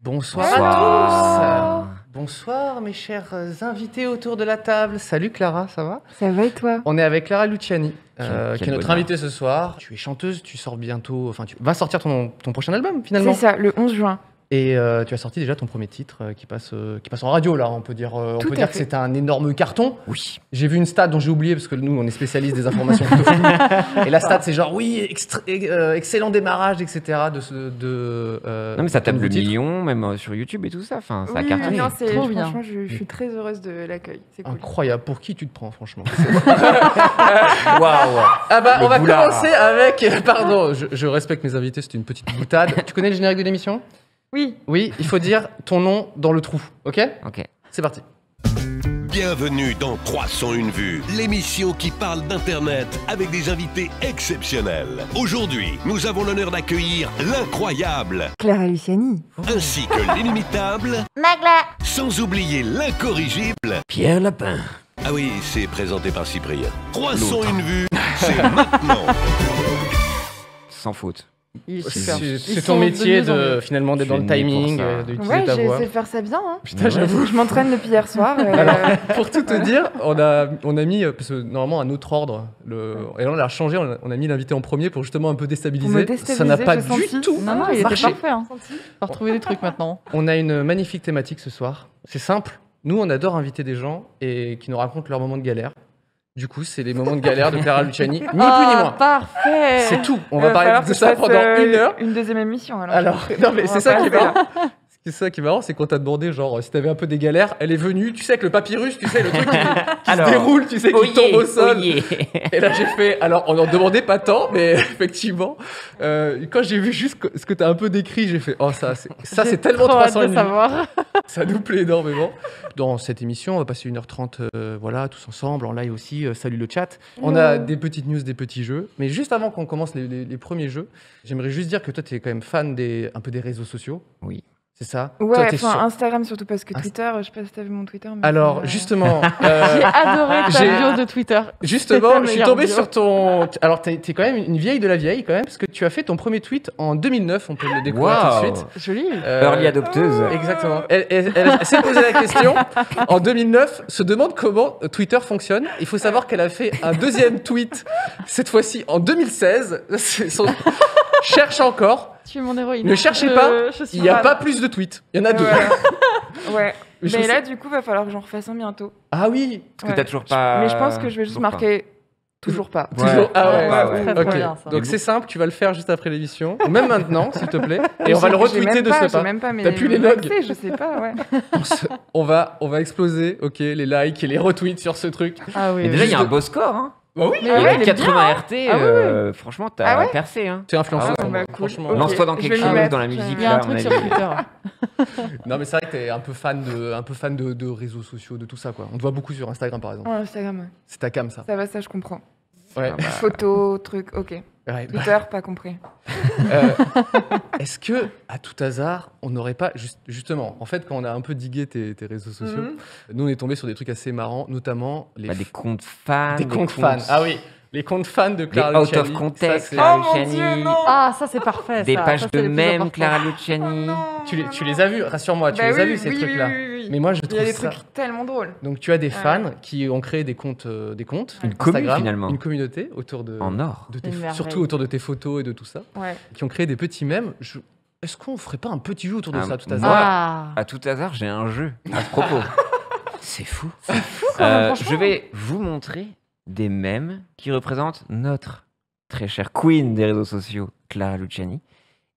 Bonsoir Bonsoir. à tous. Bonsoir mes chers invités autour de la table. Salut Clara, ça va? Ça va et toi? On est avec Clara Luciani, qui Quel est notre bonheur. invitée ce soir. Tu es chanteuse, tu sors bientôt, enfin tu vas sortir ton prochain album finalement. C'est ça, le 11 juin. Et tu as sorti déjà ton premier titre qui passe en radio là, on peut dire, Tout à que fait. c'est un énorme carton. Oui. J'ai vu une stat dont j'ai oublié parce que nous on est spécialistes des informations francophones. Et la stat c'est genre oui, excellent démarrage, etc. Non mais ça tape ton le nouveau titre. million, même sur YouTube et tout ça. Enfin, ça a Oui, cartonné. non, c'est Trop bien. franchement, je suis très heureuse de l'accueil. C'est cool. Incroyable, pour qui tu te prends franchement? Waouh. Ah bah Le on va boulard. commencer avec, pardon, je respecte mes invités, c'est une petite boutade. Tu connais le générique de l'émission? Oui, Oui, il faut dire ton nom dans le trou, ok? Ok. C'est parti. Bienvenue dans 301 vues, l'émission qui parle d'Internet avec des invités exceptionnels. Aujourd'hui, nous avons l'honneur d'accueillir l'incroyable, Clara Luciani. ainsi que l'inimitable, Magla. sans oublier l'incorrigible. Pierre Lapin. Ah oui, c'est présenté par Cyprien. 301 vues, c'est maintenant. Sans faute. Il est super. C'est Ils ton sont métier de mieux en de mieux. finalement d'être Je dans le suis né pour timing, ça. d'utiliser Ouais, ta j'ai voix. essayé de faire ça bien. Hein. Putain, j'avoue. Je m'entraîne depuis hier soir. Alors, pour tout te dire, on a mis, parce que normalement, un autre ordre, et là on l'a changé, on a mis l'invité en premier pour justement un peu déstabiliser. Pour me déstabiliser, Ça n'a pas j'ai du senti. tout Non, non, il était marché. parfait. Hein. On va retrouver des trucs maintenant. On a une magnifique thématique ce soir. C'est simple. Nous, on adore inviter des gens et qui nous racontent leurs moments de galère. Du coup, c'est les moments de galère de Clara Luciani, ni plus ni moins. Parfait. C'est tout. On Il va va parler falloir de que ça je fasse, pendant une heure. Une deuxième émission. Alors, non, mais On c'est va ça pas qui est rester marrant. C'est ça qui est marrant, c'est qu'on t'a demandé, genre, si t'avais un peu des galères, elle est venue, tu sais, avec le papyrus, tu sais, le truc qui se déroule, tu sais, qui tombe au sol. Et là, j'ai fait, alors, on n'en demandait pas tant, mais effectivement, quand j'ai vu juste ce que t'as un peu décrit, j'ai fait, oh, ça, c'est tellement Trop hâte 300 de minutes. savoir. Ça nous plaît énormément. Dans cette émission, on va passer 1h30, voilà, tous ensemble, en live aussi. Salut le chat. On a des petites news, des petits jeux. Mais juste avant qu'on commence les premiers jeux, j'aimerais juste dire que toi, tu es quand même fan un peu des réseaux sociaux. Oui. C'est ça? Ouais, Toi, t'es enfin sur- Instagram surtout parce que Inst- Twitter, je sais pas si t'as vu mon Twitter. Mais Alors, c'est, justement, J'ai adoré ta j'ai- bio de Twitter. justement, je suis Meilleure tombé bio. sur ton... Alors, t'es quand même une vieille de la vieille, quand même, parce que tu as fait ton premier tweet en 2009, on peut le découvrir tout de suite. Joli. Early adopteuse. Exactement. Elle s'est posé la question en 2009, se demande comment Twitter fonctionne. Il faut savoir qu'elle a fait un deuxième tweet, cette fois-ci en 2016. Cherche encore. Tu es mon héroïne. Ne cherchez pas, Je suis Il n'y a fan. pas plus de tweets. Il y en a deux. Ouais. Je Mais sais- là, du coup, va falloir que j'en refasse un bientôt. Ah oui. Parce que Ouais. t'as toujours pas. Mais je pense que je vais juste toujours pas. marquer toujours pas. Ouais. Toujours. Ah ouais. Ouais, Très, très Ok. bien, ça. Donc c'est simple, tu vas le faire juste après l'émission, ou même maintenant, s'il te plaît. Et on va le J'ai retweeter même de pas, ce j'ai pas. même pas mes T'as plus les mes logs. accès, je sais pas, ouais. On va exploser, ok, les likes et les retweets sur ce truc. Ah oui. Mais oui. déjà, il y a un Juste- beau score. Hein. Bah oui. Mais Il y ouais, a il est 80 bien, RT. Ah ouais, Franchement, t'as Ah ouais percé. Hein. T'es influenceuse, Ah, bah, cool. franchement. Ok. Lance-toi dans je quelque vais m'y chose, mettre, dans la je- musique. Il y a là, un à truc mon sur avis. Twitter. Non mais c'est vrai que t'es un peu fan de réseaux sociaux, de tout ça quoi. On te voit beaucoup sur Instagram par exemple. Ouais, Instagram, ouais. C'est ta cam ça. Ça va, ça je comprends. Ouais. Ah bah, Photo, truc, ok. Ouais, bah, Twitter, pas compris. Est-ce que à tout hasard, on n'aurait pas justement, en fait, quand on a un peu digué tes réseaux sociaux, Mhm. nous on est tombé sur des trucs assez marrants, notamment des comptes fans. des comptes fans. Ah oui, les comptes fans de Les Clara out Luciani. of context, Ça, c'est- Clara Oh mon Luciani. Dieu, non. Ah, ça c'est parfait. Des ça. pages Ça, de c'est les plus mèmes, importants. Clara Luciani. tu les as vus, rassure-moi, tu Bah les as oui, vus ces oui, trucs-là. oui, oui, oui. Mais moi je Il y trouve a des ça. trucs tellement drôles. Donc tu as des Ouais. fans qui ont créé des comptes, Une commune, Instagram, finalement. une communauté autour de, En or. de tes, Une merveille. surtout autour de tes photos et de tout ça, Ouais. qui ont créé des petits mèmes. Est-ce qu'on ferait pas un petit jeu autour de Ah, ça tout moi, hasard? Ah. À tout hasard, j'ai un jeu à ce propos. C'est fou. quand même, franchement. Je vais vous montrer des mèmes qui représentent notre très chère queen des réseaux sociaux, Clara Luciani.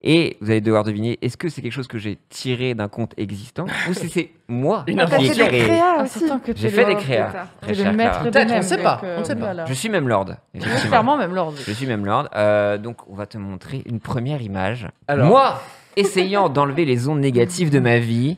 Et vous allez devoir deviner, est-ce que c'est quelque chose que j'ai tiré d'un compte existant ou si c'est moi Une qui T'as ai fait des créé. créas Ah, aussi. c'est tant que J'ai t'es fait le- des créas. T'es Très T'es chère le maître Clara. de Peut-être, on même. sait pas, donc, on sait pas. voilà. Je suis même lord. effectivement. Clairement, même Lord. Je suis même lord. Donc, on va te montrer une première image. Alors. Moi, essayant d'enlever les ondes négatives de ma vie.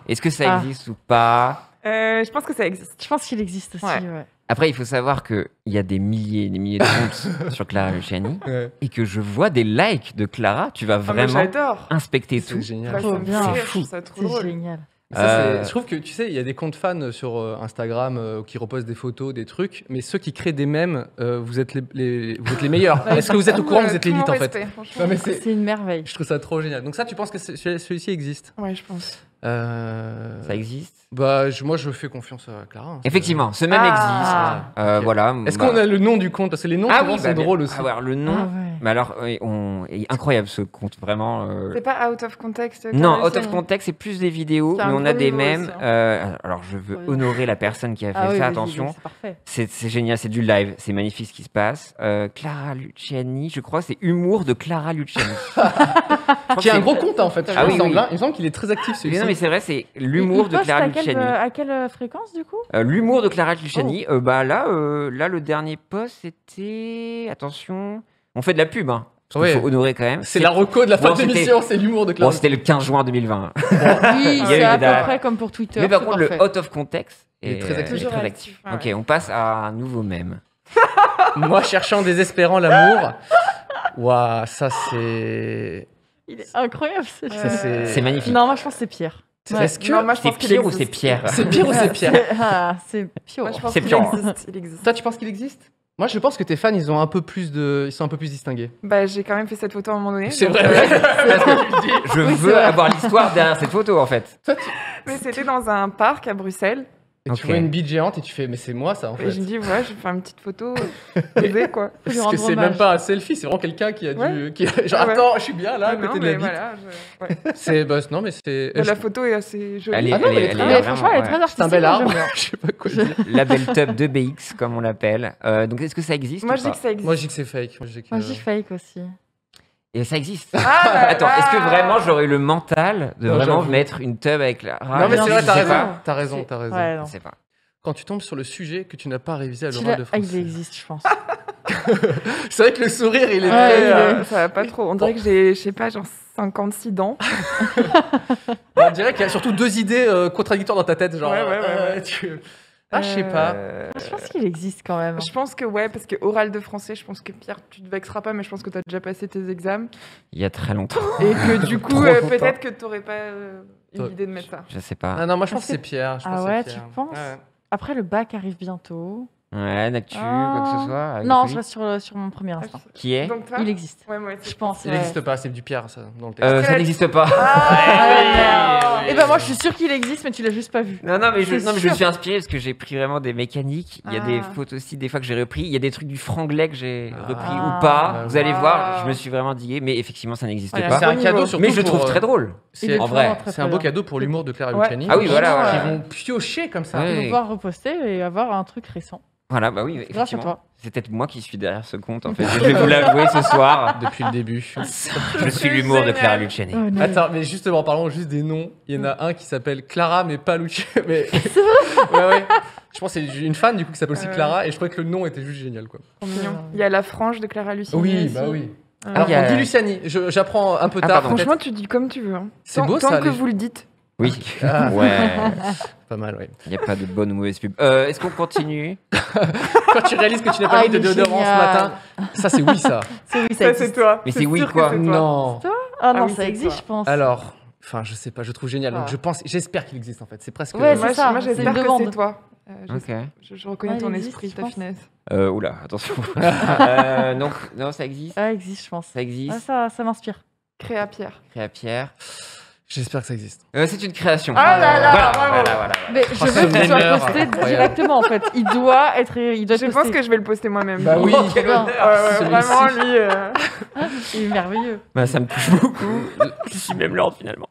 Est-ce que ça Ah. existe ou pas? Je pense que ça existe. Je pense qu'il existe aussi. Ouais. Ouais. Après, il faut savoir qu'il y a des milliers et des milliers de comptes sur Clara Luciani Ouais, et que je vois des likes de Clara. Tu vas Ah, moi, vraiment j'adore. inspecter tout. c'est génial. Bah, Trop ça me bien. fait rire, C'est je trouve ça trop C'est drôle. génial. Ça, je trouve que, tu sais, il y a des comptes fans sur Instagram qui repostent des photos, des trucs, mais ceux qui créent des mèmes, vous êtes vous êtes les meilleurs. Est-ce que vous êtes au courant que vous êtes l'élite, en fait? Non, mais C'est une merveille. je trouve ça trop génial. Donc ça, tu penses que celui-ci existe? Ouais, je pense. Ça existe. Bah, moi, je fais confiance à Clara. Hein. Effectivement, ce même Ah. existe. Ok. Voilà. Est-ce bah- qu'on a le nom du compte? Parce que les noms, souvent, bah, c'est bien. drôle aussi. Ah, ouais, alors, le Ah nom. ouais. Mais alors, est incroyable ce compte, vraiment. C'est pas out of context. Non, Clara out of Luciani. context, c'est plus des vidéos, C'est un mais on a gros des niveau mèmes. aussi, Alors, je veux Oui. honorer la personne qui a fait Ah oui, ça, vas-y, attention. c'est parfait. C'est génial, c'est du live, c'est magnifique ce qui se passe. Clara Luciani, je crois, c'est Humour de Clara Luciani. Qui est un gros compte, hein, en fait. Ah il oui, me semble, oui. hein. Il me semble qu'il est très actif, Mais celui-ci. non, mais c'est vrai, c'est l'humour Il de poste Clara à quelle, Luciani. à quelle fréquence du coup? L'humour de Clara Luciani, bah là, le dernier post, c'était. Attention, on fait de la pub, hein. Parce qu'il Ouais. faut honorer quand même. C'est la reco de la fin Bon, de c'était- l'émission, c'est l'humour de Clara. Bon, c'était le 15 juin 2020. Oui, Il y a c'est eu à des peu dates. près comme pour Twitter. Mais par c'est contre, le parfait. out of context Il est très actif. Toujours très actif, actif. ouais. Ok, on passe à un nouveau mème. Moi, cherchant désespérant l'amour. Waouh, ça, c'est. Il est incroyable ce Ça, c'est. C'est magnifique. Non, moi je pense que c'est pire. Ouais. Est-ce que. Non, moi, je C'est pense qu'il pire ou existe. c'est Pierre C'est pire ou c'est Pierre? C'est pire. Moi, je pense C'est qu'il pire. existe. Il existe. Toi, tu penses qu'il existe? Moi, je pense que tes fans, ils sont un peu plus distingués. Bah, j'ai quand même fait cette photo à un moment donné. C'est donc, vrai. Je Oui, c'est veux vrai. avoir l'histoire derrière cette photo, en fait. Mais c'était dans un parc à Bruxelles. Et Ok. tu vois une bite géante et tu fais, mais c'est moi ça en Et fait. je me dis, ouais, je vais faire une petite photo posée, quoi. Faut lui Parce rendre que c'est hommage. même pas un selfie, c'est vraiment quelqu'un qui a Ouais. dû. Genre, Ouais. attends, je suis bien là, à Non, côté de mais la bite. voilà, ouais. C'est. Bah, non, mais c'est. Mais la photo est assez jolie. Elle est, Ah non, elle mais est- elle est elle très est bien. Mais vraiment, franchement, elle est ouais. très C'est artistique. un bel moi, arbre. j'aime bien. Je sais pas quoi dire. Label Tub de BX, comme on l'appelle. Donc, est-ce que ça existe Moi, ou je dis pas que ça existe. Moi, je dis que c'est fake. Moi, je dis que. Moi, je dis fake aussi. Et ça existe. Ah, là Attends, là. est-ce que vraiment j'aurais eu le mental de Non, vraiment j'avoue. mettre une tub avec la. Non, mais non, c'est vrai, je t'as sais raison. pas. T'as raison, t'as raison. Ouais, Je non. sais pas. Quand tu tombes sur le sujet que tu n'as pas révisé à Tu l'oral l'as- de Ah, il français. existe, je pense. C'est vrai que le sourire, il est Ouais, très. il est- Ça va pas trop. On dirait que j'ai, je sais pas, genre 56 dents. On dirait qu'il y a surtout deux idées contradictoires dans ta tête. Genre. Ouais, ouais, ouais. Ah, je sais pas. Je pense qu'il existe quand même. Je pense que ouais, parce que oral de français, je pense que Pierre, tu te vexeras pas, mais je pense que tu as déjà passé tes examens. Il y a très longtemps. Et que du coup, Trop longtemps. peut-être que tu n'aurais pas eu Toi- l'idée de mettre ça. Je sais pas. Ah non, moi je pense Parce que c'est que- Pierre. Je Ah pense que ouais, c'est tu Pierre. penses Ouais. Après, le bac arrive bientôt. Ouais, Nactu, Ah. quoi que ce soit. avec Non, lui. je reste sur mon premier instant. Qui est Donc toi Il existe. Ouais, moi aussi. Je pense. Il ouais. n'existe pas, c'est du Pierre ça, dans le texte. Ça n'existe pas. Ah, Et ben moi, je suis sûre qu'il existe, mais tu l'as juste pas vu. Non, non, mais je, C'est non, mais je me sûr. suis inspiré parce que j'ai pris vraiment des mécaniques. Il y a des Ah. fautes aussi, des fois que j'ai repris. Il y a des trucs du franglais que j'ai repris Ah. ou pas. Bah, Vous allez wow. voir, je me suis vraiment digué, mais effectivement, ça n'existe Ouais, pas. C'est un Bon cadeau niveau. surtout Mais je le pour, trouve très drôle. c'est- Il est en vraiment vrai, très, C'est un très beau bien. cadeau pour l'humour de Clara Ouais. Luciani. Ah oui, voilà, Franchement, voilà. Qui vont piocher comme ça. Ouais. De pouvoir reposter et avoir un truc récent. Voilà, bah oui, Grâce à effectivement. toi. C'est peut-être moi qui suis derrière ce compte, en fait. Je vais vous l'avouer ce soir. Depuis le début. Je suis l'humour de Clara Luciani. Oh, non. Attends, mais justement, parlons juste des noms. Il y en a un qui s'appelle Clara, mais pas Luciani. Mais... C'est vrai. Ouais, ouais. Je pense que c'est une fan du coup qui s'appelle aussi Clara et je trouvais que le nom était juste génial quoi. Trop mignon. Il y a la frange de Clara Luciani. Oui, aussi. bah oui. Ah. Alors il y a- on dit Luciani, j'apprends un peu Ah, tard. pardon. peut-être. Franchement, tu dis comme tu veux. Hein. C'est Tant- beau, tant ça, que les- vous le dites. Oui. Ah. Ouais. Pas mal, oui. Il n'y a pas de bonne ou mauvaise pub. Est-ce qu'on continue? Quand tu réalises que tu n'as pas Ah, mis de il est déodorant ce génial. matin, ça c'est oui ça. C'est oui, ça Ça, existe. c'est toi. Mais c'est oui, sûr que quoi. c'est toi. Non. Ah non, oui, ça c'est existe, toi. je pense. Alors, enfin je sais pas, je trouve génial. Donc Ah. je pense, j'espère qu'il existe en fait. C'est presque. Ouais, Moi, c'est ça, moi, c'est j'espère une que demande. c'est toi. Ok. Je reconnais Ouais, ton il existe, esprit, je ta pense. finesse. Oula, attention. Donc, non, ça existe. Ça existe, je pense. Ça existe. Ça m'inspire. Créa Pierre. Créa Pierre. J'espère que ça existe. C'est une création. Ah là là, Voilà, bravo. voilà. Mais je veux qu'il soit meilleur, posté incroyable. directement, en fait. Il doit être Je pense que je vais le poster moi-même. Bah oui. Oh, trop bien. Ouais, ouais, Celui-ci. vraiment, lui. Il est merveilleux. Bah, ça me touche beaucoup. Je suis même l'ordre finalement.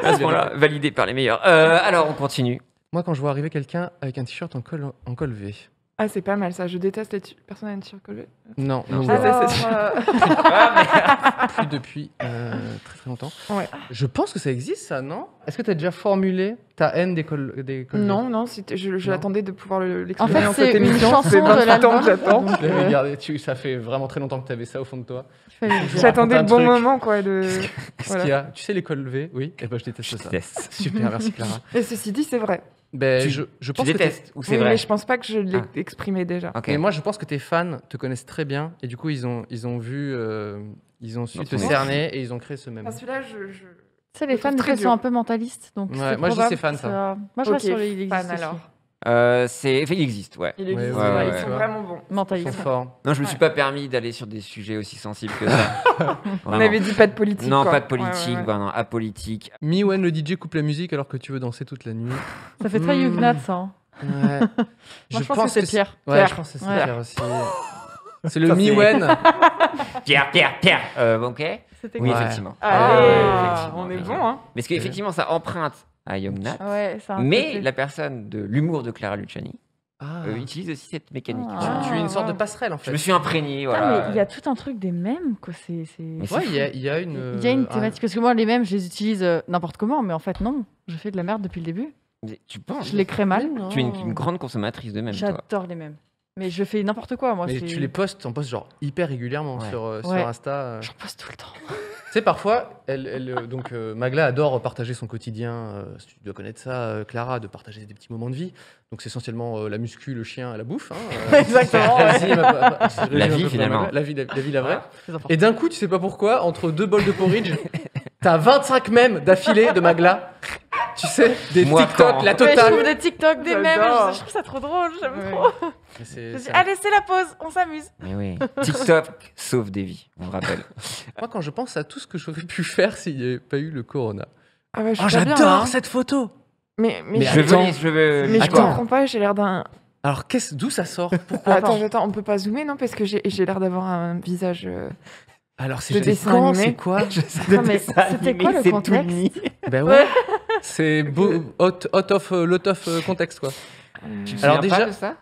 À ce moment-là, validé par les meilleurs. Alors, on continue. Moi quand je vois arriver quelqu'un avec un t-shirt en col V. Ah, c'est pas mal ça. Je déteste les personnes à une circolée. Non, Non, non, c'est non. ça. Alors, c'est Plus depuis très longtemps. Ouais. Je pense que ça existe, ça, non? Est-ce que tu as déjà formulé ta haine des cols non, non, je Non. l'attendais de pouvoir En l'exprimer fait, dans c'est cette une émission. chanson C'est de 28 ans l'album. que j'attends. donc, Je l'avais gardé. Ça fait vraiment très longtemps que tu avais ça au fond de toi. il fallait le dire. J'attendais le un bon truc. moment, quoi. De... Qu'est-ce Voilà. qu'il y a? Tu sais les cols V? Oui. Et ben je déteste ça. Déteste. Super, merci Clara. Et ceci dit, c'est vrai. Ben, Tu- je Tu pense que détestes ou c'est Oui, vrai? mais je pense pas que je l'ai Ah. exprimé déjà. Ok. Mais moi, je pense que tes fans te connaissent très bien et du coup, ils ont vu, ils ont su Dans te ton cerner et ils ont créé ce même. Enfin, celui-là, Tu sais, les Je fans, trouve des très fois, sont dur. un peu mentalistes. Donc Ouais, c'est moi, je dis probable c'est fan, que ça. Moi, je reste Ok, sur les il fan existe alors. aussi. Il existe, ouais. Il existe, Ouais, ouais, ouais, ils ouais. sont vraiment bons. Ils Mentaliste. sont forts. Non, je me suis pas permis d'aller sur des sujets aussi sensibles que ça. On Vraiment. avait dit pas de politique. Non, quoi. pas de politique, Ouais, ouais. bah non, apolitique. Miwen, le DJ, coupe la musique alors que tu veux danser toute la nuit. Ça fait très Hmm. Huguenot, ça. Hein. Ouais. Moi, je pense que c'est Pierre. Ouais, Pierre. je pense que c'est Ouais. Pierre aussi. C'est le Ça, c'est- Miwen. Pierre. Ok. C'était Oui, Ouais. effectivement. Allez, effectivement, on est bien bon, joué. hein. Mais est-ce qu'effectivement, ça emprunte à Young Nat, Ouais, c'est un mais côté. la personne de l'humour de Clara Luciani Ah. utilise aussi cette mécanique. Ah. Tu es une sorte de ouais. passerelle en Je fait. me suis imprégné, Putain, voilà. mais il y a tout un truc des mèmes, quoi. Mais Ouais, il y a une. Il y a une thématique. Parce que moi, les mèmes, je les utilise n'importe comment, mais en fait, non. Je fais de la merde depuis le début. Mais tu penses Je les crée mal. Tu es une grande consommatrice de même, toi. J'adore les mèmes. Mais je fais n'importe quoi, moi. Mais c'est- tu les postes, t'en postes genre hyper régulièrement Ouais. sur Ouais. Insta. J'en poste tout le temps. Tu sais, parfois, Magla adore partager son quotidien. Tu dois connaître ça, Clara, de partager des petits moments de vie. Donc, c'est essentiellement la muscu, le chien, la bouffe. Hein, Exactement, ouais. résume un peu- résume La un peu vie, comme finalement. Magla. La vie, la vraie. Très important. Et d'un coup, tu sais pas pourquoi, entre deux bols de porridge, t'as 25 mèmes d'affilée de Magla. Tu sais, des Moi, TikTok, quand- la Mais je totale. trouve des TikTok, des mèmes. J'adore. Je trouve ça trop drôle. J'aime Ouais. trop. Mais c'est- Je dis, c'est- allez, c'est la pause. On s'amuse. Mais oui. TikTok sauve des vies, on le rappelle. Moi, quand je pense à tout ce que j'aurais pu faire s'il n'y avait pas eu le corona. Ah ouais, je Oh, suis pas bien, j'adore hein. cette photo. Mais Mais je attends. veux Mais je Attends. comprends pas, j'ai l'air d'un. Alors, d'où ça sort Pourquoi Attends, on peut pas zoomer, non? Parce que j'ai l'air d'avoir un visage. Alors, c'est Le c'est dessin quand, animé. c'est quoi Non, mais c'était quoi le contexte? Ben ouais. C'est out of context, quoi. Tu te Alors souviens déjà- pas de ça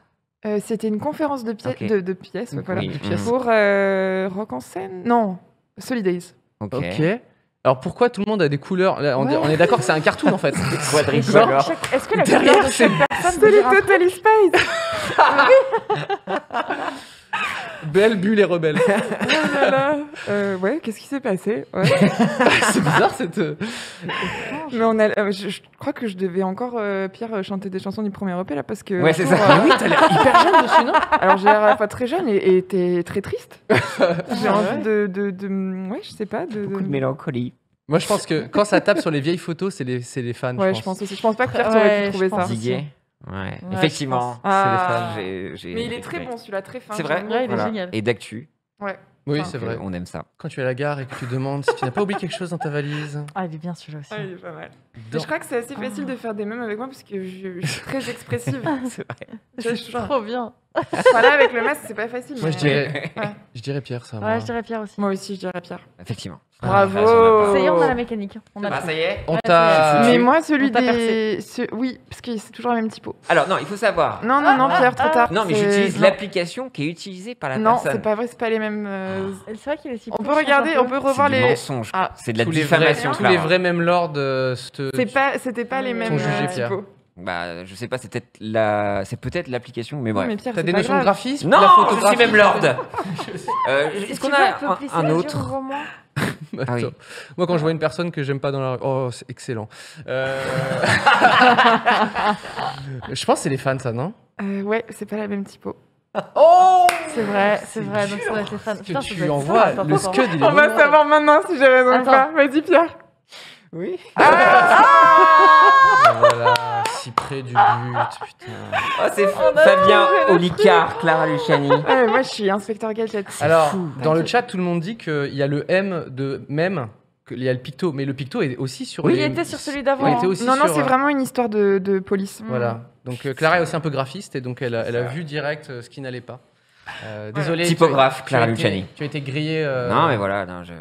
C'était une conférence de, Ok. de pièces, voilà. Oui. de pièces. Pour Rock en scène. Non, Solidays. Ok. Ok. Alors, pourquoi tout le monde a des couleurs Là, on est d'accord que c'est un cartoon, en fait. Quadricolore. Est-ce que la Derrière, couleur de c'est- chaque personne C'est veut les dire un truc Totally Spice. Belle, bulle et rebelle. Oh là là. Ouais, qu'est-ce qui s'est passé? Ouais. C'est bizarre, cette... Mais on a, je crois que je devais encore, Pierre, chanter des chansons du premier EP là parce que. Ouais, c'est autour, ça. Oui, t'as l'air hyper jeune dessus, non Alors j'ai l'air pas très jeune et t'es très triste. J'ai envie de. Ouais, je sais pas. Beaucoup de mélancolie. Moi, je pense que quand ça tape sur les vieilles photos, c'est les fans, Ouais, je pense. aussi. Je pense pas que Pierre Ouais, t'aurait pu je trouver pense. ça. Ziguet. Ouais, Ouais, effectivement. Ah. J'ai Mais il est très découvert. bon celui-là, très fin. C'est vrai. j'aime Ouais, il est beaucoup. génial. Et d'actu. Oui, Enfin, c'est vrai. On aime ça. Quand tu es à la gare et que tu demandes si tu n'as pas oublié quelque chose dans ta valise. Ah, il est bien celui-là aussi. Ah, il est pas mal. Mais Dans- je crois que c'est assez facile de faire des mèmes avec moi parce que je suis très expressive. C'est vrai. Je- Trop bien. Enfin, là, avec le masque, c'est pas facile. Moi, mais- je dirais Pierre, ça. Ouais, moi. je dirais Pierre aussi. Moi aussi, je dirais Pierre. Effectivement. Bravo. Ah, Ça y est, on a la mécanique. On a bah, tout. ça y est. On Ouais, t'a. Mais moi, celui on t'a des. Oui, parce que c'est toujours la même typo. Alors, non, il faut savoir. Non, Pierre, trop tard. Non, mais c'est- j'utilise non. l'application qui est utilisée par la Non, personne. c'est pas vrai, c'est pas les mêmes. C'est vrai qu'il est si On peut proche, regarder, un on peu. peut C'est revoir du les. mensonge. Ah, C'est de la tous les diffamation. vrais, tous les Clara. vrais mêmes lords. C'était pas les mêmes jugés, Pierre. typos. Bah, je sais pas, c'est peut-être l'application, mais Non, bref. mais Pierre, T'as c'est des pas notions de grave. graphisme Non, de la je photographie suis même lord. Si Est-ce tu qu'on veux, on peut a plisser un la autre dure au moins. Ah oui. Attends. Moi, quand je vois une personne que j'aime pas dans la rue, oh, c'est excellent. Je pense que c'est les fans, ça, non Ouais, c'est pas la même typo. Oh C'est vrai, donc ça doit être les fans. Que Putain, ça doit tu être envoies, ça, le attends. scud, il est On va bon. savoir maintenant si j'ai raison ou Attends. pas. Vas-y, Pierre. Oui. Voilà, si près du but, putain. Oh, c'est Fabien Olicard, Clara Luciani. Ouais, moi, je suis inspecteur gadget. Alors, dans le chat, tout le monde dit qu'il y a le M de mème, qu'il y a le picto, mais le picto est aussi sur Oui, les... il était sur celui d'avant. Il était hein. aussi Non, sur... c'est vraiment une histoire de police. Voilà. Donc Clara est aussi un peu graphiste et donc elle a vu direct ce qui n'allait pas. Désolé. Typographe, tu as Clara été- Luciani. Tu as été grillé. Non, mais voilà, non, j'ai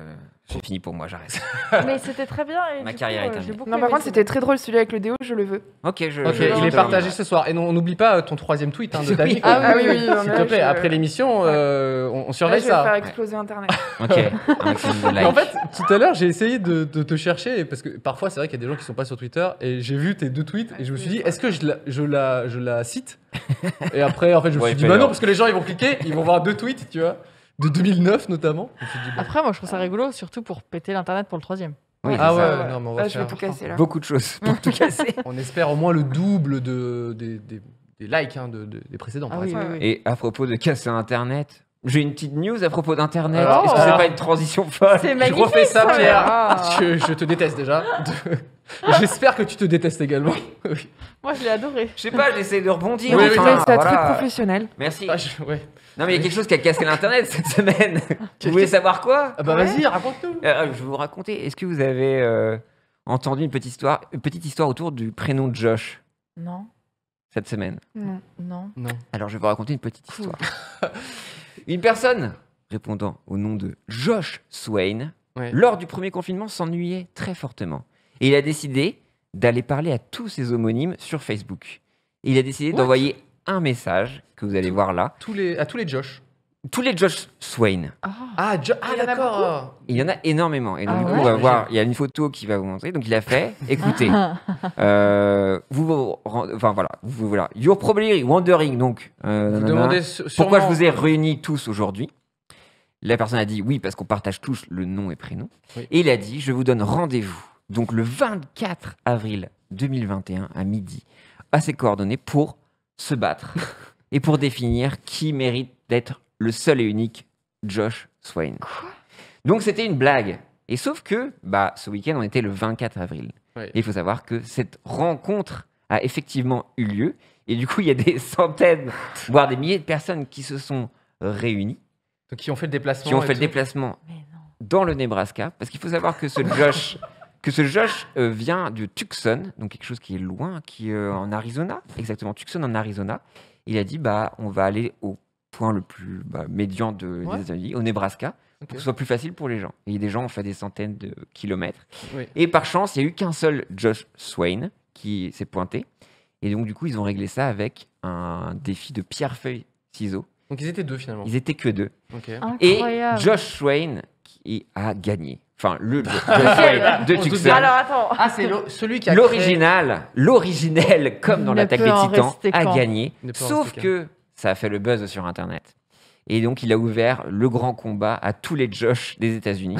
fini pour moi, j'arrête. Mais c'était très bien. Et Ma du carrière coup, est j'ai terminée. beaucoup Non, aimé par contre, ce c'était très drôle celui avec le déo, je le veux. Ok, Ok, je il est je- partagé ce soir. Et non, n'oublie pas ton troisième tweet hein, de ta vie. Ah oui, oui, S'il non, te mais plaît, je- après l'émission, on Là, surveille je vais faire ça. exploser Internet. Ok, un maximum de Mais likes. en fait, tout à l'heure, j'ai essayé de te chercher parce que parfois, c'est vrai qu'il y a des gens qui sont pas sur Twitter et j'ai vu tes deux tweets et je me suis dit, est-ce que je la cite Et après, en fait, je me Ouais, suis dit, fais-le. bah non, parce que les gens, ils vont cliquer, ils vont voir deux tweets, tu vois, de 2009 notamment. Je me suis dit, bah, Après, moi, je trouve ça rigolo, surtout pour péter l'internet pour le troisième. Oui, ah c'est ouais, ça. non, mais on va Là, je vais faire. tout casser là. Beaucoup de choses pour tout casser. On espère au moins le double des likes hein, des précédents. Ah par oui, exemple. oui, oui. Et à propos de casser Internet, J'ai une petite news à propos d'Internet. Alors, Est-ce que c'est pas une transition folle? C'est Je magnifique. refais ça, Pierre. Ah. Je te déteste déjà. J'espère que tu te détestes également. Oui. Moi, je l'ai adoré. Je sais pas, j'essaie de rebondir. Oui, oui, enfin, Ouais, c'est voilà. très professionnel. Merci. Ah, ouais. Non, mais il y a quelque chose qui a cassé l'Internet cette semaine. Vous voulez savoir quoi? Ah bah vas-y, raconte-nous. Je vais vous raconter. Est-ce que vous avez entendu une petite histoire autour du prénom de Josh Non, cette semaine? Non. non. Non. Alors, je vais vous raconter une petite histoire. Une personne répondant au nom de Josh Swain, Ouais. lors du premier confinement, s'ennuyait très fortement. Et il a décidé d'aller parler à tous ses homonymes sur Facebook. Et il a décidé What d'envoyer un message que vous allez voir là. À tous les Josh. Tous les Josh Swain. Ah, Il y en a d'accord. Il y en a énormément. Et donc, Ah du coup, ouais on va voir. Il y a une photo qui va vous montrer. Donc, il a fait. Écoutez, voilà. You're probably wondering. Donc, Vous nanana, demandez pourquoi je sûrement- vous ai réunis tous aujourd'hui. La personne a dit oui, parce qu'on partage tous le nom et prénom. Oui. Et il a dit je vous donne rendez-vous. Donc, le 24 avril 2021 à midi, à ses coordonnées pour se battre et pour définir qui mérite d'être le seul et unique Josh Swain. Donc c'était une blague. Et sauf que ce week-end, on était le 24 avril. Ouais. Et il faut savoir que cette rencontre a effectivement eu lieu. Et du coup, il y a des centaines, voire des milliers de personnes qui se sont réunies, Donc, qui ont fait le déplacement. qui ont et fait le tout. déplacement Mais non. dans le Nebraska. Parce qu'il faut savoir que ce Josh vient de Tucson, donc quelque chose qui est loin, qui est en Arizona, exactement, Tucson en Arizona. Il a dit, on va aller au point le plus médian Ouais. des États-Unis, au Nebraska, Ok. pour que ce soit plus facile pour les gens. Et des gens ont fait des centaines de kilomètres. Oui. Et par chance, il n'y a eu qu'un seul Josh Swain qui s'est pointé. Et donc, du coup, ils ont réglé ça avec un défi de pierre-feuille-ciseaux. Donc, ils étaient deux finalement. Ils étaient que deux. Ok. Et Incroyable. Josh Swain qui a gagné. Enfin, le Josh Swain de On se doute Tucson. bien. Alors, attends. Ah, c'est celui qui a L'originel, comme dans Il ne l'attaque peut des en Titans, rester a qu'un. gagné. Il ne peut en Sauf rester que ça a fait le buzz sur Internet. Et donc, il a ouvert le grand combat à tous les Josh des États-Unis.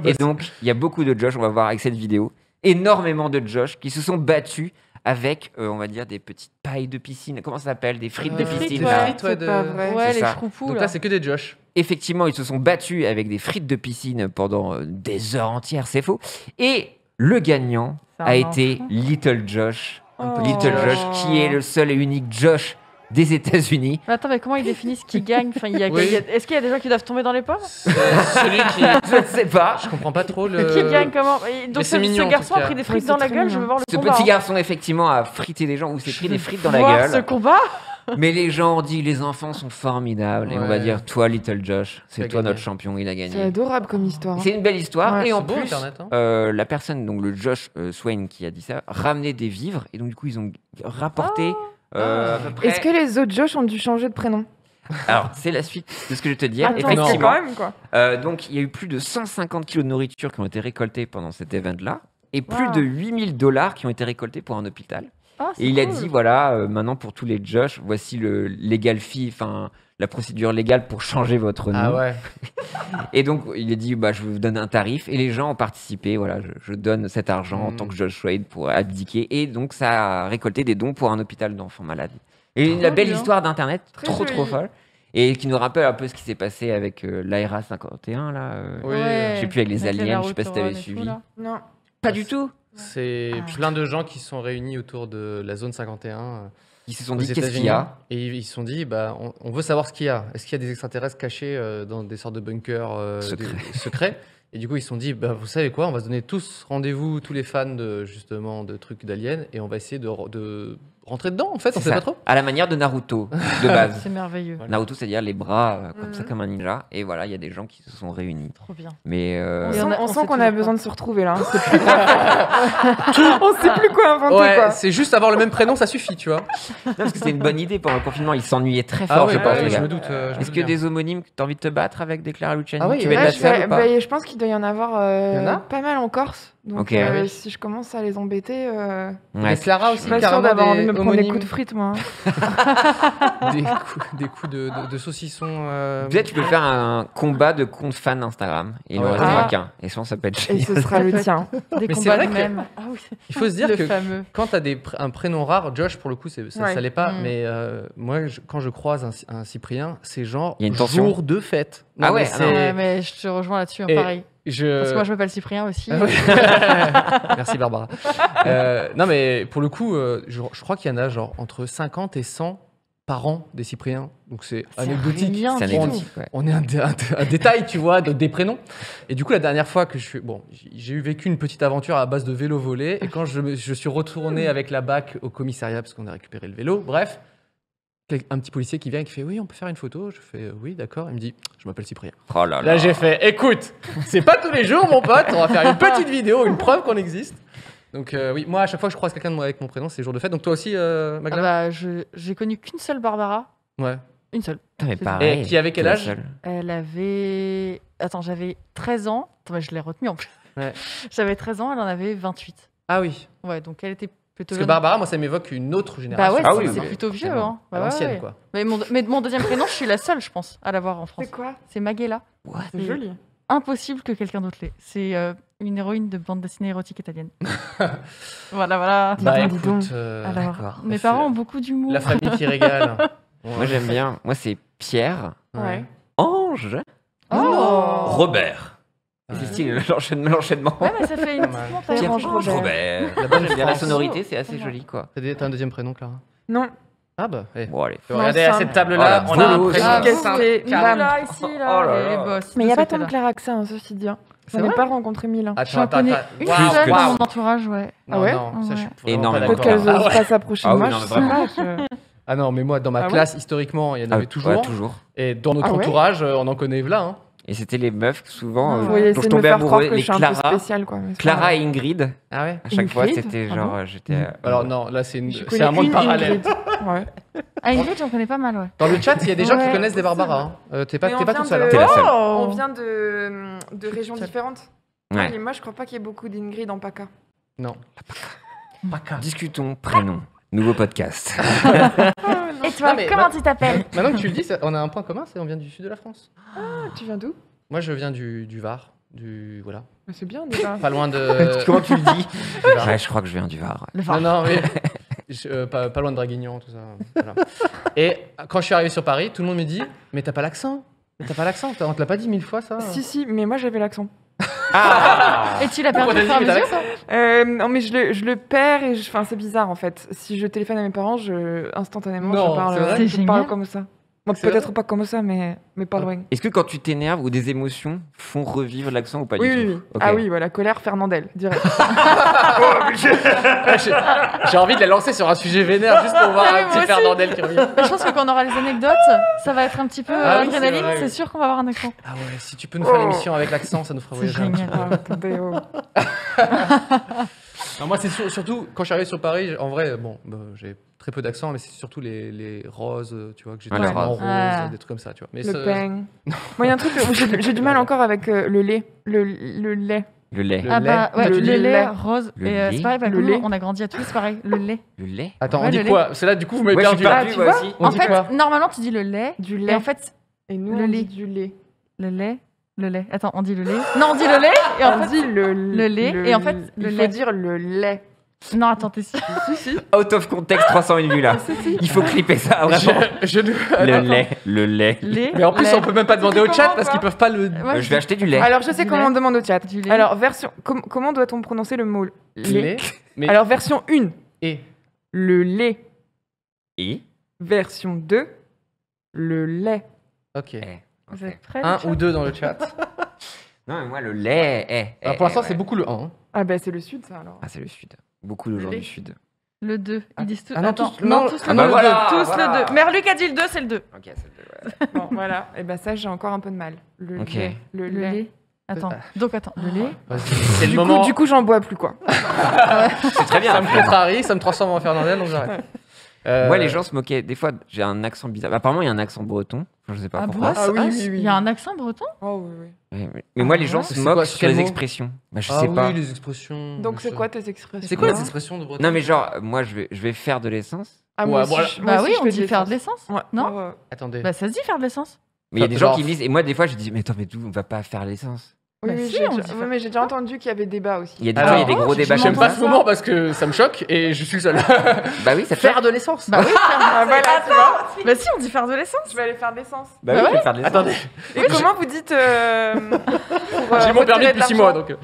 Et donc, il y a beaucoup de Josh, on va voir avec cette vidéo, énormément de Josh qui se sont battus avec, on va dire, des petites pailles de piscine. Comment ça s'appelle? Des frites de frites, piscine. ouais. là. frites, ouais, C'est de- pas vrai. Ouais, C'est les ça. chroupous, Donc là. là, c'est que des Josh. Effectivement, ils se sont battus avec des frites de piscine pendant des heures entières, c'est faux. Et le gagnant C'est un a été enfant. Little Josh. Oh. Little Josh, qui est le seul et unique Josh des États-Unis. Mais attends, mais comment ils définissent qui gagne? Enfin, Oui. Est-ce qu'il y a des gens qui doivent tomber dans les pommes? Celui qui. Je ne sais pas. Je comprends pas trop le. Qui gagne comment? Et donc, c'est mignon, ce en garçon tout a cas. pris des Oui, frites c'est dans la très gueule, je veux mignon. voir le Ce combat. petit garçon, effectivement, a frité des gens ou s'est pris des frites dans la Voir ce gueule. combat? Mais les gens ont dit les enfants sont formidables. Et on va Ouais. dire, toi, Little Josh, c'est Il a toi gagné. notre champion, il a C'est gagné. adorable comme histoire. C'est une belle histoire. Ouais, et en c'est beau, plus, Internet, hein. la personne, donc le Josh Swain qui a dit ça, ramenait des vivres. Et donc, du coup, ils ont rapporté à peu près. Est-ce que les autres Josh ont dû changer de prénom? Alors, c'est la suite de ce que je vais te dire. Attends, Effectivement, quand même, quoi. donc il y a eu plus de 150 kilos de nourriture qui ont été récoltés pendant cet event-là. Et plus Wow. de 8 000 $ qui ont été récoltés pour un hôpital. Ah, c'est Et il a cool. dit voilà, maintenant pour tous les Josh, voici le legal fee, enfin la procédure légale pour changer votre nom. Ah ouais. Et donc il a dit je vous donne un tarif et les gens ont participé. Voilà, je donne cet argent en Mm. tant que Josh Swain pour abdiquer. Et donc ça a récolté des dons pour un hôpital d'enfants malades. Et Trop la belle bien. histoire d'Internet, Très trop joli. folle. Et qui nous rappelle un peu ce qui s'est passé avec l'ARA 51 là. Oui. Je sais plus avec les Avec aliens, je sais pas si t'avais Naruto et tout, suivi. là. Non. Pas du tout. C'est Ah. plein de gens qui sont réunis autour de la zone 51 Ils se sont aux dit qu'est-ce qu'il États-Unis. y a. Et ils se sont dit, on veut savoir ce qu'il y a. Est-ce qu'il y a des extraterrestres cachés dans des sortes de bunkers secrets? Et du coup, ils se sont dit, vous savez quoi, on va se donner tous rendez-vous, tous les fans de trucs d'aliens, et on va essayer de rentrer dedans, en fait, on C'est sait ça. pas trop. À la manière de Naruto de base. C'est merveilleux. Naruto, c'est-à-dire les bras comme ça, Mhm. comme un ninja. Et voilà, il y a des gens qui se sont réunis. Trop bien. Mais On Et sent, on a- on on sent sait qu'on a toujours besoin pas. de se retrouver là. On sait plus quoi, on sait plus quoi inventer, Ouais, quoi. c'est juste avoir le même prénom, ça suffit, tu vois. non, parce que c'était une bonne idée pendant le confinement. Ils s'ennuyaient très Ah fort, ouais, je pense. ouais, les je gars. me doute. je me Est-ce doute que bien. des homonymes, t'as envie de te battre avec des Clara Luciani? Ah oui, Tu veux de Ouais, la selle ou pas je pense qu'il doit y en avoir Il y en a pas mal en Corse. Donc, Ok, oui. si je commence à les embêter, Ouais. Et Clara je aussi, suis pas sûre carrément d'avoir envie de me des prendre des homonymes, coups de frites, moi. des coups de saucisson. Peut-être tu peux faire un combat de compte fan Instagram. Et il ne Ouais. restera Ah. qu'un. Et ça s'appelle Et ce sera le tien. Des Mais c'est combats vrai de que- même. Ah oui. Il faut se dire Le que fameux. quand tu as un prénom rare, Josh, pour le coup, ça Ouais. l'est pas, Mm. mais moi, quand je croise un Cyprien, c'est genre Il y a une tension. jour de fête. Ah mais ouais, c'est- Ouais, mais je te rejoins là-dessus, hein, Et- pareil. Parce que moi, je m'appelle Cyprien aussi. Ah ouais. Merci Barbara. Non mais pour le coup, je crois qu'il y en a genre entre 50 et 100 par an des Cypriens. Donc c'est anecdotique. rien C'est du tout. anecdotique. Ouais. On est un détail, tu vois, des prénoms. Et du coup, la dernière fois que j'ai vécu une petite aventure à base de vélo volé. Et quand je suis retourné avec la BAC au commissariat parce qu'on a récupéré le vélo, bref, un petit policier qui vient et qui fait oui, on peut faire une photo. Je fais oui, d'accord. Il me dit je m'appelle Cyprien. Oh là là. Là, j'ai fait écoute, c'est pas tous les jours, mon pote. On va faire une petite vidéo, une preuve qu'on existe. Donc oui, moi à chaque fois que je croise quelqu'un avec mon prénom, c'est jour de fête. Donc toi aussi, Ah Magla. bah, j'ai connu qu'une seule Barbara. Ouais. Une seule. Putain, mais C'est pareil. Et qui avait quel t'es la âge seule. Elle avait. Attends, j'avais 13 ans. Attends, mais je l'ai retenue en plus. Ouais. J'avais 13 ans, elle en avait 28. Ah oui. Ouais, donc elle était plutôt Parce que jeune. Barbara, moi, ça m'évoque une autre génération. Bah ouais, Ah c'est oui, c'est oui, plutôt vieux. clairement. Hein. À Bah ouais, l'ancienne, ouais. quoi. Mais mon deuxième prénom, je suis la seule, je pense, à l'avoir en France. C'est quoi? C'est Maghela. C'est Et- joli. Impossible que quelqu'un d'autre l'ait. C'est une héroïne de bande dessinée érotique italienne. voilà. Bah dis donc. écoute, Alors, d'accord. mes C'est parents ont beaucoup d'humour. la famille qui régale. Moi, j'aime bien. Moi, c'est Pierre, Ouais. Ange, Oh Robert. Et Ouais. C'est stylé, l'enchaînement. Ouais, mais ça fait une Pas mal. petite montagne. Pierre, Ange, Ange, Robert. Robert. La bonne J'aime bien la France. sonorité, c'est assez joli, quoi. T'as un deuxième prénom, Clara? Non. Ah bah, Bon, allez. regardez à simple. cette table-là, Oh, on la a un volo, prénom. ça. Qu'est-ce simple. que c'est? Là, Bam. ici, Oh là, là les là. boss. Mais il n'y a tous pas ceux tant de là. Claire Axin, hein, ceci dit. C'est J'en ai vrai pas rencontré 1000. Hein. J'en connais une Plus seule que dans ça. mon entourage, ouais. Non, Ah ouais non, ça, je suis vraiment Énormément. pas Peut-être d'accord. qu'elles Ah osent ouais. pas s'approcher Ah de oui, moi, non, je mais sais vraiment. pas. Ah non, mais moi, dans ma Ah ouais classe, historiquement, il y en avait toujours. Ouais, toujours. Et dans notre Ah ouais entourage, on en connaît là. Hein. Et c'était les meufs, souvent, Vous Ouais. voyez, dont essayer je de me tombais faire croire amoureux. que je Les suis un peu Clara, spéciale, quoi. mais c'est pas Clara grave. et Ingrid. Ah ouais À chaque fois, Ingrid c'était Ah genre, bon j'étais. Alors non, là, c'est Je c'est connais un monde une parallèle. Ingrid. Ouais. Ah, Ingrid, j'en connais pas mal, ouais. Dans le chat, il y a des gens qui Ouais, connaissent des possible. Barbara. Hein. T'es pas Mais on toute vient seule. de- hein. T'es la seule. On vient de régions différentes. Ouais. Et moi, je crois pas qu'il y ait beaucoup d'Ingrid en PACA. Non. Discutons prénom. Nouveau podcast. Et toi, Non, mais comment tu t'appelles Maintenant que tu le dis, on a un point commun, c'est on vient du sud de la France. Tu viens d'où? Moi, je viens du Var. Voilà. Mais c'est bien déjà. Pas loin de. Comment tu le dis du Var. Ouais, je crois que je viens du Var. Le Non, Var. non, mais. Pas loin de Draguignan, tout ça. Voilà. Et quand je suis arrivé sur Paris, tout le monde me dit mais t'as pas l'accent. Mais t'as pas l'accent. On te l'a pas dit 1000 fois, ça. Si, mais moi j'avais l'accent. Et tu l'as perdu Pourquoi au t'as fur et dit à que mesure t'as l'accent Non, mais je le perds et enfin, c'est bizarre en fait. Si je téléphone à mes parents, instantanément, Non, je parle, c'est vrai C'est je parle génial. comme ça. Bon, C'est peut-être vrai pas comme ça, mais pas loin. Est-ce que quand tu t'énerves ou des émotions font revivre l'accent ou pas Oui, du oui, tout oui. Ok. Ah oui, voilà, colère, Fernandel, direct. J'ai envie de la lancer sur un sujet vénère juste pour voir Ah oui, un moi petit aussi. Fernandel qui revient. Je pense que quand on aura les anecdotes, ça va être un petit peu Ah oui, adrénaline. c'est vrai, C'est oui. sûr qu'on va avoir un accent. Ah ouais, si tu peux nous faire Oh. l'émission avec l'accent, ça nous fera C'est voyager un petit génial. peu. Ah, attendez, oh. Non, moi, c'est surtout quand je suis arrivé sur Paris, en vrai, bon, j'ai très peu d'accent, mais c'est surtout les roses, tu vois, que j'ai Ouais, des les en roses. rose, Ah. des trucs comme ça, tu vois. Mais Le ce- pain. Moi, il y a un truc où j'ai du mal encore avec le lait. Le lait. Le lait. Le Ah bah lait. ouais, Le le lait lait. rose. Le Et lait. c'est pareil, bah, Le comme lait. nous, on a grandi à tous, c'est pareil, le lait. Le lait Attends, Ouais, on dit le quoi C'est là, du coup, vous m'avez Ouais, je suis perdu. perdu, tu moi vois aussi. On En dit fait, quoi normalement, tu dis le lait. Du Et lait. en fait, Et nous, le on lait. dit du lait. le lait. Le lait. Attends, on dit le lait. Non, on dit le lait. Et en On fait, dit le lait, et en fait, le il lait. faut dire le lait. non, attends, t'es sûr Out of context, 301 vues là. Il faut clipper ça, vraiment. Le lait, le lait. Lait. Mais en plus, lait. on peut même pas demander au Comment, chat parce quoi qu'ils peuvent pas le. Ouais, Je vais acheter du lait. Alors, je sais Du comment lait. on demande au chat. Du lait. Alors, comment doit-on prononcer le mot lait? Mais Alors, version 1, et le lait. Et Version 2, le lait. ok. Vous êtes prêts Un les ou chats deux dans le chat. Non, mais moi, le lait. Alors, pour l'instant, c'est beaucoup le 1. Ah, bah, c'est le sud, ça, alors. Ah, c'est le sud. Beaucoup de gens lait. du sud. Le 2. Ils disent tous. Ah non, Attends, tous- non, non, tous ah le bah 2. voilà, Tous voilà. le 2. Merluc a dit le 2, c'est le 2. Ok, c'est le 2. Bon, voilà. Et bah, ça, j'ai encore un peu de mal. Le Ok. lait. Le Le lait. lait. Attends, donc attends. Le lait. Vas-y. C'est le Du moment. coup, j'en bois plus, quoi. C'est très bien. Ça me contrarie, ça me transforme en Fernandel, donc j'arrête. Moi, les gens se moquaient. Des fois, j'ai un accent bizarre. Apparemment, il y a un accent breton. Je sais pas Ah pourquoi. bon Ah oui, oui, oui. Il y a un accent breton? Oh, oui, oui. Mais moi, les Ah gens ouais se C'est moquent quoi, sur quel les mot expressions. Bah, je Ah sais oui, pas. les expressions. Donc, c'est quoi tes expressions? C'est quoi les Non. expressions de breton? Non, mais genre, moi, je vais faire de l'essence. Ah, Ouais, moi aussi, voilà. moi Bah aussi, oui, je on fais dit faire de l'essence. Ouais. Non Ouais, ouais. Attendez. Bah ça se dit faire de l'essence. Mais il y a des Genre- gens qui me disent. Et moi, des fois, je dis, mais attends, mais d'où on va pas faire l'essence? Oui, Bah oui, si, j'ai on déjà- dit oui, faire- mais j'ai déjà entendu qu'il y avait débat aussi. Il y a des Alors, fois, il y a des gros tu débats J'aime comme pas ça. ce moment parce que ça me choque et je suis le seul. Bah oui, ça te Faire de l'essence. Bah oui, Ah, voilà, tu vois. bah si, on dit faire de l'essence. Je vais aller faire de l'essence. Bah Bah oui, ouais. je vais faire de l'essence. Attendez, Et comment vous dites pour, j'ai mon permis retirer depuis de 6 mois l'argent, donc.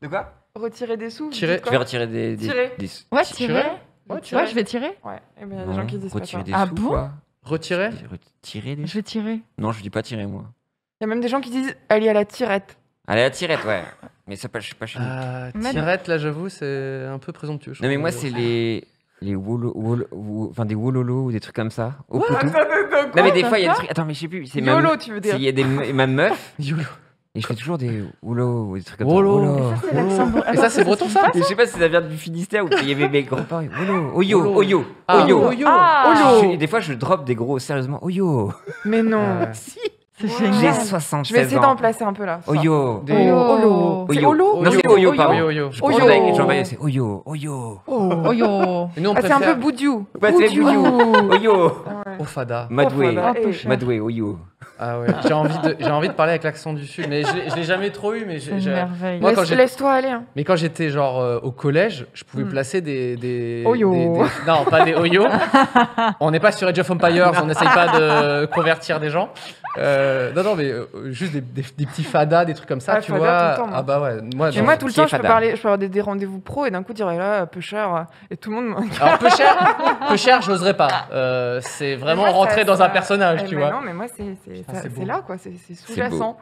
De quoi? Retirer des sous vous Tirer. dites Je quoi vais retirer des. Tirer. Ouais, Tirer. tirer. Ouais, Ouais, je vais tirer. Ouais, et ben il y a des Non, gens qui disent pas ça. retirer Il des Ah sous, bon quoi. Retirer. Tirer des Je vais tirer. Non, je dis pas tirer, moi. y a même des gens qui disent aller à la tirette. Allez, la tirette, ouais. Mais ça, je sais pas chez nous. Même- Tirette, là, j'avoue, c'est un peu présomptueux. je Non, mais trouve. moi, c'est les enfin, des wololos ou des trucs comme ça. Au poutou. Attends, Non, mais des fois, il y a des Quoi trucs. Attends, mais je sais plus. C'est ma... YOLO, tu veux dire. Il y a ma meuf. YOLO. Et je fais toujours des wolo ou des trucs comme Wolo. ça. C'est l'accent breton. Et ça, c'est breton, ça Et je sais pas si ça vient du Finistère ou il y avait mes grands-parents. Wolo, oyo, Wolo. oyo, Ah, oyo. Oyo. Ah, Des fois, je drop des gros, sérieusement. Oyo. Mais non. Si. c'est Ouais. J'ai génial. 76 Je vais essayer ans. d'en placer un peu là. Oyo. Des- Olo. C'est Oyo. Olo Non, c'est Oyo, pardon. Oyo, Oyo. Je Oyo. confonds avec Jean-Baptiste, c'est Oyo, Oyo. Oh yo. Et nous, on Ah, c'est un préfère peu Boudiou. Ouais, c'est Oyo. Oyo. Ah ouais. Ofada. Madoué. Voilà. Un peu Eh, cher. Madoué, Oyo. Ah ouais, j'ai envie de parler avec l'accent du sud, mais je l'ai jamais trop eu. Mais C'est une merveille. Moi, quand j'ai- Laisse-toi aller. Hein. mais quand j'étais genre au collège, je pouvais placer des Oyo. Non, pas des Oyo. On n'est pas sur Age of Empires, on n'essaye pas de convertir des gens. Non, mais juste des petits fadas, des trucs comme ça, Ah, tu fada vois. tout le temps, moi. Ah bah ouais. Moi, Mais moi, tout le qui est temps, je peux fada. avoir des rendez-vous pro et d'un coup, dire là, peu cher. Et tout le monde. Alors peu cher, j'oserais pas. C'est vraiment Mais moi, rentrer ça- dans ça- un personnage, Eh tu ben vois. Non, mais moi, c'est c'est beau. là, quoi. C'est sous-jacent.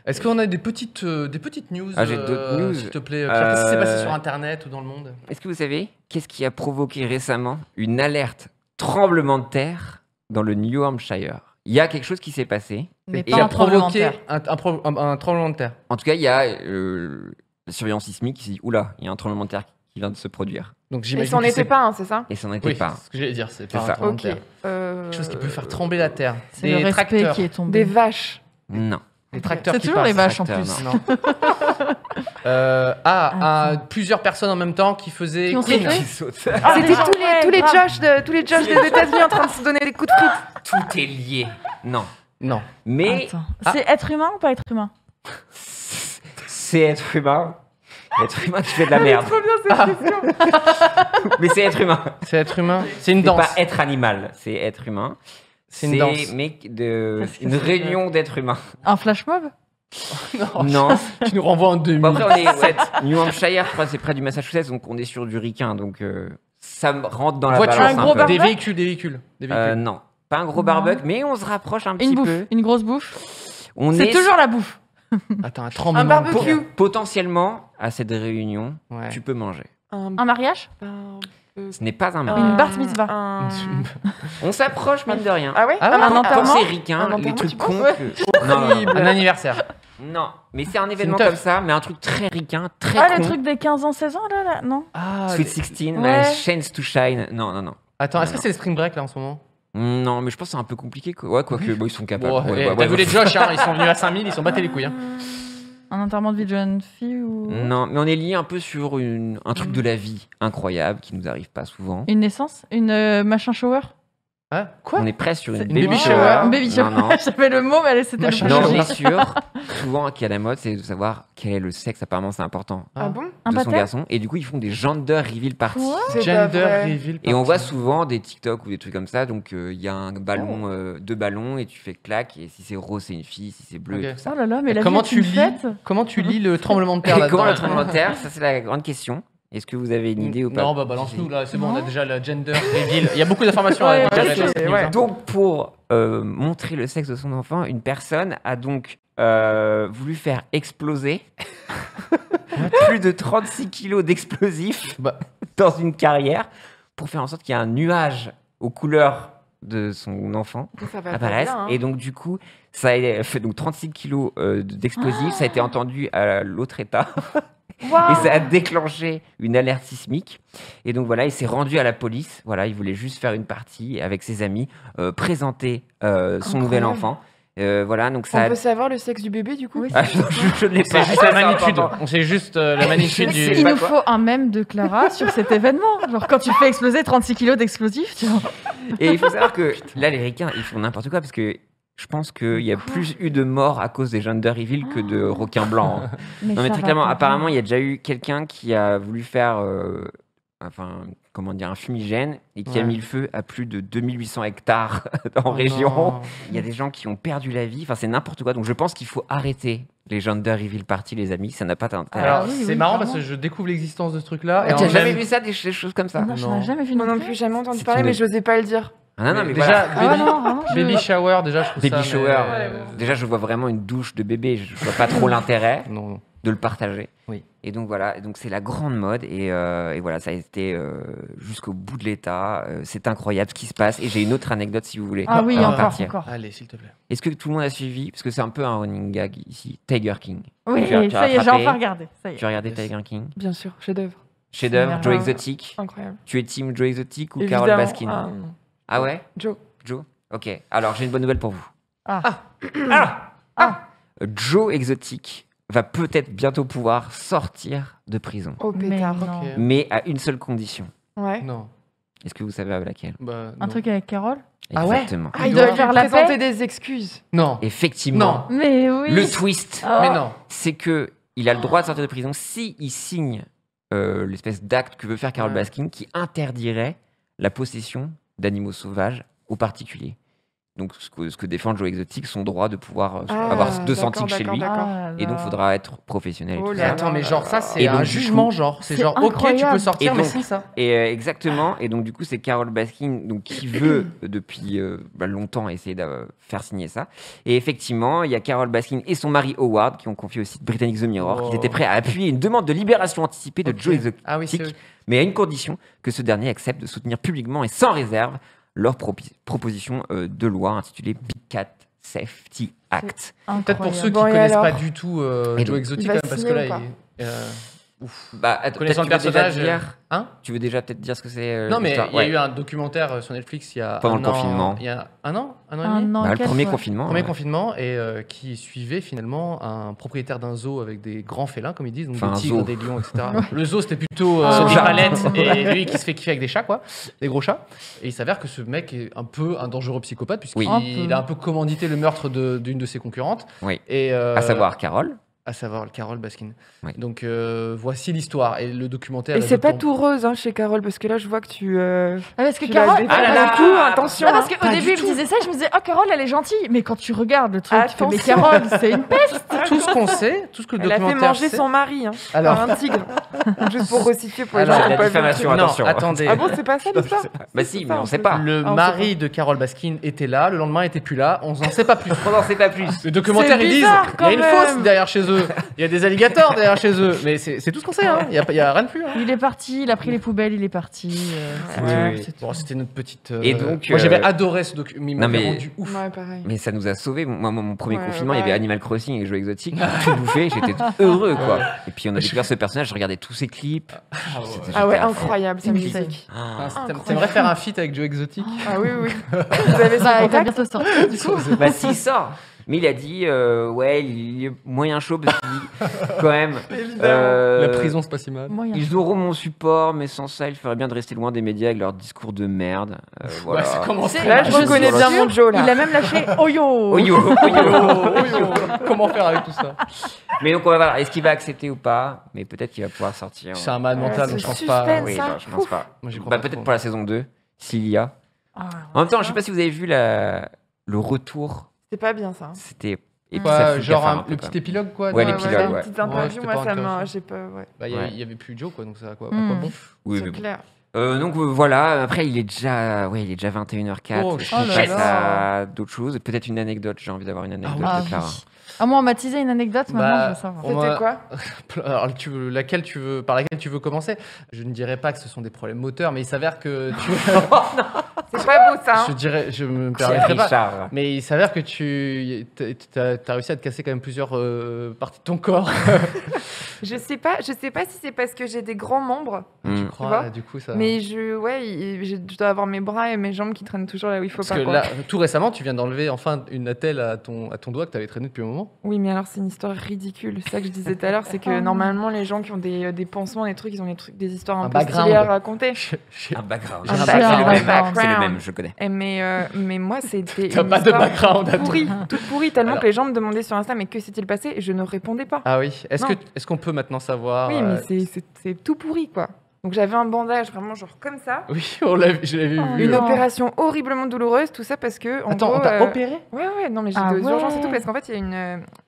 Est-ce qu'on a des petites news Ah, j'ai d'autres news. s'il te plaît, Pierre, qu'est-ce qui s'est passé sur Internet ou dans le monde? Est-ce que vous savez qu'est-ce qui a provoqué récemment une alerte tremblement de terre dans le New Hampshire? Il y a quelque chose qui s'est passé. Mais Qui pas a un tremblement de provoqué terre. un tremblement de terre. En tout cas, il y a la surveillance sismique qui dit oula, il y a un tremblement de terre qui vient de se produire. Donc Et j'imagine c'en que était c'est pas un, c'est ça? Et ça n'en était Oui, pas. c'est ce que j'allais dire, c'est C'est pas ça. un tremblement de Ok. terre. Quelque chose qui peut faire trembler la terre. C'est le Des respect tracteurs. qui est tombé. Des vaches. Non. Des tracteurs C'est qui toujours passent. les vaches en tracteurs, plus. non. Plusieurs personnes en même temps qui faisaient Qui ont Queen. sauté Qui saute. Ah, C'était les gens, tous les grave. Josh des États-Unis en train de se donner des coups de frites. Tout est lié. Non. Non. Mais Attends. C'est être humain ou pas être humain? c'est être humain. Être humain qui fait de la merde. Trop bien cette question. Mais c'est être humain. C'est être humain. C'est une C'est danse. pas être animal, c'est être humain. C'est une danse. Qu'est-ce que une c'est réunion d'êtres humains. Un flash mob? Non. Tu nous renvoies en 2000. Bon, après, on est New Hampshire, je crois, c'est près du Massachusetts, donc on est sur du ricain, donc ça me rentre dans la Voiture, balance un un gros peu. des barbecue véhicules, des véhicules. Des véhicules. Non, pas un gros Non. barbecue, mais on se rapproche un petit Une bouffe, peu. une grosse bouffe. On C'est est toujours la bouffe. Attends, un tremblement. Un barbecue. de terre. potentiellement à cette réunion, Ouais. tu peux manger. Un Un mariage? Ce n'est pas un Une mariage. bar mitzvah. On s'approche, mine de rien. Ah ouais? Ah ouais, un Comme enterrement c'est ricain, Un les enterrement, trucs tu cons. penses que- Non, non, non. Un anniversaire. Non, mais c'est un événement teuf. comme ça, mais un truc très ricain, très Ah, con. le truc des 15 ans, 16 ans, là, non? Ah, Sweet 16, Ouais. Chance to Shine. Non, non, non. Attends, est-ce que c'est le spring break là en ce moment? Non, mais je pense que c'est un peu compliqué. Quoi. Ouais, quoique, bon, ils sont capables. Bon, Ouais, eh, ouais, t'as ouais, vu ouais. les Josh, hein, ils sont venus à 5000, ils sont battés les couilles. Hein. Un enterrement de vie de jeune fille ou. Non, mais on est lié un peu sur un truc de la vie incroyable qui nous arrive pas souvent. Une naissance? Une machin shower? Hein Quoi? On est presque sur une C'est- baby baby shower. shower. Une baby shower. Non, non. J'avais le mot, mais c'était Machin le Non, shower. bien sûr. Souvent, qui est à la mode, c'est de savoir quel est le sexe. Apparemment, c'est important Ah bon? Un de son baptême? garçon. Et du coup, ils font des gender reveal parties. Quoi? C'est pas Gender vrai. reveal. Et on voit party. souvent des TikTok ou des trucs comme ça. Donc, il y a un ballon, deux ballons, et tu fais clac. Et si c'est rose, c'est une fille. Si c'est bleu, Ok. et tout ça. Oh là là, mais Et la comment vie est tu une lis fête. Comment tu lis le tremblement de terre Et là-dedans comment le tremblement de terre? Ça, c'est la grande question. Est-ce que vous avez une idée ou pas? Non, bah balance-nous là, c'est bon, on a Non. déjà le gender reveal. Il y a beaucoup d'informations Ouais, à ouais, dire. c'est- ouais. Donc, pour montrer le sexe de son enfant, une personne a donc voulu faire exploser plus de 36 kilos d'explosifs Bah. dans une carrière pour faire en sorte qu'il y ait un nuage aux couleurs de son enfant Ça va pas apparaisse. bien, hein. Et donc, du coup, ça a fait donc 36 kilos d'explosifs. Ça a été entendu à l'autre état. Et ça a déclenché une alerte sismique. Et donc voilà, il s'est rendu à la police. Voilà, il voulait juste faire une partie avec ses amis, présenter son nouvel enfant. Voilà, donc ça. On peut savoir le sexe du bébé du coup? Ah, je ne l'ai pas. C'est juste la magnitude. On sait juste la magnitude du. Il nous faut un mème de Clara sur cet événement. Genre quand tu fais exploser 36 kilos d'explosifs, tu vois. Et il faut savoir que là, les ricains, ils font n'importe quoi parce que je pense qu'il y a plus eu de morts à cause des gender reveal que de requins blancs. Hein. Non, mais très clairement, apparemment, il y a déjà eu quelqu'un qui a voulu faire un fumigène et qui a mis le feu à plus de 2800 hectares en région. Non. Il y a des gens qui ont perdu la vie. Enfin, c'est n'importe quoi. Donc, je pense qu'il faut arrêter les gender reveal parties, les amis. Ça n'a pas d'intérêt. Alors, oui, c'est oui, marrant clairement. parce que je découvre l'existence de ce truc-là. Tu en n'as jamais même- vu ça, des choses comme ça? Non, je n'ai Non. jamais vu Moi non plus. plus, jamais entendu C'est parler, une- mais j'osais pas le dire. Ah non, mais déjà, voilà. Ah ouais, non, vraiment, baby shower, déjà, je trouve Baby ça. shower. mais- Déjà, je vois vraiment une douche de bébé. Je vois pas trop l'intérêt Non. de le partager. Oui. Et donc voilà, et donc c'est la grande mode et voilà, ça a été jusqu'au bout de l'état. C'est incroyable ce qui se passe. Et j'ai une autre anecdote si vous voulez. Ah oui, avant de encore, partir. encore. Allez, s'il te plaît. Est-ce que tout le monde a suivi? Parce que c'est un peu un running gag ici. Tiger King. Oui, Tu as ça y est, j'ai rattrapé. enfin regardé. Ça y Tu est. as regardé Yes. Tiger King? Bien sûr, chef-d'œuvre. Chef-d'œuvre, C'est Joe merveilleux. Exotic. Incroyable. Tu es team Joe Exotic ou Carole Évidemment. Baskin? Ah, non. Ah ouais? Joe. Joe? Ok. Alors j'ai une bonne nouvelle pour vous. Ah. Joe Exotic va peut-être bientôt pouvoir sortir de prison. Oh Mais pétard. non. Ok. Mais à une seule condition. Ouais. Non. Est-ce que vous savez à laquelle? Bah, Un non. truc avec Carole. Ah ouais? Exactement. Ah, il doit doit faire lui la présenter paix des excuses. Non. Effectivement. Mais oui. Le twist, Oh. Mais non. c'est que il a le droit de sortir de prison si il signe l'espèce d'acte que veut faire Carole Ouais. Baskin qui interdirait la possession d'animaux sauvages aux particuliers. Donc ce que défend Joe Exotic, son droit de pouvoir Ah, avoir 2 d'accord, centiques chez lui. d'accord. Ah Et donc là. il faudra être professionnel. et Oh tout là Mais ça. là. attends, mais genre, ça, c'est Et donc, un du jugement, coup- genre. C'est C'est genre, ok, tu incroyable. peux sortir, Et mais donc- si ça. Et exactement. Et donc du coup, c'est Carole Baskin donc, qui veut depuis longtemps essayer de faire signer ça. Et effectivement, il y a Carole Baskin et son mari Howard qui ont confié au site britannique The Mirror Oh. qu'ils étaient prêts à appuyer une demande de libération anticipée de Ok. Joe Exotic, Ah oui, c'est eux. mais à une condition que ce dernier accepte de soutenir publiquement et sans réserve leur proposition de loi intitulée Big Cat Safety Act. Peut-être pour ceux qui Bon, et connaissent alors pas du tout Et Joe donc- Exotic, Il quand va même, parce que signer là, ou il. Bah, attends, Connaissant peut-être le tu veux déjà personnage. dire- Hein? Tu veux déjà peut-être dire ce que c'est Non, mais l'histoire il y a Ouais. eu un documentaire sur Netflix il y a Pendant un le an- confinement. Il y a un an et demi Un an, Bah, le quatre, premier ouais. confinement. Premier ouais. confinement et qui suivait finalement un propropriétaire d'un zoo avec des grands félins, comme ils disent, donc Enfin, un des tigres, zoo. des lions, etc. Le zoo, c'était plutôt Ah. des Chat. palettes et lui qui se fait kiffer avec des chats, quoi, des gros chats. Et il s'avère que ce mec est un peu un dangereux psychopathe puisqu'il Oui. Un il peu. a un peu commandité le meurtre d'une de ses concurrentes. Oui. Et, À savoir Carole. à savoir Carole Baskin. Oui. Donc voici l'histoire et le documentaire. Et est c'est pas d'autant- tout rose hein, chez Carole, parce que là, je vois que tu. Ah, parce que tu la Carole. défends Ah là là. beaucoup, attention. Non, parce hein. qu'au Pas début, du il me disait ça, je me disais, oh, Carole, elle est gentille. Mais quand tu regardes le truc, tu fais, mais Attention. Carole, c'est une peste. Tout ce qu'on sait, tout ce que le Elle a fait documentaire manger sait- son mari hein, Alors, par un tigre. Juste pour resituer pour les Alors, gens qui la n'ont pas vu le diffamation, truc. attention. non, attendez. Ah bon, c'est pas ça l'histoire? Bah si, mais ça, on on sait peut- pas. Le Ah, on mari de Carole Baskin était là, le lendemain il était plus là, on n'en sait pas plus. On n'en sait pas plus. Le documentaire C'est ils disent bizarre, il y quand a une même. fosse derrière chez eux, il y a des alligators derrière chez eux, mais c'est tout ce qu'on sait, hein. Il y a rien de plus. Hein. Il est parti, il a pris les poubelles, il est parti. c'est Ouais. tout, c'est tout. Bon, c'était notre petite. Et donc, moi j'avais adoré ce documentaire, il non, m'avait mais- rendu ouf. Ouais, pareil. Mais ça nous a sauvés. Moi, mon premier Ouais, confinement, il y avait ouais. Animal Crossing et Jeux Exotiques. Tout bouffé, j'étais heureux, quoi. Et puis on a découvert ce personnage, je regardais tous ses clips. C'était- Ah ouais, j'étais à fond. incroyable, sa Insane. musique. Ah. T'aimerais faire un feat avec Joe Exotic Ah oui, oui. Vous avez son Bah, il va contact? bientôt sortir, du coup. Bah s'il sort. Mais il a dit, ouais, il est moyen chaud parce qu'il dit, quand même, La prison c'est pas si mal. Moyen. ils auront mon support, mais sans ça, il ferait bien de rester loin des médias avec leurs discours de merde. Voilà. Ouais, ça commence C'est- très Là, mal. je Je reconnais suis bien sûre, mon Joe, là. Il a même lâché Oyo. Oh yo, oh yo. Comment faire avec tout ça? Mais donc on va voir, est-ce qu'il va accepter ou pas? Mais peut-être qu'il va pouvoir sortir. C'est un malade mental, ce donc je pense suspense, pas. Oui, ça. bah, je pense pas. Moi, j'y crois Bah, pas peut-être trop. pour la saison 2, s'il y a. Ah, En même temps, je sais pas si vous avez vu le retour. C'est pas bien ça. C'était. Et Quoi, ça fout le genre cafard un peu, le quoi. petit épilogue quoi. Ouais, de- l'épilogue, Une ouais. petite Ouais, interview, c'était moi, pas ça m'a. intéressant. J'ai pas. Ouais. Bah, il Ouais. y avait plus Joe quoi, donc ça à quoi Hmm. bon? Oui, C'est mais bon. clair. Donc voilà, après il est déjà 21h04. Oh, Est-ce oh qu'on là passe là. à d'autres choses? Peut-être une anecdote, j'ai envie d'avoir une anecdote Ah de Clara. oui. Ah, moi, on m'a teasé une anecdote, maintenant, Bah, je veux savoir. on C'était m'a- quoi? Alors, par laquelle tu veux commencer? Je ne dirais pas que ce sont des problèmes moteurs, mais il s'avère que C'est pas beau, ça. Je me permettrais pas. Richard. Mais il s'avère que tu as réussi à te casser quand même plusieurs parties de ton corps. Je sais pas si c'est parce que j'ai des grands membres, Tu vois crois, du coup, ça... mais je dois avoir mes bras et mes jambes qui traînent toujours là où il faut Parce pas. que quoi. là, tout récemment, tu viens d'enlever enfin une attelle à ton doigt que tu avais traîné depuis un moment. Oui, mais alors c'est une histoire ridicule. C'est ça que je disais tout à l'heure, c'est que normalement les gens qui ont des pansements, des trucs, ils ont des histoires un peu background. stylées à raconter. Un background. Un C'est le même. background. C'est le même, je connais. Mais moi, c'était T'as une pas de histoire background à toute pourrie, tellement Alors. que les gens me demandaient sur Insta, mais que s'est-il passé? Et je ne répondais pas. Ah oui. Non. Est-ce qu'on peut maintenant savoir Oui, mais c'est tout pourri, quoi. Donc j'avais un bandage vraiment genre comme ça. Oui, je l'avais vu. Une non. opération horriblement douloureuse, tout ça parce que. En Attends, gros, on t'a opéré? Ouais, non, mais j'étais Ah aux urgences et ouais. tout parce qu'en fait, il y a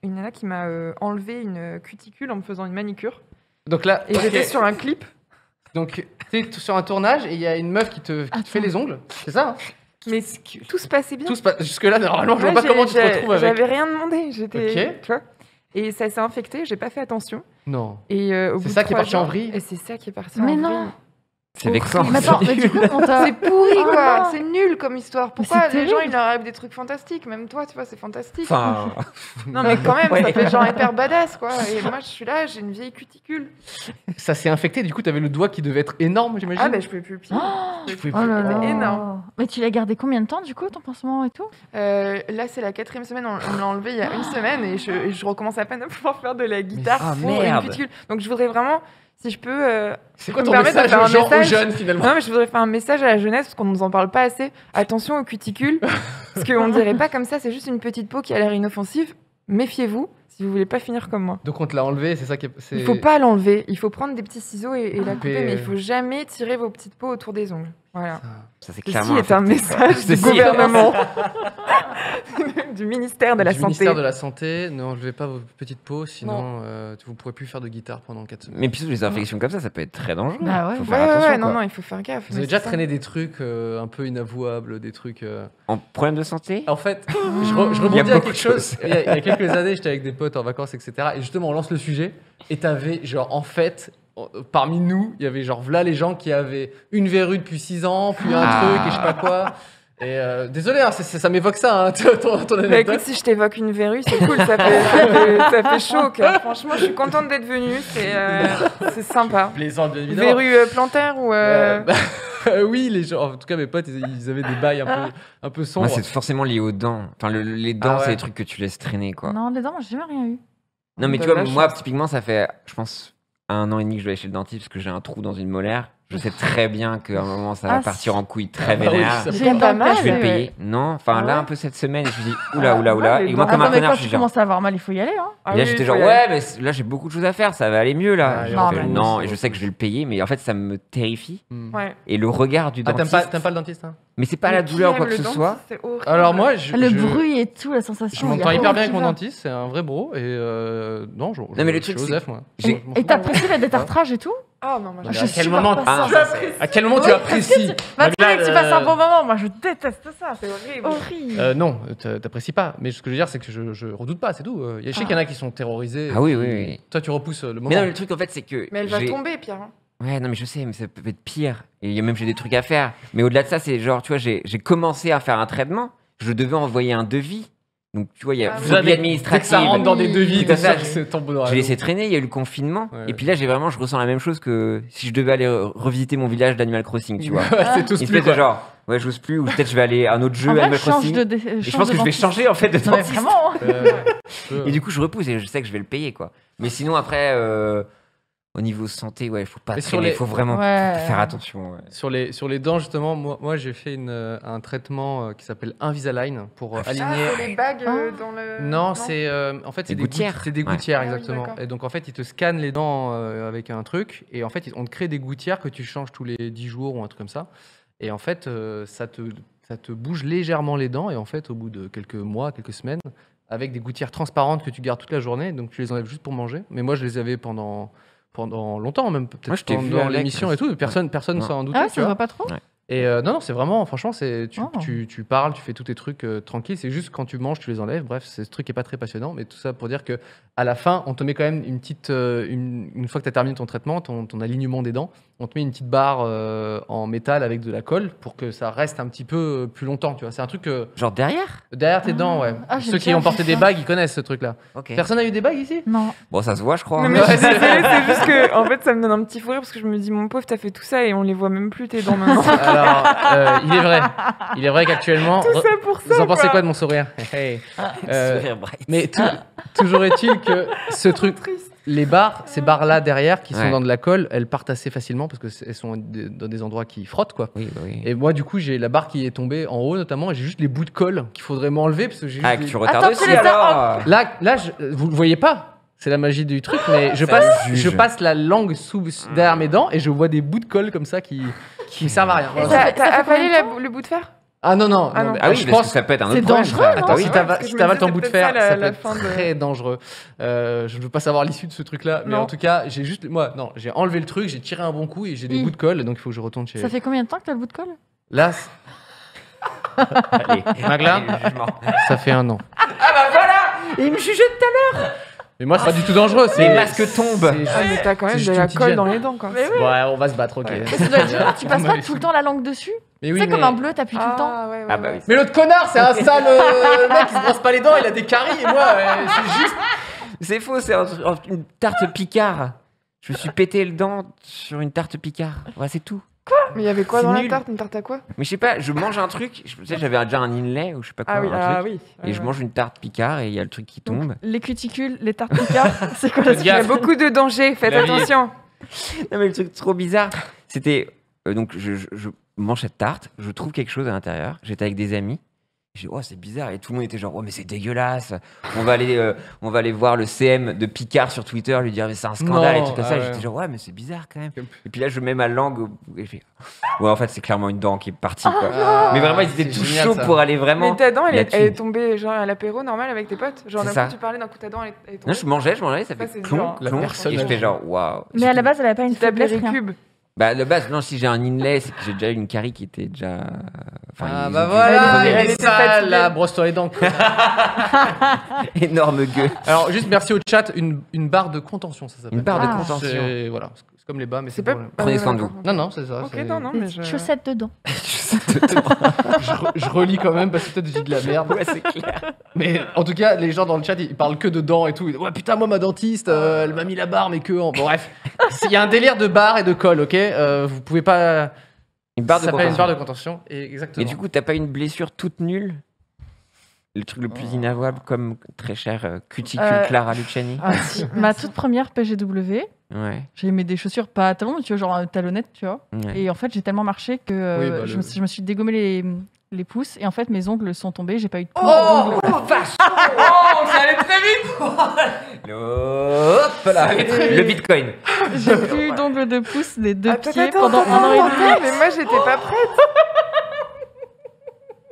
une nana qui m'a enlevé une cuticule en me faisant une manicure. Donc là, Et ok. j'étais sur un clip. Donc t'es sur un tournage et il y a une meuf qui te fait les ongles. C'est ça, hein? Mais tout se passait bien. Jusque-là, normalement, je vois Ouais, pas comment tu te retrouves avec. J'avais rien demandé. J'étais. Ok. Tu vois. Et ça s'est infecté, j'ai pas fait attention. Non. Et au bout C'est de ça qui est 3 parti en jours- vrille? Et c'est ça qui est parti Mais en non. vrille. C'est vexant. Mais attends, mais du coup, on t'a. C'est pourri, Oh quoi. non. C'est nul comme histoire. Mais Pourquoi c'est les gens, terrible. ils leur arrivent des trucs fantastiques? Même toi, tu vois, c'est fantastique. Enfin, Non, mais quand même, Ouais. ça fait genre hyper badass, quoi. Et moi, je suis là, j'ai une vieille cuticule. Ça s'est infecté, du coup, t'avais le doigt qui devait être énorme, j'imagine. Ah, ben, je pouvais plus le pied. Je pouvais Oh là C'était là. énorme. Mais tu l'as gardé combien de temps, du coup, ton pansement et tout? Là, c'est la 4e semaine. On me l'a enlevé il y a une semaine et je recommence à peine à pouvoir faire de la guitare Ah, pour une merde. cuticule. Donc, je voudrais vraiment, si je peux. C'est quoi me ton permettre de message faire un aux gens, aux message jeunes, finalement? Non, mais je voudrais faire un message à la jeunesse parce qu'on nous en parle pas assez. Attention aux cuticules. Parce qu'on dirait pas comme ça, c'est juste une petite peau qui a l'air inoffensive. Méfiez-vous si vous voulez pas finir comme moi. Donc on te l'a enlevé, c'est ça qui est... Il faut pas l'enlever. Il faut prendre des petits ciseaux et la Couper, couper, mais il faut jamais tirer vos petites peaux autour des ongles. Voilà. ça c'est Ceci clairement. est un message du Ceci- gouvernement, du ministère de la Du Santé. ministère de la Santé, ne enlevez pas vos petites peaux, sinon vous ne pourrez plus faire de guitare pendant 4 semaines. Mais puis les infections comme ça peut être très dangereux. Bah ouais. Faut Ouais, faire attention. non, quoi. non, il faut faire gaffe. Vous mais avez déjà c'est ça. traîné des trucs un peu inavouables, des trucs... En problème de santé. En fait, je Il y rebondis a à beaucoup quelque de chose. choses. Il y a quelques années, j'étais avec des potes en vacances, etc. Et justement, on lance le sujet. Et t'avais, genre, en fait, parmi nous, il y avait, genre, voilà les gens qui avaient une verrue depuis 6 ans, puis un Ah. truc, et je sais pas quoi. Et désolé, hein, ça m'évoque ça, hein, ton Bah, anecdote. écoute, si je t'évoque une verrue, c'est cool, ça fait chaud. Au cœur. Franchement, je suis contente d'être venue, c'est sympa. Plaisant, bien évidemment. Verrue plantaire ou. Oui, les gens, en tout cas, mes potes, ils avaient des bails un peu sombres. Moi, c'est forcément lié aux dents. Enfin, les dents, Ah ouais. c'est les trucs que tu laisses traîner, quoi. Non, les dents, moi, j'ai jamais rien eu. Non, mais T'as tu vois, de la moi, chance. typiquement, ça fait, je pense, 1 an et demi que je vais aller chez le dentiste parce que j'ai un trou dans une molaire. Je sais très bien qu'à un moment, ça va Ah, partir si. en couille très Ah bah oui, vénère. ça- J'ai une pas dent mal, Je vais le ouais. payer. Non, enfin, Ah là, ouais un peu cette semaine, je me suis dit, oula. ouais, les Et moi, dents. comme un Attends, mais connard, quand je tu suis genre. commences à avoir mal, il faut y aller, hein. Ah Et là, oui, j'étais faut genre, y aller. ouais, mais là, j'ai beaucoup de choses à faire, ça va aller mieux, là. Ah, J'ai non, fait, mais- non, et je sais que je vais le payer, mais en fait, ça me terrifie. Hmm. Ouais. Et le regard du Ah, dentiste. t'aimes pas le dentiste, hein? Mais c'est pas Mais la qui douleur ou aime quoi que le ce dentiste, soit. c'est horrible. Alors moi, Le bruit et tout, la sensation. je il y a m'entends rien hyper qui bien avec mon va. dentiste, c'est un vrai bro. Et non, Non, mais le je truc, suis c'est- Joseph, moi. j'ai- Je m'en Et fous. t'as apprécié le détartrage et tout? Ah non, moi Non, mais je à quel moment, pas ça. à quel moment tu apprécies Bah, tu sais Là, que tu passes un bon moment, moi je déteste ça. C'est horrible. Horrible. Non, t'apprécies pas. Mais ce que je veux dire, c'est que je redoute pas, c'est tout. Je sais qu'il y en a qui sont terrorisés. Ah oui, qui- oui, oui. Toi, tu repousses le moment. Mais non, le truc, en fait, c'est que. Mais elle va j'ai- tomber, Pierre. hein. Ouais, non, mais je sais, mais ça peut être pire. Et même, j'ai des trucs à faire. Mais au-delà de ça, c'est genre, tu vois, j'ai commencé à faire un traitement. Je devais envoyer un devis. Donc, tu vois, il y a Ah oui. phobie Dès que administrative. ça rentre dans des devis, Tout à t'es fait. sûr que c'est ton bonheur. J'ai laissé traîner, il y a eu le confinement. Ouais. Et puis là, je ressens la même chose que si je devais aller revisiter mon village d'Animal Crossing, tu vois. c'est tout Une plus espèce de genre, ouais, j'ose plus, ou peut-être je vais aller à un autre jeu En vrai, Animal change Crossing. de Et je pense que je vais changer en fait de Non, mais dentiste. vraiment. hein. Et du coup, je repousse et je sais que je vais le payer, quoi. Mais sinon, après, au niveau santé, ouais, il faut pas Mais sur traîner, les- il faut vraiment Ouais. faire attention. Ouais. Sur les dents, justement, moi j'ai fait un traitement qui s'appelle Invisalign pour Ah, aligner. c'est les bagues Ah. dans le. Non, c'est en fait Des c'est des gouttières. C'est des Ouais. gouttières Ah oui, exactement. d'accord. Et donc en fait ils te scannent les dents avec un truc et en fait on te crée des gouttières que tu changes tous les 10 jours ou un truc comme ça. Et en fait ça te bouge légèrement les dents et en fait au bout de quelques mois, quelques semaines, avec des gouttières transparentes que tu gardes toute la journée, donc tu les enlèves juste pour manger. Mais moi je les avais pendant longtemps même Moi, peut-être je t'ai vu pendant avec, l'émission et tout. Personne Ouais. s'en doutait. Ah ouais, tu ça se vois. voit pas trop. Ouais. Et non, c'est vraiment, franchement, Oh. tu parles, tu fais tous tes trucs tranquille. C'est juste quand tu manges, tu les enlèves. Bref, ce truc est pas très passionnant, mais tout ça pour dire que à la fin, on te met quand même une petite, une fois que tu as terminé ton traitement, ton alignement des dents, on te met une petite barre en métal avec de la colle pour que ça reste un petit peu plus longtemps. Tu vois, c'est un truc Genre derrière? derrière tes dents, ouais. Ah, j'ai Ceux qui déjà ont vu porté des ça. bagues, ils connaissent ce truc-là. Ok. Personne n'a eu des bagues ici? Non. Bon, ça se voit, je crois. Non, mais je suis désolée, c'est juste que en fait, ça me donne un petit fou rire parce que je me dis, mon pauvre, t'as fait tout ça et on les voit même plus tes dents maintenant. Alors, il est vrai qu'actuellement. Tout ça pour ça. Vous en pensez quoi de mon sourire? Hey. Sourire bright. Mais toujours est-il que ce truc, ces barres-là derrière qui sont Ouais. dans de la colle, elles partent assez facilement parce qu'elles sont dans des endroits qui frottent, quoi. Oui, bah oui. Et moi, du coup, j'ai la barre qui est tombée en haut, notamment, et j'ai juste les bouts de colle qu'il faudrait m'enlever parce que j'ai Ah, juste que des- tu retardes Attends, aussi tu les as alors. Là, vous le voyez pas. C'est la magie du truc, mais je Ça passe, juge. je passe la langue derrière mes dents et je vois des bouts de colle comme ça qui me servent à rien. Et Voilà. t'as Ça fait avalé combien de temps le bout de fer? Ah non, non. Ah non. mais Ah oui, je parce pense que ça peut être un c'est autre problème. dangereux, ça. non Attends, oui. si Parce que si je me t'avales disais ton bout de peut-être fer, ça, ça la peut être fin de- très dangereux. Je ne veux pas savoir l'issue de ce truc-là, mais Non. en tout cas, j'ai enlevé le truc, j'ai tiré un bon coup et j'ai des Hi. bouts de colle, donc il faut que je retourne chez. Ça fait combien de temps que t'as le bout de colle? Là, Allez, Magla allez, le jugement. ça fait 1 an. Et il me jugeait tout à l'heure. Mais moi, c'est pas du tout dangereux. Les masques tombent. c'est- Ah, mais t'as quand C'est même juste de une la petite colle gêne. dans les dents, quoi. Mais oui. Ouais, on va se battre, ok. Ouais. Ça doit être dur, tu passes On pas va tout le temps la langue dessus. Mais oui, C'est mais... comme un bleu, t'appuies tout le temps. Ah, ouais, ouais, Ah bah ouais. oui. Mais l'autre connard, c'est un sale mec qui se brosse pas les dents, il a des caries et moi, c'est juste. C'est faux, c'est une tarte Picard. Je me suis pété le dent sur une tarte Picard. Ouais, c'est tout. Mais il y avait quoi C'est dans la nul. tarte? Une tarte à quoi? Mais je sais pas, je mange un truc. Tu sais, j'avais déjà un inlay ou je sais pas quoi. Ah oui, un truc, oui. Et je mange une tarte Picard et il y a le truc qui tombe. Donc, les cuticules, les tartes Picard, c'est quoi la Faites Il y a gaffe. beaucoup de dangers, faites La vie est- attention. Non, mais le truc trop bizarre, c'était. Donc, je mange cette tarte, je trouve quelque chose à l'intérieur. J'étais avec des amis. J'ai dit, oh, c'est bizarre. Et tout le monde était genre, oh, mais c'est dégueulasse. On va aller voir le CM de Picard sur Twitter, lui dire, mais c'est un scandale Non, et tout comme ah ça. ouais. J'étais genre, ouais, mais c'est bizarre quand même. Et puis là, je mets ma langue et je fais, ouais, en fait, c'est clairement une dent qui est partie. quoi. Ah, Mais vraiment, ils étaient c'est tout génial, chauds ça. pour aller vraiment. Mais ta dent, elle là-dessus. est tombée genre à l'apéro normal avec tes potes? Genre C'est d'un ça. coup, tu parlais, d'un coup ta dent, elle est tombée. Non, je mangeais, ça Ça, fait c'est clonk, dur, hein. La clonk. personne Et je a- fais genre, waouh. Mais à la base, elle avait pas une Tu t'appelais faiblesse, rien. Récube. Bah, à la base, non, si j'ai un inlay, c'est que j'ai déjà eu une carie qui était déjà. Enfin, Ah ils bah ont dû voilà, crever. elle elle est était sale fatiguée. là, brosse-toi les dents. Énorme gueule. Alors juste merci au chat, une barre de contention ça s'appelle. Une barre de Ah. contention. Voilà, c'est comme les bas mais c'est C'est pas. pour le- Prenez soin de vous. Non non, c'est ça. Ok, c'est- non, non, mais Des je. chaussettes dedans. Je relis quand même parce que peut-être je dis de la merde. Ouais, c'est clair. Mais en tout cas, les gens dans le chat, ils parlent que de dents et tout. Ils disent, ouais, putain, moi, ma dentiste, elle m'a mis la barre, mais que. Bon, bref. Il y a un délire de barre et de colle, ok vous pouvez pas. Une barre Ça de s'appelle une contention. barre de contention. Et exactement. Et du coup, t'as pas une blessure toute nulle? Le truc le plus inavouable, comme très cher cuticule Clara Luciani. Ah, si. Ma toute première PGW, Ouais. j'ai mis des chaussures pas à talons, tu vois, genre talonnettes, tu vois. Ouais. Et en fait, j'ai tellement marché que Oui, bah, je me suis dégommé les pouces. Et en fait, mes ongles sont tombés. J'ai pas eu de pouces. Oh, d'ongles. vache Oh, ça allait très vite Hop là, le bitcoin. J'ai plus eu d'ongles de pouces des deux Attends, pieds attends, pendant attends, 1 an et demi. attends, mais moi, j'étais pas prête.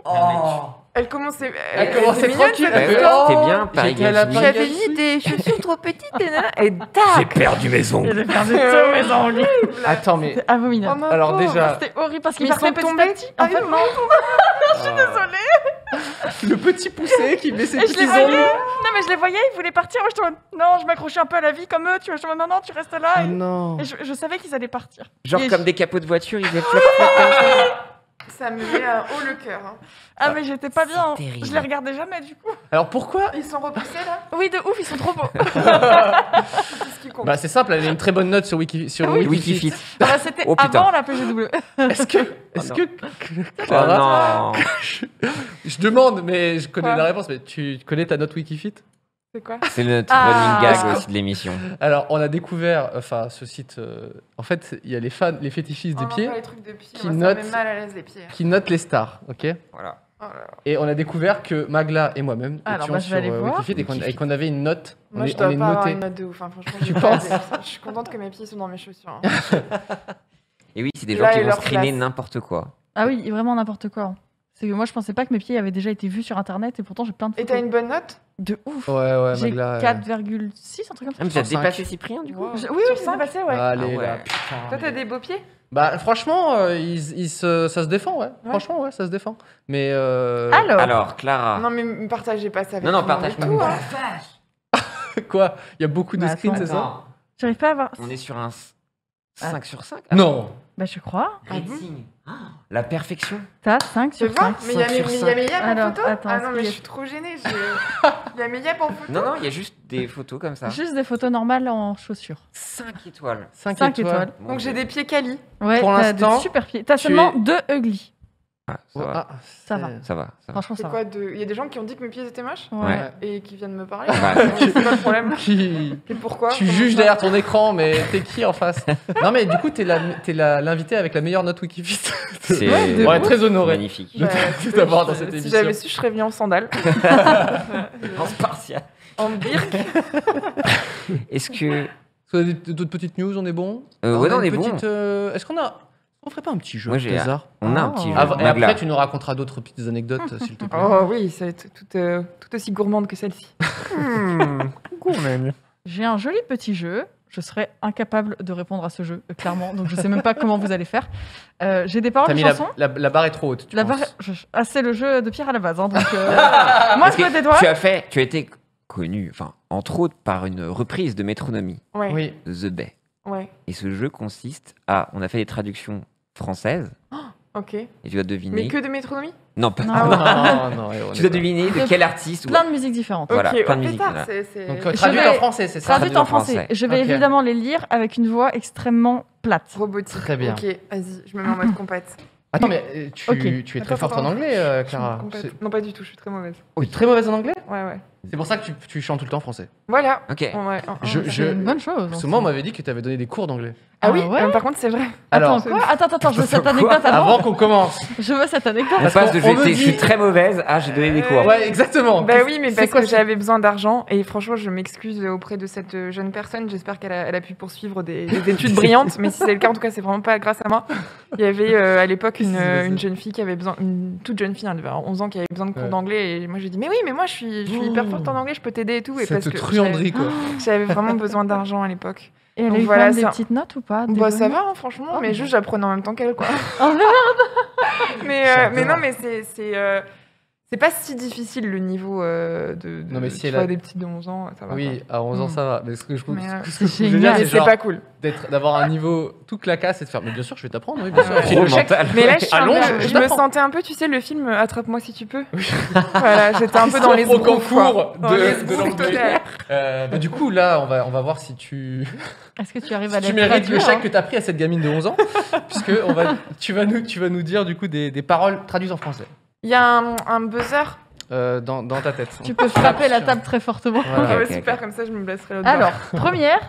Oh. Elle commençait. Elle commençait était mignonne, tranquille, cette elle Ouais, fait, histoire. T'es oh, bien, Paris j'étais à la Games Paris Week. J'avais mis des chaussures trop petites et tac. perdu mes ongles. J'ai perdu tous mes ongles. Attends, mais. C'était abominable. Oh, ma Alors, pauvre. déjà, C'était horrible parce Mais qu'ils ils partaient sont petit à tombés. petit. Ah, En fait, oui. non. le petit poussé qui met ses Et je les petits voyais. ongles. Non, mais je les voyais, ils voulaient partir. Moi, je te vois, non, je m'accrochais un peu à la vie comme eux. Tu vois, je te vois, non, non, tu restes là. Oh Et, non. et je savais qu'ils allaient partir. Genre Et comme je- des capots de voiture, ils faisaient flop flop comme ça. Ça me met haut le cœur. hein. Ah, mais j'étais pas bien. terrible. Je les regardais jamais, du coup. Alors pourquoi Ils sont repoussés là. Oui, de ouf, ils sont trop beaux. C'est ce qui compte. Bah c'est simple, elle a une très bonne note sur Wikifit. Voilà, c'était Oh, putain. avant la PGW. Est-ce que non. Oh Clara, non. je demande, mais je connais Quoi la réponse, mais tu connais ta note Wikifit? C'est quoi? C'est notre Ah. running gag aussi de l'émission. Alors, on a découvert, enfin, ce site. En fait, il y a les fans, les fétichistes Oh des non, pieds, pas les trucs de pieds. qui Moi, ça me notent- met mal à l'aise les pieds. qui notent les stars, ok? Voilà. Oh là là. Et on a découvert que Magla et moi-même Alors, étions bah, je vais sur aller voir. Wikifit et qu'on avait une note. Moi, je on dois est pas avoir noté. une note de ouf. hein. Franchement, Tu j'ai pas penses des- Je suis contente que mes pieds sont dans mes chaussures. hein. Et oui, c'est des Là gens qui est vont leur screener place. n'importe quoi. Ah oui, vraiment n'importe quoi. C'est que moi, je pensais pas que mes pieds avaient déjà été vus sur internet et pourtant j'ai plein de Et photos. t'as une bonne note? De ouf. Ouais, J'ai Magla. 4,6, un truc comme ça. Ah, mais tu as Sur dépassé Cyprien du coup Wow. Oui, oui, Sur c'est cinq passé, ouais. Allez, Ah ouais. là, putain. Toi, t'as mais- des beaux pieds? Bah franchement, ça se défend, ouais. Franchement, ouais, ça se défend. Mais Alors, Clara. Non, mais me partagez pas ça avec Non, non, tout le monde partage et tout, pas. hein. quoi, il y a beaucoup de Bah, screens, c'est ça? Attends, J'arrive pas à voir. on est sur un 5 sur 5? Non. Bah, je crois. Rating. La perfection. T'as 5 Tu sur vois 5. Mais il y a 5 sur mes yep en Alors, photo. attends, Ah non, mais est-ce je qu'il y a- suis trop gênée. Il y a mes yep en photo. Non, non, il y a juste des photos comme ça. Juste des photos normales en chaussures. 5 étoiles. 5 5 étoiles. étoiles. Mon Donc j'ai Dieu. des pieds quali. Ouais, Pour t'as des l'instant, super pieds. T'as tu seulement es- 2 ugly. Ah, ça Ouais, va. Ça va. Ça va. Franchement, C'est ça va. quoi de... Il y a des gens qui ont dit que mes pieds étaient moches Ouais. et qui viennent me parler. Bah, C'est quoi le problème Qui... Et pourquoi Tu Comment juges ça derrière ton écran, mais t'es qui en face? Non, mais du coup, t'es l'invité avec la meilleure note Wikifit. C'est Ouais, de On est très honoré. magnifique. de t'avoir dans cette Si émission. j'avais su, je serais venue en sandales. En spartiate. En birk. Est-ce que. Est-ce qu'on a d'autres petites news? On est bon? Ouais, a on une est bon. petite, Est-ce qu'on a... On ferait pas un petit jeu Moi, de j'ai- hasard? On a un Oh. petit jeu. Et Magla. après, tu nous raconteras d'autres petites anecdotes, s'il te plaît. Oh oui, ça va être tout aussi gourmande que celle-ci. J'ai un joli petit jeu. Je serais incapable de répondre à ce jeu, clairement. Donc, je sais même pas comment vous allez faire. J'ai des paroles T'as de mis chansons. la barre est trop haute, tu La penses? barre- Ah, c'est le jeu de Pierre à la base. Hein, donc, moi, Parce je que mets des doigts. tu as été connu, enfin, entre autres, par une reprise de Métronomie, Ouais, Oui. The Bay. ouais, Et ce jeu consiste à. On a fait des traductions françaises, ok. et tu dois deviner. Mais que de métronomie Non, pas. Non. Non, Tu dois deviner de quel artiste. Plein de musiques différentes. Voilà, Ok, plein de oh, musique, pétard, voilà. c'est... Donc, Je traduit vais- en français, c'est ça? Traduite en français. Je vais Ok. évidemment les lire avec une voix extrêmement plate. robotique. Très bien. Ok, vas-y, je me mets en mode compète. Attends, mais tu, Ok. tu es très Attends, forte en attends. anglais, Je suis Clara. complète- Non, pas du tout, je suis très mauvaise. Tu es très mauvaise en anglais? Ouais, ouais. C'est pour ça que tu chantes tout le temps en français. Voilà. Ok. Ouais, C'est une bonne chose. Parce que moi, on m'avait dit que tu avais donné des cours d'anglais. Ah oui, ouais par contre, c'est vrai. Alors, Attends, quoi Attends, je veux cette Quoi anecdote avant. avant qu'on commence. Je veux cette anecdote. On Parce passe de qu'on me je dit- suis très mauvaise à j'ai donné des cours. Ouais, exactement. Bah oui, mais c'est parce quoi que ce- j'avais besoin d'argent et franchement, je m'excuse auprès de cette jeune personne. J'espère elle a pu poursuivre des études brillantes, mais si c'est le cas, en tout cas, c'est vraiment pas grâce à moi. Il y avait à l'époque une jeune fille qui avait besoin, une toute jeune fille, hein, elle avait 11 ans, qui avait besoin de cours Ouais. d'anglais et moi j'ai dit mais oui, mais moi je suis hyper forte en anglais, je peux t'aider et tout. Et parce Cette que truanderie, quoi. j'avais vraiment besoin d'argent à l'époque. Et elle Donc a eu voilà, quand même des ça- petites notes ou pas des Bah ça bonnes va, hein, franchement, Oh, mais bon. juste j'apprenais en même temps qu'elle, quoi. Oh mais J'adore. non, mais c'est pas si difficile le niveau de Non, mais si tu elle vois, a- des petites de 11 ans, ça va. Oui, à 11 ans, Mm. ça va. Mais ce que je Mais, ce que c'est je veux dire, génial. Mais c'est c'est genre pas cool. d'avoir un niveau tout clacasse et de faire. Mais bien sûr, je vais t'apprendre, oui, bien sûr. Ouais. Puis le Gros chèque- mental. Mais là, je, suis un Allons, peu- je je me t'apprends. sentais un peu, tu sais, le film Attrape-moi si tu peux. Voilà, j'étais un peu dans les au sbrouffes, concours quoi. Dans de les sbrouffes l'anglais. totales. Bah, du coup, là, on va voir si tu, Est-ce que tu arrives à si les tu mérites le traduire, chèque hein que tu as pris à cette gamine de 11 ans. Puisque tu vas nous dire du coup des paroles traduites en français Il y a un buzzer. dans ta tête. Tu peux frapper la table très fortement. Voilà. Ah ouais, ok, super, ok. comme ça, je me blesserai l'autre Alors, première,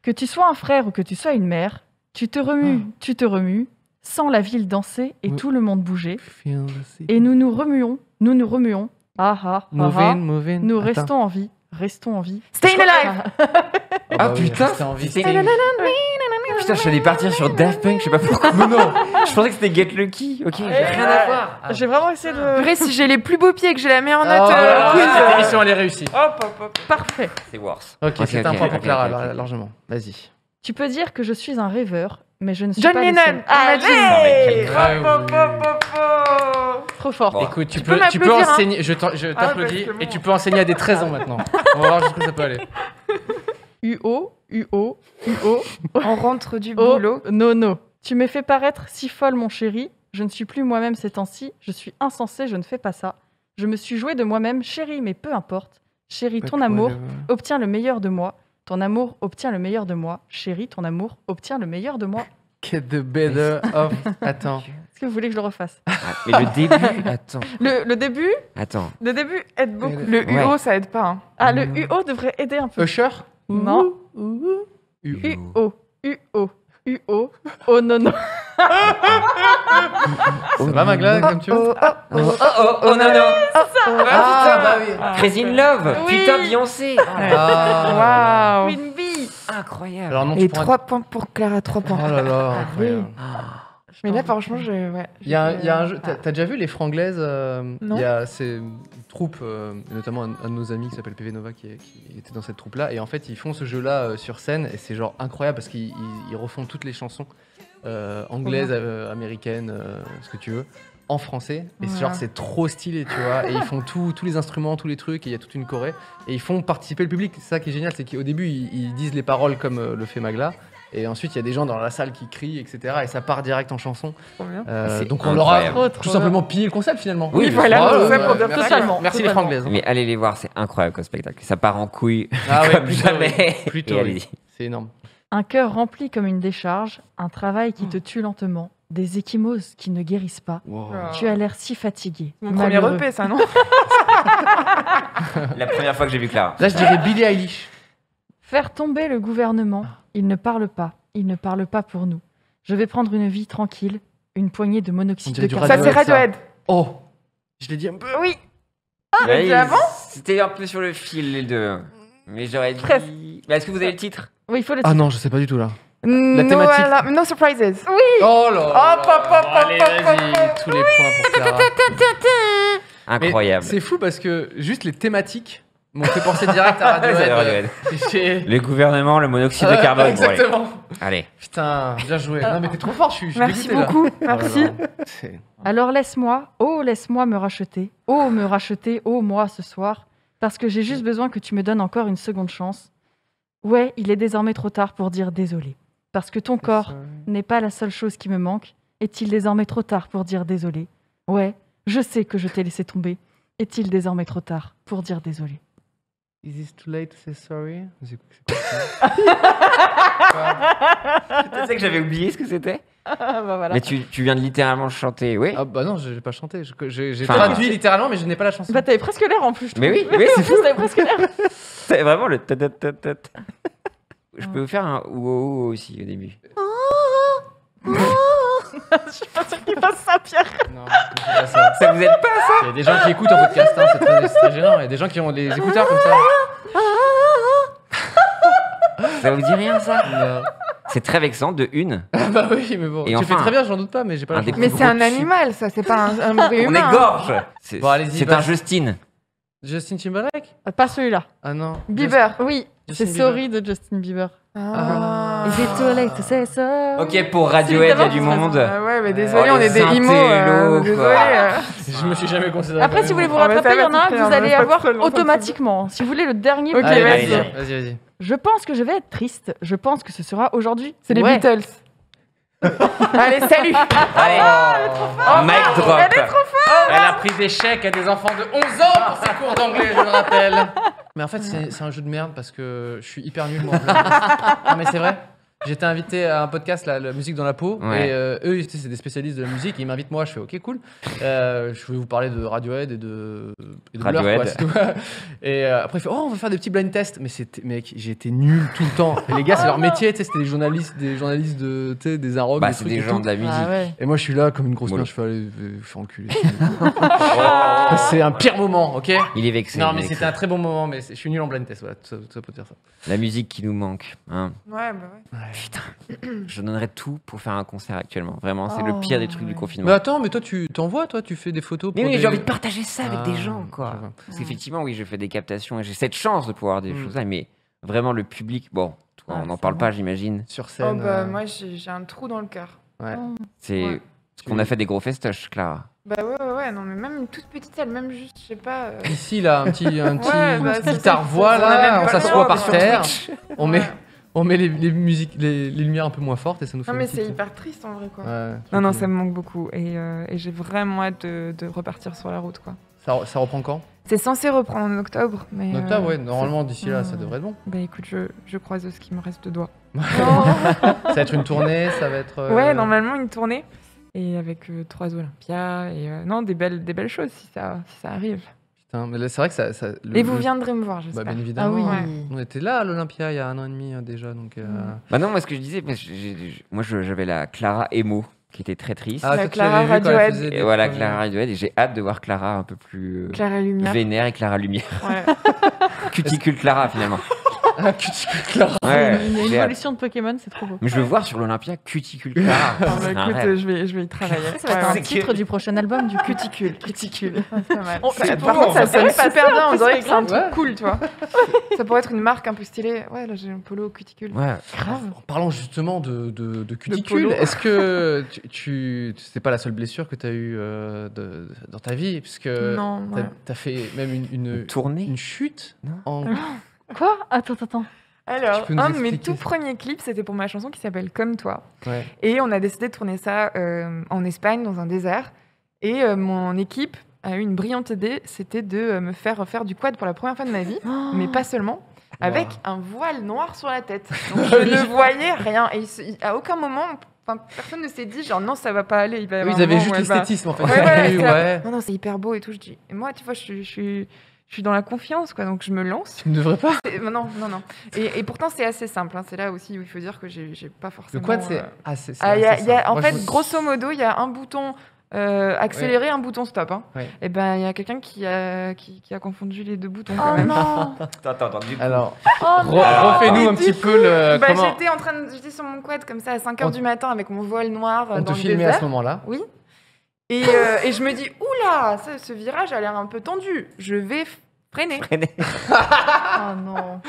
que tu sois un frère ou que tu sois une mère, tu te remues, sans la ville danser et Oui. tout le monde bouger. Et nous nous remuons. Ah ah, ah, ah. Moving. Nous Attends. restons en vie. Staying alive. Ah, putain, t'as envie. c'était- Putain, je allais partir sur Daft Punk, je sais pas pourquoi. Mais non. Je pensais que c'était Get Lucky. Ok, j'ai rien à voir. J'ai vraiment essayé de... Purée, si j'ai les plus beaux pieds et que j'ai la meilleure Oh, note voilà, quiz. cette émission elle est réussie. Hop, hop, hop. Parfait. C'est worse. Ok, c'est un point pour ok, Clara, ok, ok. largement. Vas-y. Tu peux dire que je suis un rêveur, mais je ne suis John pas le Lennon. seul. Allez. Ouais, Hop, hop, hop, hop, hop. Trop fort. Bon. Écoute, tu peux peux m'applaudir, hein. enseigner. Je t'applaudis parce que et bon. tu peux enseigner à des 13 ans maintenant. On va voir jusqu'où ça peut aller. UO. On rentre du Oh, boulot. no. Tu m'es fait paraître si folle, mon chéri. Je ne suis plus moi-même ces temps-ci. Je suis insensé, je ne fais pas ça. Je me suis joué de moi-même, chéri, mais peu importe. Chéri, ton amour obtient le meilleur de moi. Ton amour obtient le meilleur de moi. Chéri, ton amour obtient le meilleur de moi. Get the better of. Attends. Est-ce que vous voulez que je le refasse Ah, mais le début, attends. le début Attends. aide beaucoup. Le- Le UO, ça aide pas. Hein. Ah, le UO devrait aider un peu. Usher. Non. UO. Oh non. Ça va, Magla, comme tu veux? Oh non, non. Ah, bah oui. Crazy in Love. Oui. Putain, Beyoncé. Ah. Waouh. Queen Bee. Incroyable. Alors non, Et tu prends. 3 points pour Clara, 3 Oh points. là là, incroyable. Mais là, franchement, ouais. Il y a un jeu. T'as déjà vu les Franglaises Non. C'est une troupe, notamment un de nos amis qui s'appelle PV Nova qui était dans cette troupe-là. Et en fait, ils font ce jeu-là sur scène et c'est genre incroyable parce qu'ils refont toutes les chansons. anglaise, américaine, ce que tu veux, en français. Et Ouais. c'est trop stylé, tu vois. Et ils font tous les instruments, tous les trucs, et il y a toute une choré. Et ils font participer le public. C'est ça qui est génial, c'est qu'au début, ils disent les paroles comme le fait Magla. Et ensuite, il y a des gens dans la salle qui crient, etc. Et ça part direct en chanson. Trop bien. C'est Donc on leur a incroyable. tout simplement pillé le concept finalement. Oui, voilà, Ouais, tout ça pour dire merci, totalement, merci les totalement. franglaises. Mais allez les voir, c'est incroyable comme spectacle. Ça part en couille Ah ouais, comme plutôt, jamais. oui. Plutôt, Et oui. allez-y. C'est énorme. Un cœur rempli comme une décharge, un travail qui te tue lentement, des ecchymoses qui ne guérissent pas. Tu as l'air si fatigué. Mon premier malheureux. EP, ça, non? La première fois que j'ai vu Clara. Là, je dirais Billie Eilish. Faire tomber le gouvernement, il ne parle pas. Il ne parle pas pour nous. Je vais prendre une vie tranquille, une poignée de On monoxyde dirait de du carbone. Ça, c'est Radiohead. Oh, je l'ai dit un peu. Oui. Ouais, dit avant C'était un peu sur le fil les deux. Mais j'aurais dit. Presque. Mais est-ce que vous avez le titre? Oui, il faut le Ah non, je sais pas du tout là. La thématique. No surprises. Oui. Oh là Hop, hop, hop, allez, hop, vas-y, hop, tous les points pour Clara. Mais Incroyable. c'est fou parce que juste les thématiques m'ont fait penser direct à C'est Radiohead. Radiohead. J'ai- Le gouvernement, le monoxyde de carbone. Bon, allez. Exactement. Allez. Putain, bien joué. Non mais t'es trop fort, je suis Merci dégoûté, là. beaucoup. Oh là Merci. là. C'est- Alors laisse-moi me racheter. Oh, me racheter, oh, moi, ce soir. Parce que j'ai juste besoin que tu me donnes encore une seconde chance. Ouais, il est désormais trop tard pour dire désolé. Parce que ton corps n'est pas la seule chose qui me manque. Est-il désormais trop tard pour dire désolé? Ouais, je sais que je t'ai laissé tomber. Est-il désormais trop tard pour dire désolé? Is it too late to say sorry? Tu sais que j'avais oublié ce que c'était? Bah voilà. Mais tu viens de littéralement chanter, oui. Ah bah non, je l'ai pas chanté. J'ai Enfin, traduit littéralement, mais je n'ai pas la chanson. Bah t'avais presque l'air en plus. je Mais trouve. oui, c'est fou. T'avais presque l'air. C'est vraiment le ta-ta-ta-ta. Je peux vous faire un ou aussi au début. Je suis pas sûre qu'il fasse ça, Pierre. Non, c'est pas ça. Ça vous aide pas? Il y a des gens qui écoutent en podcast, hein, c'est très gênant. Il y a des gens qui ont des écouteurs comme ça. Ça vous dit rien ça? Non. C'est très vexant de une. Ah bah oui, mais bon. Et Tu enfin, fais très bien, j'en doute pas, mais j'ai pas la un des chanson. Mais plus c'est un gros animal, ça. C'est pas un bruit On humain. égorge. C'est Bon, allez-y, c'est un vas-y. Justin. Justin Timberlake? Pas celui-là. Ah non. Bieber. Oui, Justin c'est Bieber. Sorry de Justin Bieber. Ah. Is it too late to say so? Ok, pour Radiohead, il y a du monde. Ah ouais, mais désolé, Oh, on les est des synthés, imos. l'eau, Désolé. quoi. Je me suis jamais considéré. Après, comme si vous voulez une- vous Ah, mais rattraper, ça il y en va, a un tu que fais vous un allez peu avoir trop longtemps, automatiquement. Si vous voulez le dernier, Ok, Allez, vas-y. allez. Vas-y. je pense que je vais être triste. Je pense que ce sera aujourd'hui. C'est les Ouais. Beatles. Allez, salut. Allez, mic drop. Elle a pris des chèques à des enfants de 11 ans pour ses cours d'anglais, je le rappelle. Mais en fait, c'est un jeu de merde parce que je suis hyper nul, moi. Non, mais c'est vrai. J'étais invité à un podcast, la musique dans la peau, Ouais. et eux, tu sais, c'est des spécialistes de la musique, et ils m'invitent moi, je fais ok, cool. Je vais vous parler de Radiohead et de Blur, Radiohead. quoi, c'est tout. Et après, il fait oh, on va faire des petits blind tests, mais c'était, mec, j'ai été nul tout le temps. Et les gars, c'est leur métier, tu sais, c'était des journalistes de, tu sais, des Arocs, Bah, des c'est trucs des et gens tout. de la musique. Ah ouais. Et moi, je suis là comme une grosse Mollo. merde, je fais allez, fais enculer. C'est un pire moment, ok? Il est vexé. Non, il est mais vexé. c'était un très bon moment, mais je suis nul en blind test, voilà, tout ça pour dire ça. La musique qui nous manque. Hein. Ouais, bah ouais. Je donnerais tout pour faire un concert actuellement. Vraiment, c'est le pire des trucs du Mais confinement. attends, mais toi, tu t'envoies, toi, tu fais des photos pour Mais oui, des- j'ai envie de partager ça avec des Ah, gens, quoi. je vois. Parce qu'effectivement, oui, je fais des captations et j'ai cette chance de pouvoir des Mm. choses là, mais vraiment le public, bon, toi, Ah, on n'en c'est parle bon. pas, j'imagine. Sur Oh scène. bah moi j'ai un trou dans le cœur. Ouais. C'est Ouais. ce qu'on a fait des gros festoches, Clara. Bah ouais, non mais même une toute petite salle, même juste, je sais pas. Ici, là, un petit Ouais, bah, une petite c'est- guitare-voix, on a même là, pas on le s'assoit droit, par sur terre, Twitch. on Ouais. met les musiques, les lumières un peu moins fortes et ça nous fait Non une mais petite- c'est hyper triste en vrai quoi. Ouais, Non, c'est ça me manque beaucoup et j'ai vraiment hâte de repartir sur la route quoi. cool. Ça reprend quand? C'est censé reprendre en octobre, mais. En octobre, ouais, normalement, d'ici là, ça devrait être bon. Bah écoute, je croise ce qui me reste de doigts. Ça va être une tournée, ça va être. Ouais, normalement une tournée et avec 3 Olympias et non des belles choses si ça arrive. Putain, mais là, c'est vrai que ça. Et vous viendrez me voir, Bah, j'espère. bien évidemment. Ah oui. Ouais. On était là à l'Olympia il y a 1 an et demi déjà, donc. Bah non, moi ce que je disais, parce que moi j'avais la Clara Emo qui était très triste. Ah, La toi, tu l'avais Clara vu quand elle Radiohead. faisait Et des voilà, premiers- Clara Radiohead, et j'ai hâte de voir Clara un peu plus Claire et Lumière. vénère et Clara Lumière. Ouais. Cuticule Clara finalement. Un cuticule Clara. Ouais, Une j'ai hâte. évolution de Pokémon, c'est trop beau. Mais je veux voir sur l'Olympia Cuticule Clara. Ah, bah, C'est un écoute, rêve. je vais y travailler. Ça va être C'est un titre du prochain album du Cuticule. Cuticule. C'est pas mal. On- Ça- c'est par beau, contre, ça on sonne fait pas super ça, bien. On c'est dirait que c'est un grave. truc cool, tu vois. Ça pourrait être une marque un peu stylée. Ouais, là, j'ai un polo cuticule. Ouais. Grave. En parlant justement de polo. cuticule, est-ce que c'est pas la seule blessure que tu as eue dans ta vie? Puisque Non, ouais. tu as fait même une Tournée. chute Non. en... Quoi? Attends. Alors, Tu peux nous un de mes expliquer tout premiers clips, c'était pour ma chanson qui s'appelle Comme toi. Ouais. Et on a décidé de tourner ça en Espagne, dans un désert. Et mon équipe a eu une brillante idée, c'était de me faire du quad pour la première fois de ma vie, mais pas seulement, avec un voile noir sur la tête. Donc je ne voyais rien. Et à aucun moment, personne ne s'est dit genre non, ça va pas aller. Il va y Oui, avoir ils un avaient moment juste où elle va- l'esthétisme en fait. Ouais, ouais, Oui, c'est là. ouais. Non, c'est hyper beau et tout. Je dis, et moi, tu vois, je suis dans la confiance, quoi. Donc je me lance. Tu ne devrais pas. Non. Et pourtant, c'est assez simple. Hein. C'est là aussi où il faut dire que j'ai pas forcément. Le quad, c'est assez assez simple. en Moi, fait, je- grosso modo, il y a un bouton accéléré, un bouton stop. Hein. Ouais. Et ben, il y a quelqu'un qui a confondu les deux boutons Oh quand même. non. Attends, du coup. Alors, Oh non. refais-nous Et un du petit coup, peu le... comment j'étais sur mon quad comme ça à 5h On- du matin avec mon voile noir on dans te le filmait à désert. ce moment-là. Oui. Et je me dis, oula, ce virage a l'air un peu tendu. Je vais freiner. Oh non.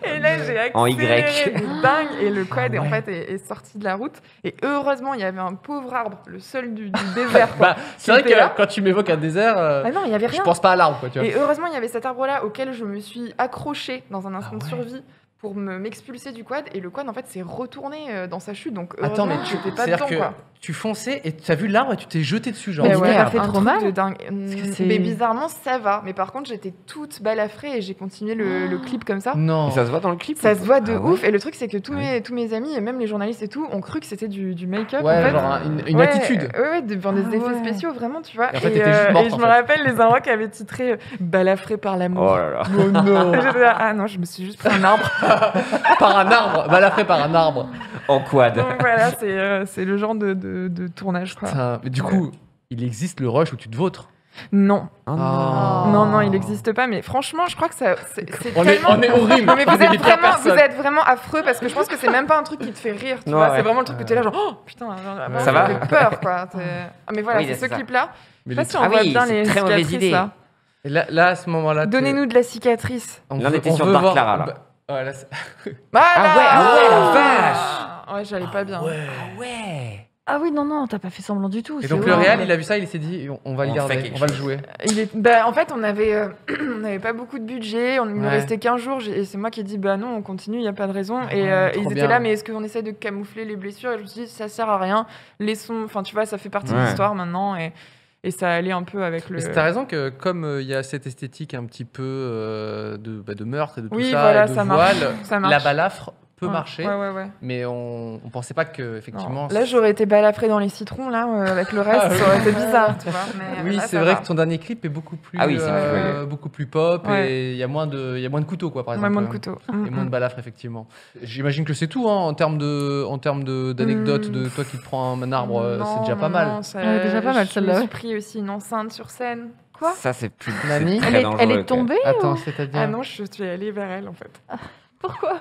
Et là, j'ai accéléré En Y. de dingue et le quad Ah ouais. en fait, est sorti de la route. Et heureusement, il y avait un pauvre arbre, le seul du désert. Quoi. Bah, c'est vrai était que là. quand tu m'évoques un désert, Ah non, il y avait je rien. pense pas à l'arbre, quoi, tu vois. Et heureusement, il y avait cet arbre-là auquel je me suis accrochée dans un instant de ouais. survie pour m'expulser du quad. Et le quad, en fait, s'est retourné dans sa chute. Donc, Attends, mais heureusement, j'étais pas c'est-à-dire dedans, que quoi. tu fonçais et tu as vu l'arbre et tu t'es jeté dessus, genre. Mais Mais ouais, ouais, t'as fait un trop truc mal de dingue. que c'est- Mais bizarrement, ça va. Mais par contre, j'étais toute balafrée et j'ai continué le clip comme ça. Non. Et ça se voit dans le clip Ça se voit de Ah ouais. ouf. Et le truc, c'est que tous Ah mes amis, et même les journalistes et tout, ont cru que c'était du make-up. Ouais, en fait. genre une Ouais, attitude. Ouais, devant des Ah effets ouais. spéciaux, vraiment, tu vois. Et en fait, t'étais juste morte, et je en me fait. rappelle, les Inrocks avaient titré Balafré par l'amour. Oh là là. Oh non. Et j'étais là, ah non, je me suis juste pris un arbre. Par un arbre. Balafré par un arbre. En quad. Donc voilà, c'est le genre de tournage, quoi. Putain, mais du coup, il existe le rush où tu te vautres. Non, Oh Ah. non, il n'existe pas. Mais franchement, je crois que c'est On tellement... est horrible. Non, mais On vous est êtes, des pires vraiment, vous personnes. êtes vraiment affreux parce que je pense que c'est même pas un truc qui te fait rire, tu Non, vois. ouais. C'est vraiment le truc que tu es là, genre, oh putain, genre, Ça va fait peur, quoi. Ah, mais voilà, Oui, c'est c'est ce ça. clip-là. Mais Je sais les pas si on Ah voit oui, bien c'est les très mauvaise cicatrices, idée. là. Et là, à ce moment-là, Donnez-nous de la cicatrice. on Là, on veut- était on sur veut Dark voir- Clara, là. Bah, ouais, là, c'est- Voilà. Ah ouais, la vache. Ouais, j'allais pas bien. Ah ouais. Ah oui, non, t'as pas fait semblant du tout. Et c'est donc le horrible. réal, il a vu ça, il s'est dit, on va le On fait garder, quelque on va le chose. jouer. En fait, on avait pas beaucoup de budget, il nous Ouais. restait 15 jours, et c'est moi qui ai dit, bah non, on continue, il n'y a pas de raison. Et Ouais, ils trop étaient bien. là, mais est-ce qu'on essaie de camoufler les blessures? Et je me suis dit, ça sert à rien, laissons, enfin tu vois, ça fait partie de Ouais. l'histoire maintenant, et ça allait un peu avec le... Mais t'as raison que comme il y a cette esthétique un petit peu de meurtre et de tout Oui, ça, voilà, et de ça marche. voile, Ça marche. la balafre peut Ouais. marcher, Ouais. mais on pensait pas que effectivement. Non. Là, j'aurais été balafrée dans les citrons, là, avec le reste, Ah, ça aurait été bizarre, tu vois. Mais Oui, là, c'est ça vrai va. que ton dernier clip est beaucoup plus, Ah oui, c'est plus beaucoup plus pop Ouais. et il y a moins de couteaux quoi par Ouais, exemple. moins de couteau. Et moins de balafres effectivement. J'imagine que c'est tout hein, en termes d'anecdotes de toi qui te prends un arbre, c'est déjà pas mal. Ouais, déjà pas mal, Je celle-là. me suis pris aussi une enceinte sur scène. Quoi? Ça, c'est plus. Nani c'est Elle très est, dangereux, elle est quand même. tombée Attends, c'est-à-dire. Ah non, je suis allée vers elle en fait. Pourquoi?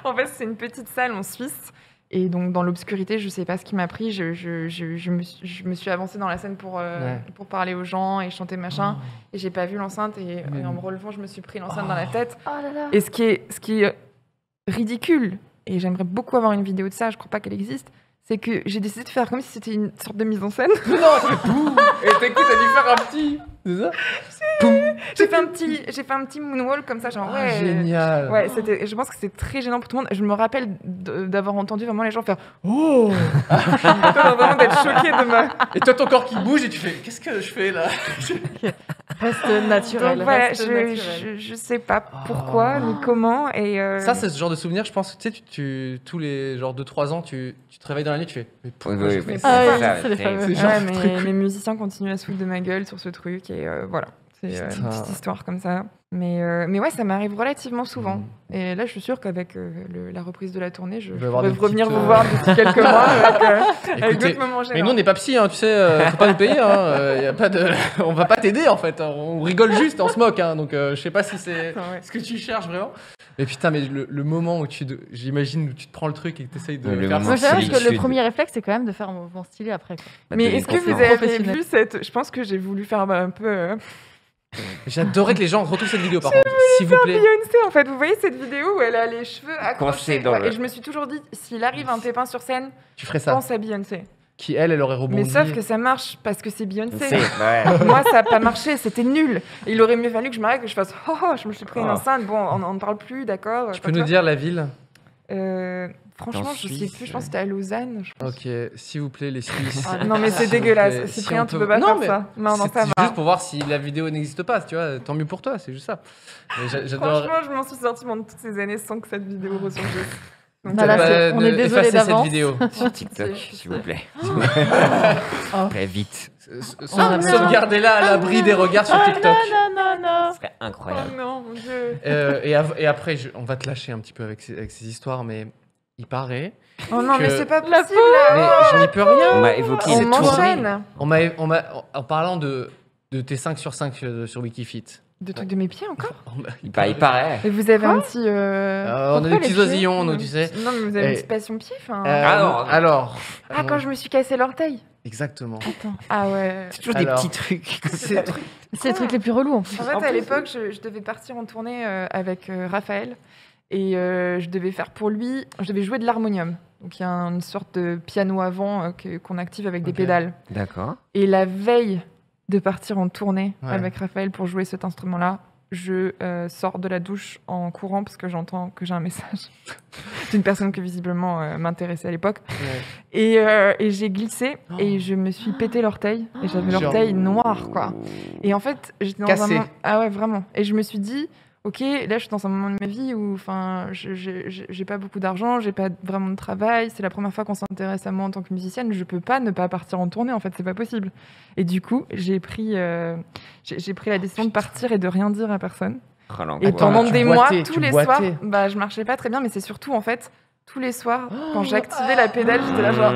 En fait, c'est une petite salle en Suisse. Et donc, dans l'obscurité, je sais pas ce qui m'a pris. Je me suis avancée dans la scène pour parler aux gens et chanter machin. Et j'ai pas vu l'enceinte. Et en me relevant, je me suis pris l'enceinte dans la tête. Oh là là. Et ce qui est ridicule, et j'aimerais beaucoup avoir une vidéo de ça, je crois pas qu'elle existe, c'est que j'ai décidé de faire comme si c'était une sorte de mise en scène. Non, c'est tout. Et t'écoutes, t'as dû faire un petit. C'est ça J'ai fait un petit moonwalk comme ça, genre Ah, ouais. génial. Ouais, je pense que c'est très gênant pour tout le monde. Je me rappelle d'avoir entendu vraiment les gens faire oh, vraiment d'être choqués de ma. Et toi, ton corps qui bouge et tu fais qu'est-ce que je fais là? Reste naturel. Donc voilà, reste naturel. je sais pas pourquoi ni comment et. Ça, c'est ce genre de souvenir, je pense, tu sais, tous les genre 2-3 ans, tu te réveilles dans la nuit, tu fais mais pourquoi Oui, je oui, fais mais ça Ah c'est oui, ça, c'est les terrible. fameux. C'est genre Ouais, ce mais truc. les musiciens continuent à se foutre de ma gueule sur ce truc et voilà. C'est une Putain. petite histoire comme ça. Mais ouais, ça m'arrive relativement souvent. Et là, je suis sûre qu'avec la reprise de la tournée, je vais avoir pourrais des revenir petites, vous voir d'ici quelques mois avec Écoutez, d'autres moments gênants. Mais nous, on n'est pas psy, hein, tu sais, faut pas nous payer. Y a pas de... on va pas t'aider en fait. On rigole juste, on se moque. Hein, donc je sais pas si c'est Ouais. ce que tu cherches vraiment. Mais putain, mais le moment où j'imagine où tu te prends le truc et que tu essayes de Le faire moment Moi, ça. j'avoue que le solitude. premier réflexe, c'est quand même de faire un mouvement stylé après. Quoi. Mais de est-ce que vous confiance. avez Professionnel. vu cette... Je pense que j'ai voulu faire un peu... J'adorais que les gens retrouvent cette vidéo par contre, s'il vous plaît. Beyoncé, en fait. Vous voyez cette vidéo où elle a les cheveux accrochés dans le- Et je me suis toujours dit, s'il arrive un pépin sur scène, Tu ferais ça. pense à Beyoncé. Qui elle aurait rebondi. Mais sauf que ça marche parce que c'est Beyoncé. C'est, ouais. Moi, ça n'a pas marché, c'était nul. Il aurait mieux fallu que je m'arrête, que je fasse « Oh, je me suis pris une Oh. enceinte, bon, on n'en parle plus, d'accord. » Tu peux nous dire la ville? Franchement, En je sais Suisse, plus, je pense que c'était à Lausanne. Je pense. Ok, s'il vous plaît, les Suisses. Ah, non, mais c'est S'il vous dégueulasse. plaît, Cyprien, on tu peut- peux pas Non, faire mais ça. Non, non, c'est ça va. juste pour voir si la vidéo n'existe pas, tu vois. Tant mieux pour toi, c'est juste ça. Mais j'adore. Franchement, je m'en suis sortie pendant toutes ces années sans que cette vidéo ressurgisse. Donc, Voilà, Bah, on est désolé effacez cette d'avance. vidéo. Sur TikTok, s'il vous plaît. Plaît, vite. Sauvegardez-la à l'abri des regards sur TikTok. Non. Ce serait Oh incroyable. non, mon Dieu. Et après, on va te lâcher un petit peu avec ces histoires, mais il paraît. Oh non, Que- mais c'est pas La possible. Mais je n'y peux rien. On m'a évoqué On une tournée. m'enchaîne. En parlant de tes 5 sur 5 sur Wikifit. De trucs de mes pieds encore. Il paraît. Et vous avez un petit. On a Pourquoi des petits les pieds oisillons, nous, tu sais. Non, mais vous avez Et- une petite passion pied. Enfin... Alors. Ah, quand je me suis cassé l'orteil. Exactement. Ah ouais. C'est toujours Alors. des petits trucs. C'est C'est les trucs les plus relous en plus. En fait, à l'époque, je devais partir en tournée avec Raphaël et je devais faire pour lui, je devais jouer de l'harmonium. Donc il y a une sorte de piano avant qu'on active avec des Ok. pédales. D'accord. Et la veille de partir en tournée Ouais. avec Raphaël pour jouer cet instrument-là, je sors de la douche en courant parce que j'entends que j'ai un message d'une personne que visiblement m'intéressait à l'époque. Et j'ai glissé et je me suis pété l'orteil. Et j'avais Genre- l'orteil noir, quoi. Et en fait, j'étais dans un Cassé. moment... Ah ouais, vraiment. Et je me suis dit, ok, là, je suis dans un moment de ma vie où j'ai pas beaucoup d'argent, j'ai pas vraiment de travail, c'est la première fois qu'on s'intéresse à moi en tant que musicienne, je peux pas ne pas partir en tournée, en fait, c'est pas possible. Et du coup, j'ai pris la décision de partir et de rien dire à personne. Oh, l'angoisse. Et pendant tu des boitais, mois, tu tous les boitais. soirs, bah, je marchais pas très bien, mais c'est surtout, en fait, tous les soirs, quand j'activais la pédale, j'étais là genre...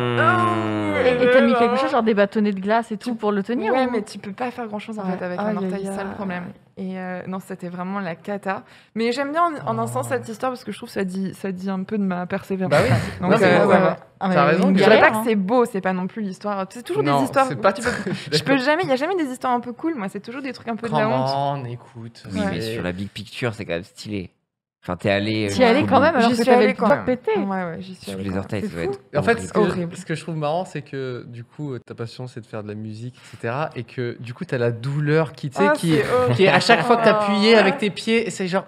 Et t'as mis quelque chose, genre des bâtonnets de glace et tout pour le tenir Ouais, ou- mais tu peux pas faire grand chose en Ouais. fait avec Aïe, un orteil, aïe, c'est ça le aïe. problème. Et non, c'était vraiment la cata. Mais j'aime bien en un sens cette histoire parce que je trouve que ça dit un peu de ma persévérance. Bah oui. Donc, Non, mais ouais, ouais, ouais. ouais. Ah, mais T'as raison, une Je dirais galère, pas que c'est beau, c'est pas non plus l'histoire. C'est toujours Non, des histoires. c'est pas tu peux- très- je peux jamais, il y a jamais des histoires un peu cool. Moi, c'est toujours des trucs un peu de la honte. Comment on écoute. Oui, mais c'est- sur la big picture, c'est quand même stylé. Enfin, t'es allé. T'y allais quand même alors J'y que suis t'avais allée le quand doigt même. pété. Ouais, j'y suis Sur allée les quand orteils, même. ça doit C'est être. fou. En fait, Horrible. ce que je trouve marrant, c'est que du coup, ta passion, c'est de faire de la musique, etc. Et que du coup, tu as la douleur qui, tu sais, Ah, qui c'est horrible. est à chaque fois que tu Oh. appuyais avec tes pieds, et c'est genre,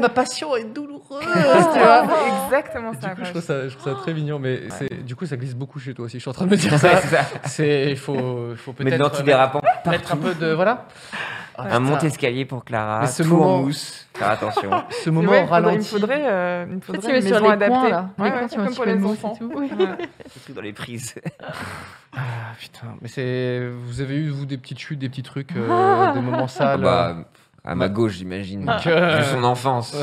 ma passion est douloureuse, Ah, tu vois. c'est exactement Et ça. du coup, quoi. je trouve ça très mignon, mais du coup, ça glisse beaucoup chez toi aussi. Je suis en train de me dire ça. Ouais, c'est ça. Il faut peut-être Mais de l'antidérapant. mettre un peu de. Voilà. Ah, Un putain. monte-escalier pour Clara. Mais ce tout moment- en mousse. Faire attention. Ce C'est moment vrai, il ralenti. me faudrait Tu sais, une tu mets sur maison les adaptée. coins là. Ouais, Les ouais, coins, tu mets un comme petit pour peu de les mousse enfants. et tout. Oui. Ouais. Surtout dans les prises. Ah, putain. Mais vous avez eu, vous, des petites chutes, des petits trucs, des moments sales. Bah, à ma gauche, j'imagine. Donc, Vu son enfance.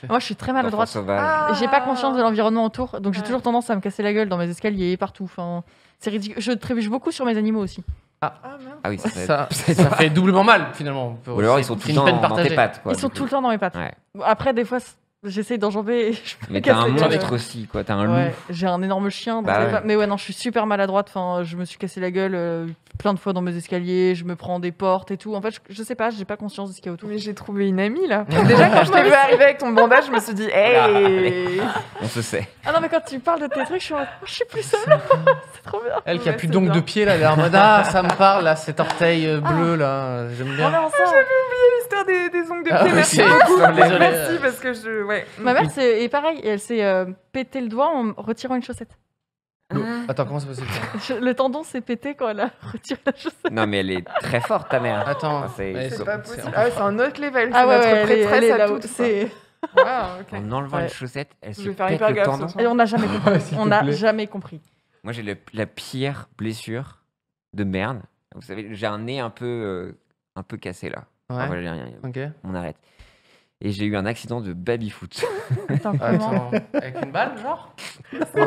Moi, je suis très Enfant maladroite. sauvage. Et j'ai pas conscience de l'environnement autour, donc j'ai Ouais. toujours tendance à me casser la gueule dans mes escaliers, partout. Enfin, c'est ridicule. Je trébuche beaucoup sur mes animaux aussi. Ah merde. Ah oui, ça. ça fait doublement mal, finalement. Ou alors ils sont tout le temps dans tes pattes. Quoi, Ils sont du tout le coup. temps dans mes pattes. Ouais. Après, des fois, j'essaye d'enjamber et je me Mais casse t'as un la gueule. monstre aussi, quoi. T'as un Ouais, loup. j'ai un énorme chien. donc Bah c'est ouais. pas- Mais ouais, non, je suis super maladroite. Enfin, je me suis cassé la gueule plein de fois dans mes escaliers. Je me prends des portes et tout. En fait, je sais pas, j'ai pas conscience de ce qu'il y a autour. Mais j'ai trouvé une amie là. Déjà quand je t'ai vu arriver avec ton bandage, je me suis dit, hey. On se sait. Ah non, mais quand tu parles de tes trucs, je suis en mode, oh, je suis plus seule. C'est trop bien. Elle qui a Ouais, plus c'est d'ongles bien. de pied, là, elle est en mode ah, ça me parle, là, cet orteil bleu, là, j'aime On est bien. ensemble. L'histoire des ongles de Ah pied, oui, merci c'est- beaucoup. désolé. Merci parce que je. Ouais. Ma mère, c'est pareil. Elle s'est pété le doigt en retirant une chaussette. Attends, comment c'est possible ça Le tendon s'est pété quand elle a retiré la chaussette. Non, mais elle est très forte, ta mère. Attends, Ah, c'est- ouais, C'est pas c'est possible. encore Ah ouais, c'est un autre level. Ah C'est ouais, notre ouais, elle est prêtresse à là-haut. toutes. C'est... Wow, ok. En enlevant Ouais. une chaussette, elle Je se vais faire pète hyper le gaffe ce tendon. soir. Et on n'a jamais compris. Ouais, s'il te On n'a plaît. jamais compris. Moi, j'ai la pire blessure de merde. Vous savez, j'ai un nez un peu cassé là. Ouais. Voilà, Ok. on arrête. Et j'ai eu un accident de baby-foot. Attends, comment Avec une balle, genre C'est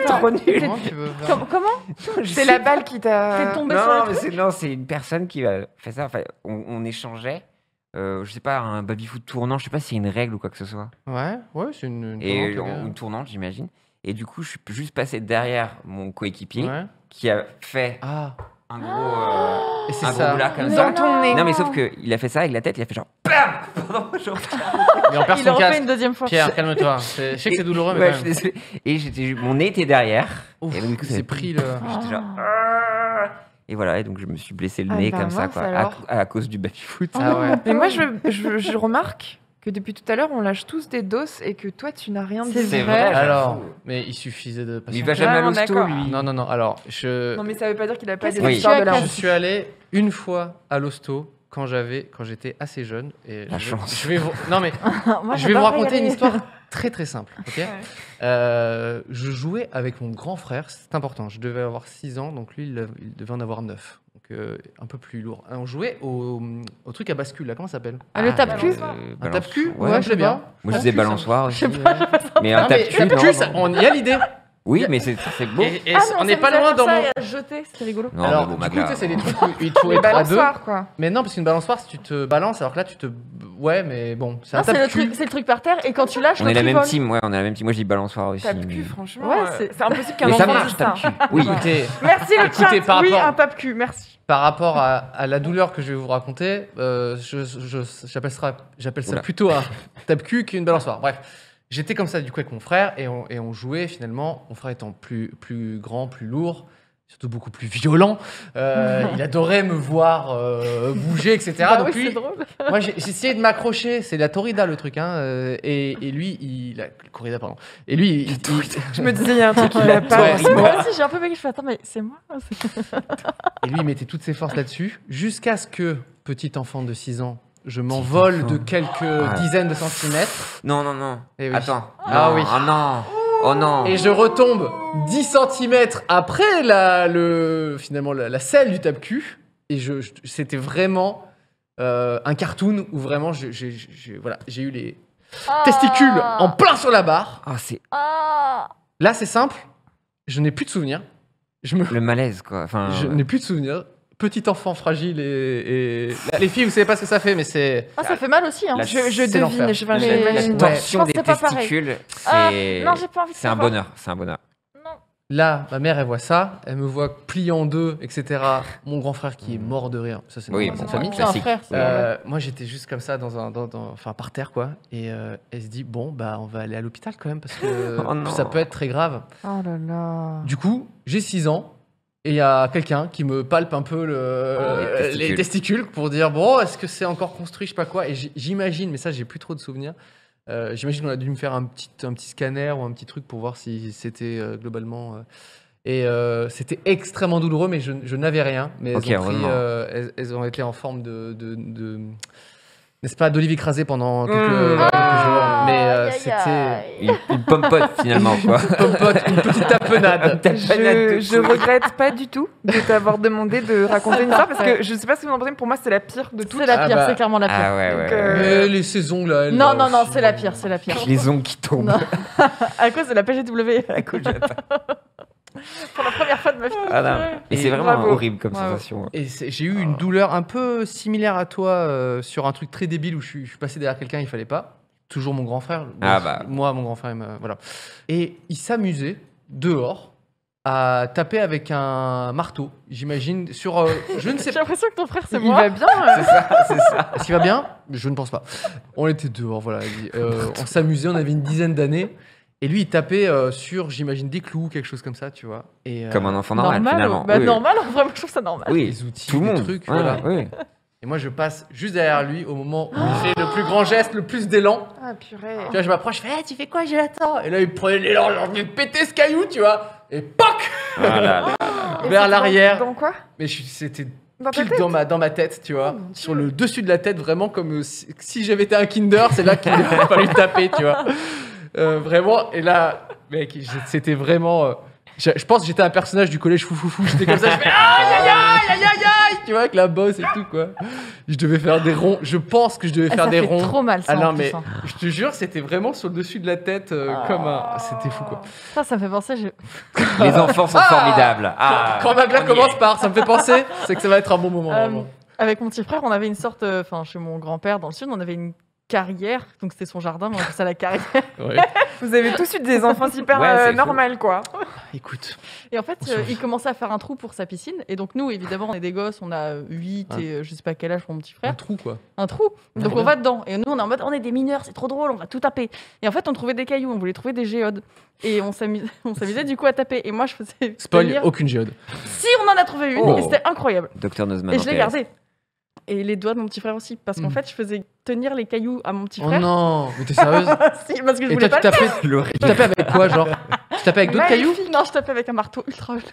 Attends, trop nul. Comment tu veux faire Comment C'est la balle qui t'a. T'es tombé sur Non, le mais truc c'est une personne qui a fait ça. Enfin, on échangeait, je sais pas, un baby-foot tournant. Je sais pas s'il y a une règle ou quoi que ce soit. Ouais, c'est une Et tournante, ok. une tournante, j'imagine. Et du coup, je suis juste passé derrière mon coéquipier Ouais. qui a fait Ah, un gros, et c'est un ça. gros boulard comme Mais ça. Dans ton nez. Non, mais sauf qu'il a fait ça avec la tête, il a fait genre BAM pendant que je Mais on perd Il son a refait casque. une deuxième fois. Pierre, calme-toi. Je sais que c'est douloureux, mais Ouais, quand je même. suis désolé. Et mon nez était derrière. Ouf, et donc, du coup, il ça s'est a pris le... J'étais genre. Et voilà, et donc je me suis blessé le Ah nez bah comme ça, mince quoi, alors. à cause du baby-foot. Ah ouais. Mais moi, je remarque que depuis tout à l'heure, on lâche tous des doses et que toi, tu n'as rien dit. C'est vrai. Alors, mais il suffisait de Mais il patienter. va jamais à Vraiment, l'hosto, d'accord. lui. Non, alors, Non, mais ça veut pas dire qu'il a pas Qu'est-ce des que histoires tu de as la je suis allé une fois à l'hosto quand j'étais assez jeune. Et La chance. Je vais vous... Non, mais Moi, je vais vous j'adorerais raconter y une aller. histoire très très simple. Ok. Je jouais avec mon grand frère, c'est important. Je devais avoir 6 ans, donc lui, il devait en avoir 9. Donc un peu plus lourd. On jouait au truc à bascule, là, comment ça s'appelle? Le tape-cul Un tape-cul? Ouais, Ouais, je je l'ai bien. Moi, je disais balançoire aussi. Mais un Non, mais tape-cul, tape-cul, non, ça- non. on y a l'idée. Oui, mais c'est beau. Et Ah non, on n'est ça pas nous a loin fait dans ça mon... et à jeter, c'était rigolo. Non, Alors, mais bon, du coup, Magla. tu sais, c'est des trucs où il faut Les être à deux. balançoires, quoi. Mais non, parce qu'une balançoire, si tu te balances, alors que là, tu te... Ouais, mais bon, c'est un Non, c'est le tape-cul. truc, c'est le truc par terre et quand tu lâches, On est la l'autre, il même vole. team, ouais, on est la même team. Moi, je dis balançoire aussi. Tape-cul, mais- franchement. Ouais, c'est impossible qu'un Mais ça enfant marche, dise ça. tape-cul. Oui. Écoutez, Merci le Écoutez, chat. par Oui, rapport- un tape-cul, merci. par rapport à la douleur que je vais vous raconter, j'appelle ça Oula. plutôt un tape-cul qu'une balançoire. Bref, j'étais comme ça du coup avec mon frère et on jouait finalement. Mon frère étant plus grand, plus lourd, surtout beaucoup plus violent. Il adorait me voir bouger, etc. Bah Donc oui, lui, c'est drôle. moi j'ai essayé de m'accrocher. C'est la corrida le truc, hein. Et lui, la corrida, pardon. Et lui, Je me disais, il y a un truc qui va pas. Ouais. Moi aussi, j'ai un peu vécu. Je fais attends, mais c'est moi. Et lui, il mettait toutes ses forces là-dessus, jusqu'à ce que, petit enfant de 6 ans, je m'envole de quelques dizaines de centimètres. Non, non, non. Eh oui. Attends. Ah Non. oui. Oh non. Oh non. Et je retombe 10 centimètres après finalement la selle du tape-cul. Et c'était vraiment un cartoon où vraiment voilà, j'ai eu les testicules en plein sur la barre. Ah, c'est Ah. Là, c'est simple, je n'ai plus de souvenirs. le malaise, quoi. Enfin, Je n'ai plus de souvenirs. Petit enfant fragile et... Les filles, vous savez pas ce que ça fait, mais c'est... Ah, ça fait mal aussi. Hein. La- Je C'est l'enfer. devine, Mais- j'imagine. la Ouais. torsion Je pense des que c'est pas pareil. testicules, Ah, c'est. non, j'ai pas envie de C'est un savoir. bonheur. C'est un bonheur. Non. Là, ma mère, elle voit ça, elle me voit plié en deux, etc. Mon grand frère qui est mort de rire. Ça, c'est Oui, normal, bon, c'est une famille. C'est un classique. frère. c'est- Moi, j'étais juste comme ça, enfin, par terre, quoi. Et elle se dit, bon, bah, on va aller à l'hôpital quand même, parce que Oh non. ça peut être très grave. Oh là là. Du coup, j'ai 6 ans, et il y a quelqu'un qui me palpe un peu Les testicules pour dire, bon, est-ce que c'est encore construit, je sais pas quoi. Et j'imagine, mais ça, j'ai plus trop de souvenirs. J'imagine qu'on a dû me faire un petit scanner ou un petit truc pour voir si c'était globalement... Et c'était extrêmement douloureux, mais je n'avais rien. Mais Ok, elles, ont pris, heureusement. elles ont été en forme de n'est-ce pas, d'olive écrasée pendant quelques jours. Mais Aïe, aïe, c'était aïe. Une pompote, finalement, quoi. pompote, une petite tapenade. Je regrette pas du tout de t'avoir demandé de raconter une histoire parce que je sais pas ce que vous en pensez, mais pour moi, c'est la pire de toutes. C'est la Ah pire, bah. c'est clairement la pire. Ah ouais, Donc, ouais. Mais les saisons là. elles, Non, non, non, c'est la pire, c'est la pire. Les ongles qui tombent. Non. À cause de la PGW. À cause de la- Pour la première fois de ma vie. Ah non. Et c'est vraiment Bravo. horrible comme Bravo. sensation. Et j'ai eu une douleur un peu similaire à toi sur un truc très débile où je suis passé derrière quelqu'un, il fallait pas. Toujours mon grand frère. Ah bah. Moi, mon grand frère, voilà. Et il s'amusait dehors à taper avec un marteau, j'imagine, sur. Je ne sais J'ai pas. l'impression que ton frère, c'est Il moi. va bien. C'est ça, c'est ça. Est-ce qu'il va bien? Je ne pense pas. On était dehors, voilà. On s'amusait, on avait une dizaine d'années. Et lui, il tapait sur, j'imagine, des clous, quelque chose comme ça, tu vois. Et, Comme un enfant normal, Normal. finalement. Bah, Oui. normal, en vrai, moi, je trouve ça normal. Oui, des outils, tout le des monde. trucs, Ouais, voilà. oui. Et moi, je passe juste derrière lui au moment où il fait le plus grand geste, le plus d'élan. Ah purée. Tu vois, je m'approche, je fais tu fais quoi, Jonathan? Et là, il prenait l'élan, j'ai envie de péter ce caillou, tu vois. Et POC Ah là là. Et vers c'était l'arrière. Dans quoi? Mais c'était Dans ta pile tête? dans ma tête, tu vois. Oh, mon Sur le dessus de la tête, vraiment comme si j'avais été un Kinder, c'est là qu'il aurait fallu taper, tu vois. Vraiment, et là, mec, c'était vraiment. Je pense que j'étais un personnage du collège foufoufou. J'étais comme ça, je fais aïe aïe aïe aïe aïe aïe, tu tu vois, avec la bosse et tout, quoi. Je devais faire des ronds. Je pense que je devais faire des ronds. Ça fait trop mal, ça. Ah non, en plus, mais hein. je te jure, c'était vraiment sur le dessus de la tête, comme un. C'était fou, quoi. Ça me fait penser. Les enfants sont formidables. Ah, Quand Magla on y commence est. par ça me fait penser, c'est que ça va être un bon moment. vraiment. Avec mon petit frère, on avait une sorte. Enfin, chez mon grand-père dans le sud, on avait une carrière. Donc, c'était son jardin, mais on appelait ça la carrière. Ouais. Vous avez tous eu des enfants super Ouais, c'est fou. normales, quoi. Écoute. Et en fait, il commençait à faire un trou pour sa piscine. Et donc, nous, évidemment, on est des gosses, on a 8 Ah. et je sais pas quel âge pour mon petit Un frère. trou, quoi. Un trou. Donc, trop on bien. va dedans. Et nous, on est en mode, on est des mineurs, c'est trop drôle, on va tout taper. Et en fait, on trouvait des cailloux, on voulait trouver des géodes. Et on s'amusait du coup à taper. Et moi, je faisais. Spoil, tenir- aucune géode. Si, on en a trouvé une. Oh. Et c'était incroyable. Docteur Nozman. Et je l'ai en PS. gardé. Et les doigts de mon petit frère aussi. Parce qu'en Mm. fait, je faisais tenir les cailloux à mon petit Oh frère. non, mais t'es sérieuse? Si, parce que je Et voulais toi, pas tu le tapais, L'horrible. tu tapais avec quoi, genre? Tu tapais avec d'autres cailloux? Magnifique. Non, je tapais avec un marteau ultra velours.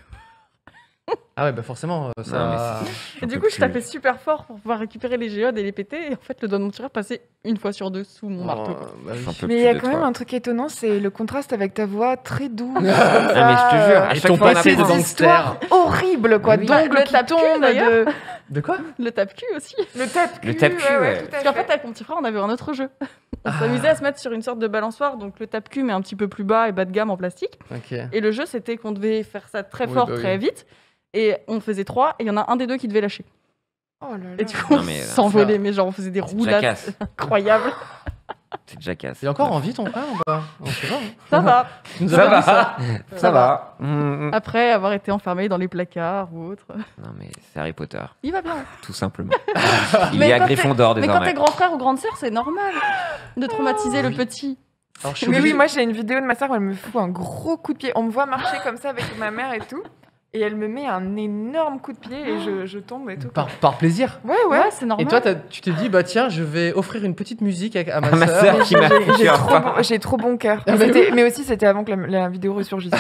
Ah ouais, bah forcément, ça. Non, mais Et du coup, je tapais super fort pour pouvoir récupérer les géodes et les péter. Et en fait, le doigt de mon petit frère passait une fois sur deux sous mon marteau. Oh, bah oui. J'en peux Mais il plus y a de quand toi. même un truc étonnant, c'est le contraste avec ta voix très douce. Ah, mais je te jure, à Et chaque ton fois, on passé de apprend. gangster. Horrible, quoi. Oui. Donc, Le le tape-cul, tape d'ailleurs. De quoi? Le tape-cul aussi. Le tape-cul. Le tape-cul, ouais. tout à Parce qu'en fait. fait, avec mon petit frère, on avait un autre jeu. On Ah. s'amusait à se mettre sur une sorte de balançoire, donc le tape-cul, mais un petit peu plus bas et bas de gamme en plastique. Ok. Et le jeu, c'était qu'on devait faire ça très Oui, fort, bah oui. très vite. Et on faisait 3, et il y en a un des deux qui devait lâcher. Oh là là. Et du coup, Non, on mais, s'envolait, mais genre, on faisait des roulades Jackass. incroyables. C'est Jackass. Il est encore en vie ton frère ou pas? On sait pas. Hein. Ça va. Tu nous as Ça pas dit va. Ça va. Mm. Après avoir été enfermé dans les placards ou autre. Non, mais c'est Harry Potter, Il va bien. tout simplement. Il Mais est à quand Gryffondor Mais quand désormais. t'es grand frère ou grande sœur, c'est normal de traumatiser le petit. Alors, je suis Mais oui, obligé- moi j'ai une vidéo de ma soeur où elle me fout un gros coup de pied. On me voit marcher comme ça avec ma mère et tout. Et elle me met un énorme coup de pied et je tombe et tout. par plaisir. Ouais, ouais. Ouais, c'est normal. Et toi, tu t'es dit, bah tiens, je vais offrir une petite musique à ma À ma sœur. sœur. Qui m'a foutu un pas. J'ai trop bon cœur. Ah, Mais bah c'était- Mais aussi, c'était avant que la vidéo ressurgisse.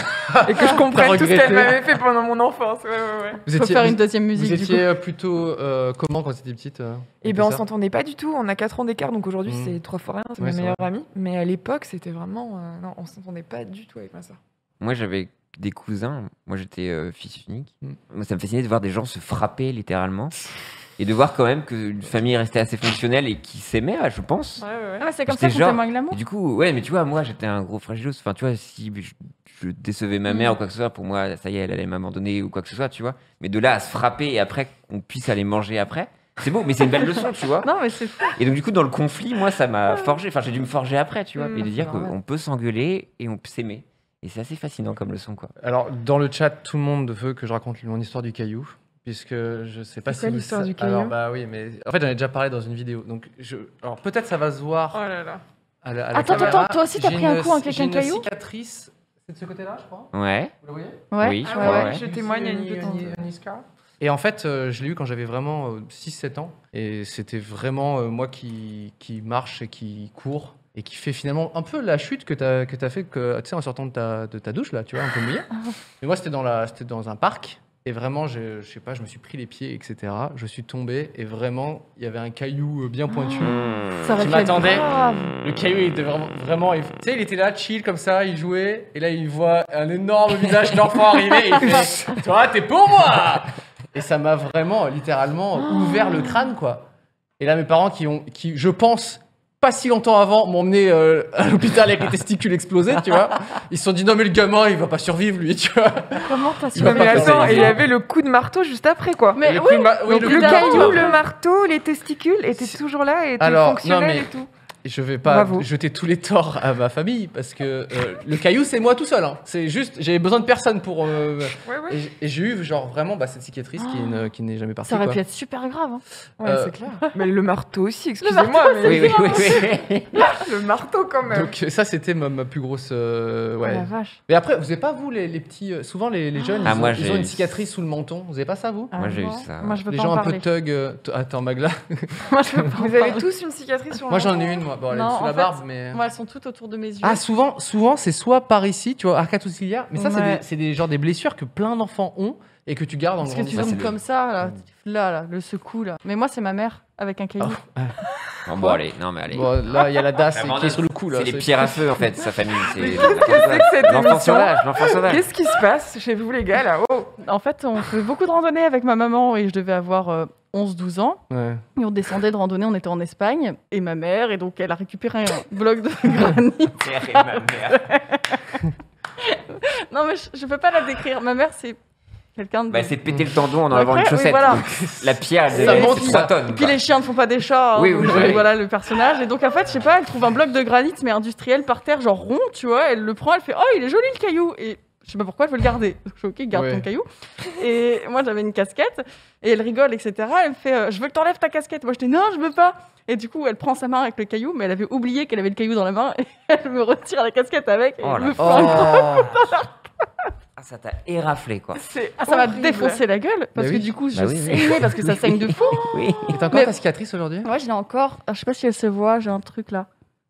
Et que je comprenne tout ce regretté. qu'elle m'avait fait pendant mon enfance. Ouais, ouais, ouais. Vous Faut étiez, faire vous- une deuxième vous musique du coup. étiez plutôt comment quand t'étais petite Et avec ben, ta on sœur s'entendait pas du tout. On a 4 ans d'écart, donc aujourd'hui, Mm. c'est 3 fois rien. C'est Ouais, ma c'est meilleure vrai. amie. Mais à l'époque, c'était vraiment. Non, on s'entendait pas du tout avec ma soeur. Moi, j'avais des cousins. Moi, j'étais fils unique. Mm. Moi, ça me fascinait de voir des gens se frapper littéralement. Et de voir quand même qu'une famille restait assez fonctionnelle et qui s'aimait, je pense. Ouais, ouais, Ah, ouais, c'est comme J'étais ça qu'on genre- témoigne l'amour. Et du coup, ouais, mais tu vois, moi, j'étais un gros fragilos. Enfin, tu vois, si je décevais ma mère ou quoi que ce soit, pour moi, ça y est, elle allait m'abandonner ou quoi que ce soit, tu vois. Mais de là à se frapper et après qu'on puisse aller manger après, c'est beau, mais c'est une belle leçon, tu vois. Non, mais c'est fou. Et donc, du coup, dans le conflit, moi, ça m'a forgé. Enfin, j'ai dû me forger après, tu vois. Mm, Et de dire c'est normal. qu'on peut s'engueuler et on peut s'aimer. Et c'est assez fascinant comme leçon, quoi. Alors, dans le chat, tout le monde veut que je raconte mon histoire du caillou. Puisque je sais pas C'est si quoi vous l'histoire sa- du caillou Alors, bah oui, mais en fait, j'en ai déjà parlé dans une vidéo. Donc, alors peut-être ça va se voir Oh là là. à la Attends, caméra. toi aussi, t'as J'ai pris un une- coup avec j'ai un une caillou cicatrice. C'est de ce côté-là, je crois. Ouais. Vous la voyez Ouais. Oui, je Ah crois, ouais, ouais. je témoigne à une Ici, petite. un scar. Et en fait, je l'ai eu quand j'avais vraiment 6-7 ans. Et c'était vraiment moi qui marche et qui court. Et qui fait finalement un peu la chute que tu as fait tu sais, en sortant de ta douche, là, tu vois, un peu mouillé. Mais moi, c'était dans un parc. Et vraiment, je sais pas, je me suis pris les pieds, etc. Je suis tombé et vraiment, il y avait un caillou bien pointu. Ça aurait Je pu être m'attendais. grave. Le caillou, il était vraiment tu sais, il était là, chill, comme ça, il jouait. Et là, il voit un énorme visage d'enfant arriver et il fait « Toi, t'es pour moi !» Et ça m'a vraiment, littéralement, ouvert le crâne, quoi. Et là, mes parents qui je pense, pas si longtemps avant, m'ont emmené à l'hôpital avec les testicules explosés, tu vois. Ils se sont dit « Non, mais le gamin, il va pas survivre, lui, tu vois. » Comment t'as su Il va Non, pas mais faire attends, ça, et il y il avait le coup de marteau juste après, quoi. Mais Le oui, coup de ma- oui, Donc, le le coup de caillou, marteau. le marteau, les testicules étaient toujours là et étaient Alors, fonctionnels non, mais- et tout. Je vais pas Bravo. jeter tous les torts à ma famille parce que le caillou c'est moi tout seul. Hein. C'est juste, j'avais besoin de personne pour. Ouais, ouais. Et j'ai eu genre vraiment cette cicatrice qui n'est jamais partie. ça aurait quoi. pu être super grave. Hein. Ouais, Euh, c'est clair. Mais le marteau aussi, Le marteau, excusez-moi. mais Oui, oui, oui, oui. Le marteau, quand même. Donc ça c'était ma plus grosse. Oh Ouais. la vache. Mais après, vous avez pas vous les petits. Souvent les jeunes Ah, ils, moi, ont, ils j'ai ont une eu- cicatrice sous le menton. Vous avez pas ça vous Ah, Moi, j'ai eu non. ça. Moi, je veux Les pas gens en un peu parler. thug. Attends Magla. Moi, je veux pas en Vous avez parler. tous une cicatrice sur le Moi j'en menton ai une moi. Bon, elle est Non, sous en la fait, barbe mais. Moi, elles sont toutes autour de mes yeux. Ah souvent c'est soit par ici, tu vois, arcade ou ciliaire, mais ça Ouais. c'est des genre des blessures que plein d'enfants ont et que tu gardes en Parce que tu grandissant. c'est zoomes le- comme ça, là, le secou, là. Mais moi, c'est ma mère avec un caillou. Ah, Bon, allez, non, mais allez. Bon, là, il y a la DAS Vraiment, qui est sur le coup. C'est les pierres à feu, en fait, sa famille. C'est cette l'enfant émission sauvage, l'enfant sauvage. Qu'est-ce qui se passe chez vous, les gars, là? Oh. En fait, on fait beaucoup de randonnées avec ma maman et je devais avoir 11-12 ans. Ouais. Et on descendait de randonnée, on était en Espagne. Et ma mère, et donc elle a récupéré un bloc de granit. Et ma mère. Non, mais je peux pas la décrire. Ma mère, c'est quelqu'un de. Bah, c'est péter le tendon en enlevant une Après, oui, chaussette. voilà. La pierre, elle Ça devait monte, être 3 tonnes. Et puis quoi. les chiens ne font pas des chats. Hein, Oui, donc, oui. voilà le personnage. Et donc en fait, je sais pas, elle trouve un bloc de granit mais industriel par terre, genre rond, tu vois. Elle le prend, elle fait oh il est joli le caillou. Et je sais pas pourquoi elle veut le garder. Donc, je fais ok, garde Ouais. ton caillou. Et moi j'avais une casquette et elle rigole etc. Elle me fait je veux que t'enlèves ta casquette. Moi je dis non je veux pas. Et du coup elle prend sa main avec le caillou, mais elle avait oublié qu'elle avait le caillou dans la main et elle me retire la casquette avec. Et Oh elle la me fait un coup. Ah, ça t'a éraflé, quoi. Ah, ça m'a horrible. défoncé la gueule parce Bah que oui. du coup je Bah oui, oui. saignais parce que ça saigne de fou. Oui. Et t'as encore Mais- ta cicatrice aujourd'hui? Ouais, je l'ai encore. Alors, je sais pas si elle se voit, j'ai un truc là.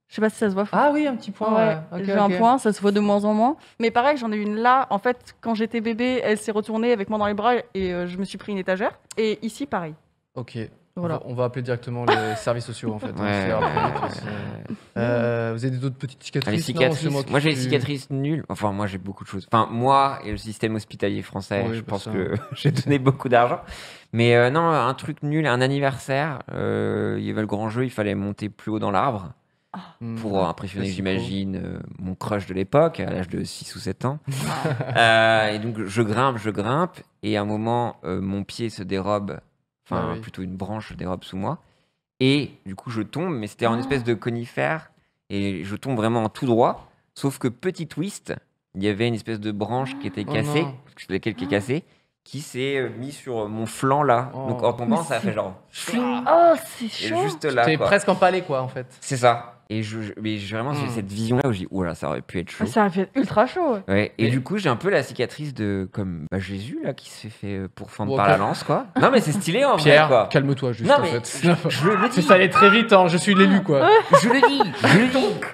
Je sais pas si ça se voit. Ah oui, un petit point. Ouais, Ok, j'ai ok. un point, ça se voit de moins en moins. Mais pareil, j'en ai une là. En fait, quand j'étais bébé, elle s'est retournée avec moi dans les bras et je me suis pris une étagère. Et ici, pareil. Ok. Voilà. On va appeler directement les services sociaux en fait. Ouais, C'est ouais, rapide. Vous avez d'autres petites cicatrices? Les Non, cicatrices. c'est qui Moi, j'ai des suis- cicatrices nulles. Enfin, moi, j'ai beaucoup de choses. Enfin, moi et le système hospitalier français, Oui, je bah pense ça. que j'ai donné beaucoup d'argent. Mais non, un truc nul, un anniversaire. Il y avait le grand jeu, il fallait monter plus haut dans l'arbre pour impressionner, classico. j'imagine, mon crush de l'époque, à l'âge de 6 ou 7 ans. Et donc, je grimpe. Et à un moment, mon pied se dérobe. Enfin, Ah oui. plutôt une branche se dérobe sous moi. Et du coup, je tombe, mais c'était en espèce de conifère. Et je tombe vraiment en tout droit. Sauf que petit twist, il y avait une espèce de branche qui était Oh cassée, non. laquelle qui est cassée, qui s'est mis sur mon flanc là. Oh. Donc en tombant, Mais ça a fait genre. Oh, c'est Et chaud. juste là. T'es quoi. presque empalé quoi en fait. C'est ça. Et mais vraiment, j'ai Mm. cette vision là où je dis, oh là, ça aurait pu être chaud. Ça a fait ultra chaud. Ouais. Ouais, et Mais- du coup, j'ai un peu la cicatrice de comme Jésus là qui se fait pour fendre Bon, par ok. la lance quoi. Non mais c'est stylé en vrai Pierre, quoi. calme-toi juste Non, en mais fait. je le C'est ça allait très vite, hein. Je suis l'élu quoi. Je le dis.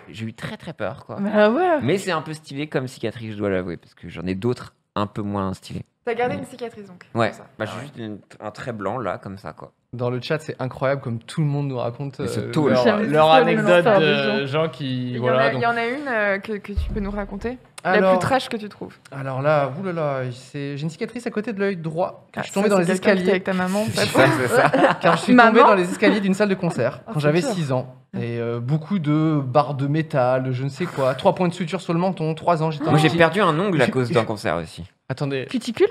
J'ai eu très très peur quoi. Bah ouais. Mais c'est un peu stylé comme cicatrice, je dois l'avouer, parce que j'en ai d'autres un peu moins stylées. T'as gardé une cicatrice donc. Ouais, comme ça. bah, j'ai juste un trait blanc là, comme ça quoi. Dans le chat, c'est incroyable comme tout le monde nous raconte Mais ce taux, leur, J'aime leur trop les anecdote histoires des de gens qui. Il y, Voilà, en a, donc- il y en a une que tu peux nous raconter. La Alors- plus trash que tu trouves. Alors là, oulala, j'ai une cicatrice à côté de l'œil droit. Car je suis tombé Ça, dans c'est les quelqu'un qui était escaliers. avec ta maman. en fait. C'est ça. Car je suis Maman tombé dans les escaliers d'une salle de concert Ah, quand c'est j'avais dur. 6 ans. Et beaucoup de barres de métal, je ne sais quoi. 3 points de suture sur le menton, 3 ans, j'étais Moi j'ai petit. perdu un ongle à cause d'un concert aussi. Attendez, Cuticule.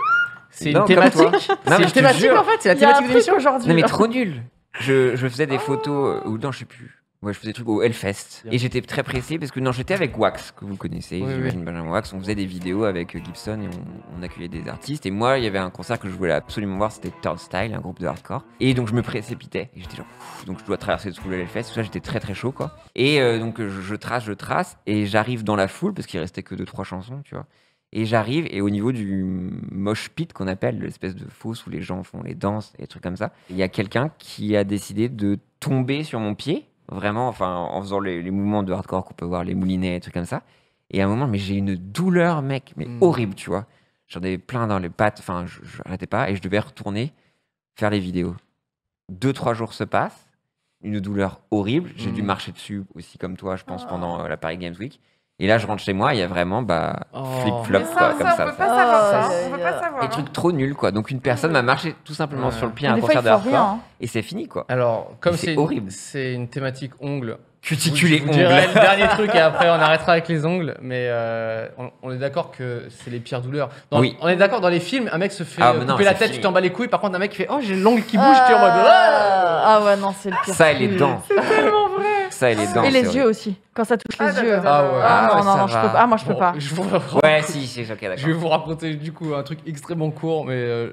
c'est Non, une comme thématique. toi. Non, C'est mais une je te thématique jure. en fait, c'est la Il y a un thématique de truc l'émission. aujourd'hui. Non mais là. trop nul. Je faisais des photos, ou non je sais plus. Ouais, je faisais des trucs au Hellfest. Bien. Et j'étais très pressé parce que non, j'étais avec Wax, que vous connaissez, Oui, j'imagine Benjamin Wax. On faisait des vidéos avec Gibson et on accueillait des artistes. Et moi, il y avait un concert que je voulais absolument voir, c'était Turnstile, un groupe de hardcore. Et donc je me précipitais. Et j'étais genre, donc je dois traverser tout le Hellfest. Tout ça, j'étais très très chaud quoi. Et donc je trace. Et j'arrive dans la foule parce qu'il restait que 2-3 chansons, tu vois. Et j'arrive, et au niveau du mosh pit qu'on appelle, l'espèce de fosse où les gens font les danses et des trucs comme ça, il y a quelqu'un qui a décidé de tomber sur mon pied, vraiment, enfin, en faisant les mouvements de hardcore qu'on peut voir, les moulinets, des trucs comme ça. Et à un moment, mais j'ai une douleur, mec, mais horrible, tu vois. J'en avais plein dans les pattes, enfin, je n'arrêtais pas, et je devais retourner faire les vidéos. 2-3 jours se passent, une douleur horrible. J'ai dû marcher dessus aussi, comme toi, je pense, pendant la Paris Games Week. Et là, je rentre chez moi, il y a vraiment Oh. flip-flop, Mais quoi, comme on ça. peut pas savoir ça. Oh, On peut pas savoir. Des trucs trop nuls, quoi. Donc, une personne m'a marché tout simplement Ouais. sur le pied à un Des fois, concert il de faut hardcore, rien. Hein. et c'est fini, quoi. Alors, comme Mais c'est c'est horrible. c'est une thématique ongles. Cuticule Je et vous dirai ongles. le dernier truc et après on arrêtera avec les ongles. Mais on est d'accord que c'est les pires douleurs. Oui. On est d'accord, dans les films, un mec se fait Ah, mais non, couper la c'est tête, fini. tu t'en bats les couilles. Par contre, un mec qui fait oh, j'ai l'ongle qui bouge, tu es en mode Ah ouais, non, c'est le pire. Ça et les dents. Tellement vrai. Ça et les dents. Et c'est les yeux aussi. Quand ça touche Ah, les yeux. d'accord, Ah ouais. Ah non, ouais, non, ça non, je va. peux pas. Ah, moi, je peux Bon, pas. je vous horribles. Ouais, si, c'est ok, Je vais d'accord. vous raconter du coup un truc extrêmement court, mais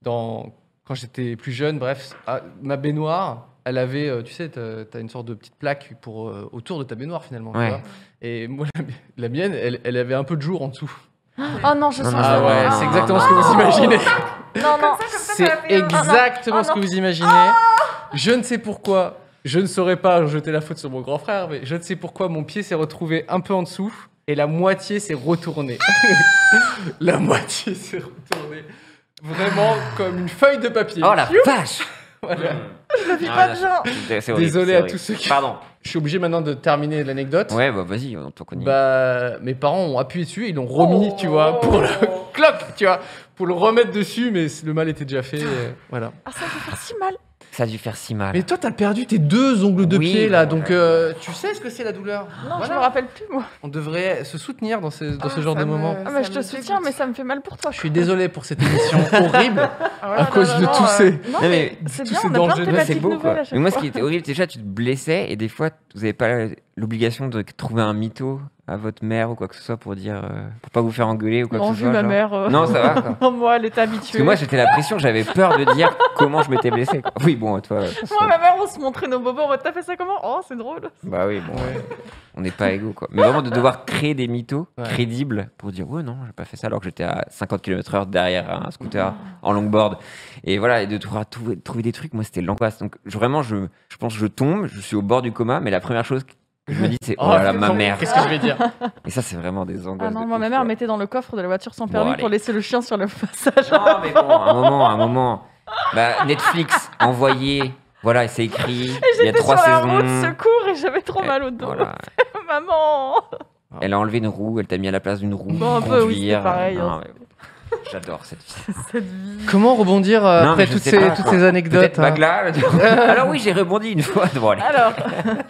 quand j'étais plus jeune, bref, ma baignoire, elle avait, tu sais, t'as une sorte de petite plaque pour autour de ta baignoire finalement. tu Ouais. vois. Et moi, la mienne, elle avait un peu de jour en dessous. Oh non, je Non, sens non, Ah non, ouais, non, c'est non, exactement non, ce que vous non. imaginez. Non, non. C'est exactement Ah non. ce que vous imaginez. Je ne sais pourquoi, je ne saurais pas jeter la faute sur mon grand frère, mais je ne sais pourquoi mon pied s'est retrouvé un peu en dessous et la moitié s'est retournée. La moitié s'est retournée. Vraiment comme une feuille de papier. Oh la vache. Voilà. Je le vis pas bien. C'est horrible, Désolé c'est à horrible. tous ceux qui. Pardon. Je suis obligé maintenant de terminer l'anecdote. Ouais, bah vas-y, on t'en connaît. Bah, mes parents ont appuyé dessus, ils l'ont remis, tu vois, pour le cloc, tu vois, pour le remettre dessus, mais le mal était déjà fait. Voilà. Ah, ça va faire si mal. Ça a dû faire si mal. Mais toi, t'as perdu tes 2 ongles de Oui, pied là, bon, donc tu sais ce que c'est la douleur. Non, Voilà. je me rappelle plus, moi. On devrait se soutenir dans ce genre ça de me- moment. Ah, mais je ça te me soutiens, dégoûte. mais ça me fait mal pour toi. Je suis désolé pour cette émission horrible Ah, à cause de tous ces. Non, Non, mais mais c'est tous bien, ces on a plein de dangers, Ouais, thématiques c'est beau nouvelles quoi. à chaque Mais moi, ce fois. qui était horrible, déjà, tu te blessais et des fois, vous n'avez pas l'obligation de trouver un mytho à votre mère ou quoi que ce soit pour dire, pour pas vous faire engueuler ou quoi Non, que ce vu soit. ma genre. mère. Non, ça va. Quoi. Moi, elle était Parce habituée. que moi, j'étais la pression, j'avais peur de dire comment je m'étais blessé. Quoi. Oui, bon, toi. Moi, ma mère, on se montrait nos bobos en mode t'as fait ça comment? Oh, c'est drôle. Bah oui, bon, Ouais. on n'est pas égaux quoi. Mais vraiment de devoir créer des mythos Ouais. crédibles pour dire ouais non, j'ai pas fait ça alors que j'étais à 50 km/h derrière un scooter en longboard. Et voilà, et de trouver des trucs, moi c'était l'angoisse. Donc vraiment, je pense que je tombe, je suis au bord du coma, mais la première chose que je me dis c'est oh là là, ma mère. Qu'est-ce que je vais dire? Et ça c'est vraiment des angoisses. Ah non, de moi, ouf, ma mère quoi. mettait dans le coffre de la voiture sans Bon, permis allez. pour laisser le chien sur le passage. Non mais bon, un moment. Bah, Netflix, envoyé. Voilà, c'est écrit. Il y a J'étais 3 sur la route saisons. secours et j'avais trop mal au dos. Voilà. Maman. Elle a enlevé une roue, elle t'a mis à la place d'une roue. Bon, un peu, oui, conduire. c'était pareil, Non, hein. mais j'adore cette vie. Cette vie. Comment rebondir Non, après mais je toutes sais pas, toutes quoi. ces anecdotes Peut-être hein. Magla. Alors oui, j'ai rebondi une fois. Bon, allez. Alors,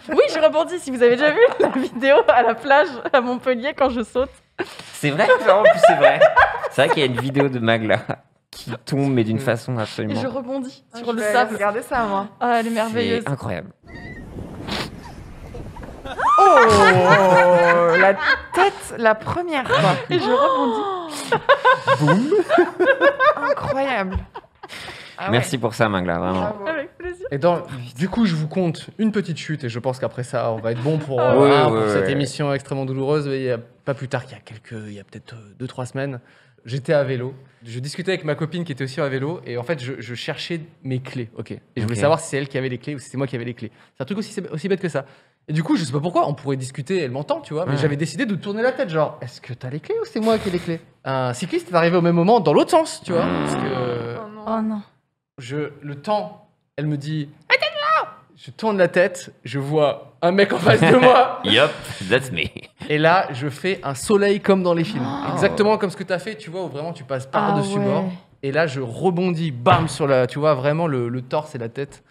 oui, je rebondis. Si vous avez déjà vu la vidéo à la plage à Montpellier quand je saute. C'est vrai, en plus c'est vrai. C'est vrai qu'il y a une vidéo de Magla qui tombe, mais d'une façon Et absolument. je rebondis sur Je le vais sable. Regardez ça, moi. Ah, elle est merveilleuse. C'est incroyable. Oh, la tête, la première fois. Et je rebondis. Incroyable. Ah ouais. Merci pour ça, Magla, vraiment. Bravo. Avec plaisir. Et du coup, je vous compte une petite chute et je pense qu'après ça, on va être bon pour, Ouais, pour ouais, cette ouais. émission extrêmement douloureuse. Mais il y a pas plus tard il y a peut-être 2-3 semaines, j'étais à vélo. Je discutais avec ma copine qui était aussi à vélo et en fait, je cherchais mes clés. Ok. Et je voulais Ok. savoir si c'est elle qui avait les clés ou si c'est moi qui avais les clés. C'est un truc aussi bête que ça. Et du coup, je sais pas pourquoi, on pourrait discuter, elle m'entend, tu vois, mais Ouais. j'avais décidé de tourner la tête, genre, est-ce que t'as les clés ou c'est moi qui ai les clés? Un cycliste est arrivé au même moment dans l'autre sens, tu vois, parce que Oh non. Oh non. le temps, elle me dit attends-moi. Je tourne la tête, je vois un mec en face de moi, Yup, that's me. et là, je fais un soleil comme dans les films. Oh. Exactement comme ce que tu as fait, tu vois, où vraiment tu passes par-dessus Ah ouais. bord. Et là, je rebondis, bam, sur tu vois, vraiment le torse et la tête.